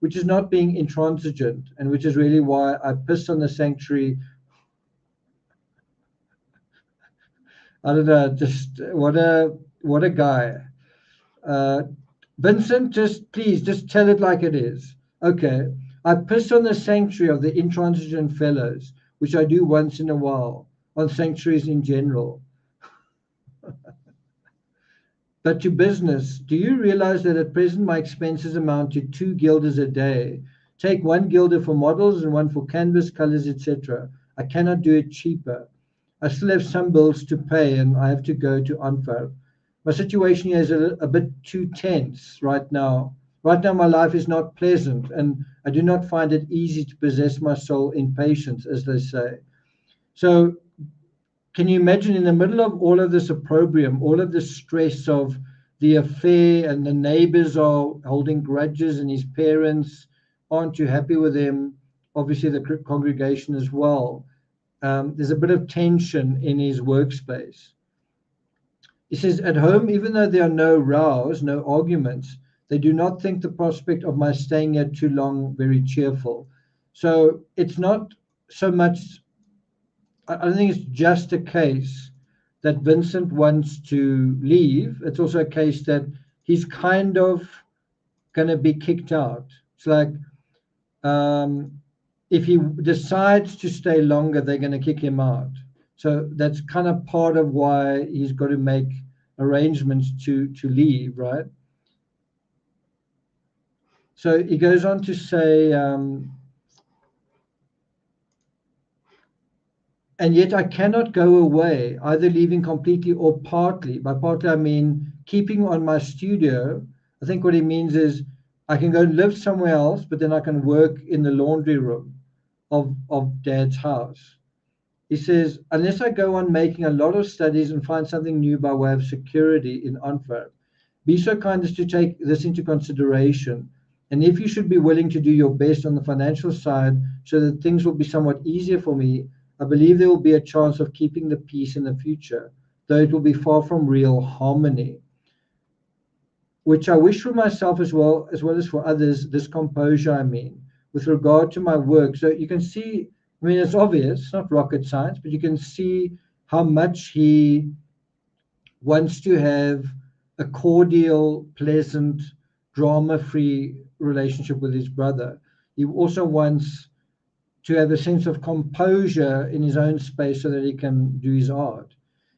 which is not being intransigent, and which is really why I pissed on the sanctuary. I don't know, just what a guy. Vincent, please just tell it like it is. Okay, I pissed on the sanctuary of the intransigent fellows, which I do once in a while, on sanctuaries in general. But to business, do you realize that at present my expenses amount to 2 guilders a day? Take 1 guilder for models and 1 for canvas, colors, etc. I cannot do it cheaper. I still have some bills to pay and I have to go to Antwerp. My situation here is a bit too tense right now. Right now, my life is not pleasant, and I do not find it easy to possess my soul in patience, as they say. So, can you imagine in the middle of all of this opprobrium, all of the stress of the affair, and the neighbors are holding grudges, and his parents aren't too happy with him, obviously the congregation as well. There's a bit of tension in his workspace. He says, at home, even though there are no rows, no arguments, they do not think the prospect of my staying here too long very cheerful. So it's not so much, I don't think it's just a case that Vincent wants to leave. It's also a case that he's kind of going to be kicked out. It's like, if he decides to stay longer, they're going to kick him out. So that's kind of part of why he's got to make arrangements to leave, right? So he goes on to say, and yet I cannot go away, either leaving completely or partly. By partly, I mean keeping on my studio. I think what he means is I can go and live somewhere else, but then I can work in the laundry room of Dad's house. He says, unless I go on making a lot of studies and find something new by way of security in Antwerp, be so kind as to take this into consideration. And if you should be willing to do your best on the financial side so that things will be somewhat easier for me, I believe there will be a chance of keeping the peace in the future, though it will be far from real harmony, which I wish for myself as well as for others, this composure, I mean, with regard to my work. So you can see, I mean, it's obvious, it's not rocket science, but you can see how much he wants to have a cordial, pleasant, drama-free relationship with his brother. He also wants to have a sense of composure in his own space so that he can do his art.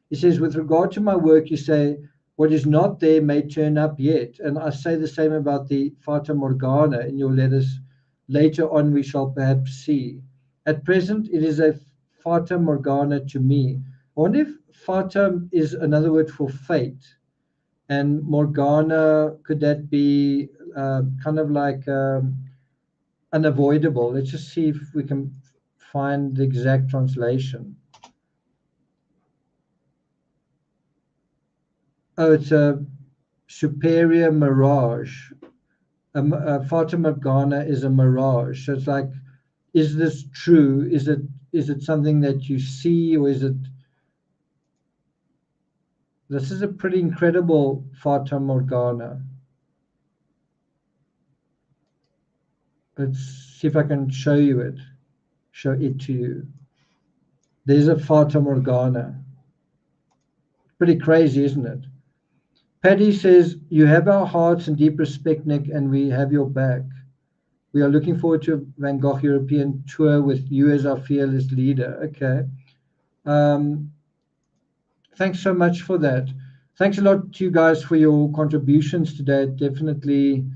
He says, with regard to my work, you say, what is not there may turn up yet. And I say the same about the Fata Morgana in your letters. Later on, we shall perhaps see. At present, it is a Fata Morgana to me. I wonder if Fata is another word for fate. And Morgana, could that be kind of like unavoidable? Let's just see if we can find the exact translation. Oh, it's a superior mirage. Fata Morgana is a mirage. So it's like, is this true? Is it something that you see, or is it? This is a pretty incredible Fata Morgana. Let's see if I can show it to you. There's a Fata Morgana. Pretty crazy, isn't it? Paddy says, you have our hearts and deep respect, Nick, and we have your back. We are looking forward to a Van Gogh European tour with you as our fearless leader. Okay. Thanks so much for that. Thanks a lot to you guys for your contributions today. It definitely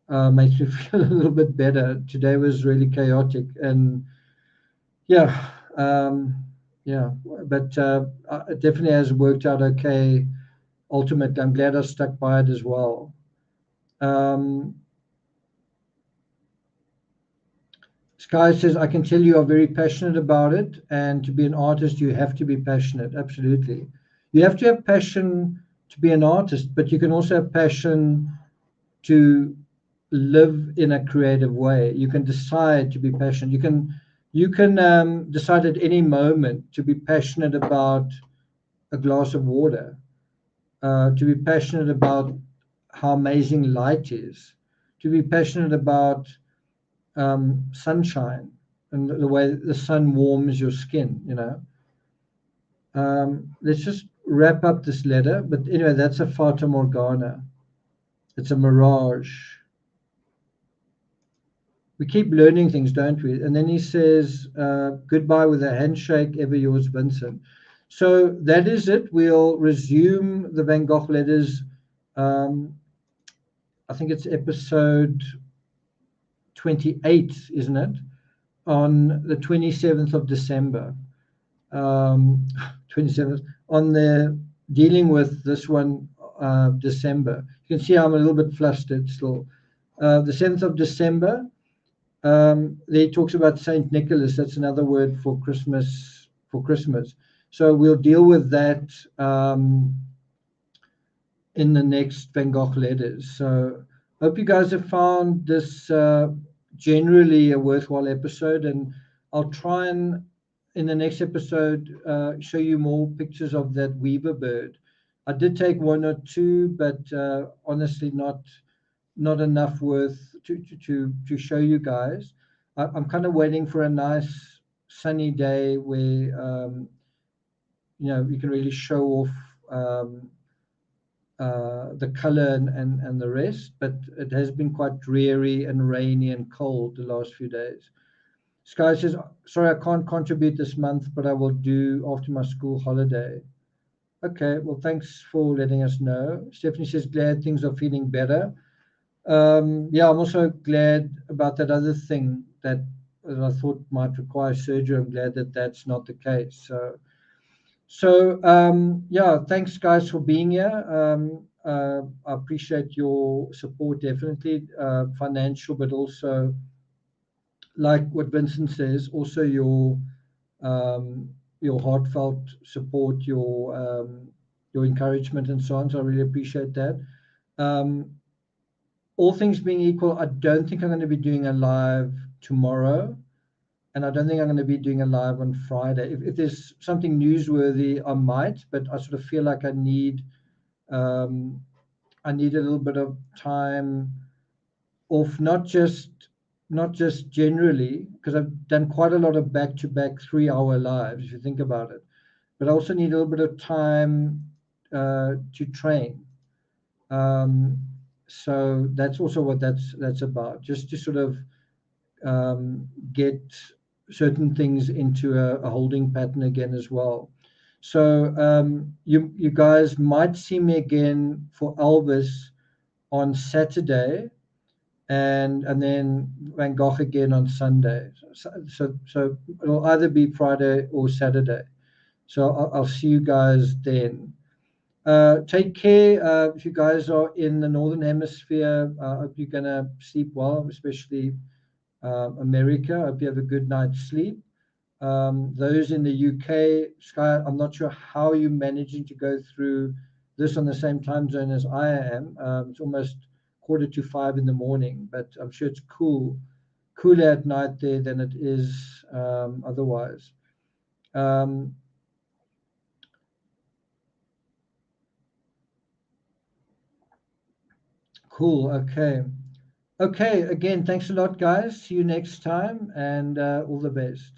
makes me feel a little bit better. Today was really chaotic, and yeah, but it definitely has worked out okay. Ultimately, I'm glad I stuck by it as well. Sky says, I can tell you are very passionate about it, and to be an artist, you have to be passionate. Absolutely. You have to have passion to be an artist, but you can also have passion to live in a creative way. You can decide to be passionate. You can decide at any moment to be passionate about a glass of water, to be passionate about how amazing light is, to be passionate about sunshine and the way the sun warms your skin, you know. Let's just wrap up this letter. But anyway, that's a Fata Morgana. It's a mirage. We keep learning things, don't we? And then he says, goodbye with a handshake, ever yours, Vincent. So that is it. We'll resume the Van Gogh letters. I think it's episode 28, isn't it? On the 27th of December. 27th, on the dealing with this one, December. You can see I'm a little bit flustered still. The 7th of December, there he talks about Saint Nicholas. That's another word for Christmas. So we'll deal with that in the next Van Gogh letters. So hope you guys have found this generally a worthwhile episode, and I'll try and in the next episode show you more pictures of that weaver bird. I did take one or two, but honestly, not enough worth to show you guys. I'm kind of waiting for a nice sunny day where you can really show off the color and the rest. But it has been quite dreary and rainy and cold the last few days. Sky says, sorry, I can't contribute this month, but I will do after my school holiday. Okay, well, thanks for letting us know. Stephanie says, glad things are feeling better. Yeah, I'm also glad about that other thing that I thought might require surgery. I'm glad that that's not the case. So yeah, thanks guys for being here. I appreciate your support, definitely financial, but also like what Vincent says, also your heartfelt support, your encouragement, and so on. So I really appreciate that. Um, all things being equal, I don't think I'm going to be doing a live tomorrow, and I don't think I'm going to be doing a live on Friday. If there's something newsworthy, I might, but I sort of feel like um, I need a little bit of time off, not just generally, because I've done quite a lot of back-to-back 3-hour lives, if you think about it. But I also need a little bit of time to train. So that's also what that's about, just to sort of get certain things into a holding pattern again as well. So you guys might see me again for Elvis on Saturday, and then Van Gogh again on Sunday. So it'll either be Friday or Saturday. So I'll see you guys then. Take care. If you guys are in the Northern Hemisphere, I hope you're going to sleep well, especially America. I hope you have a good night's sleep. Those in the UK, Sky, I'm not sure how you're managing to go through this on the same time zone as I am. It's almost 4:45 in the morning, but I'm sure it's cooler at night there than it is otherwise. Um, cool. Okay. Okay. Again, thanks a lot, guys. See you next time, and all the best.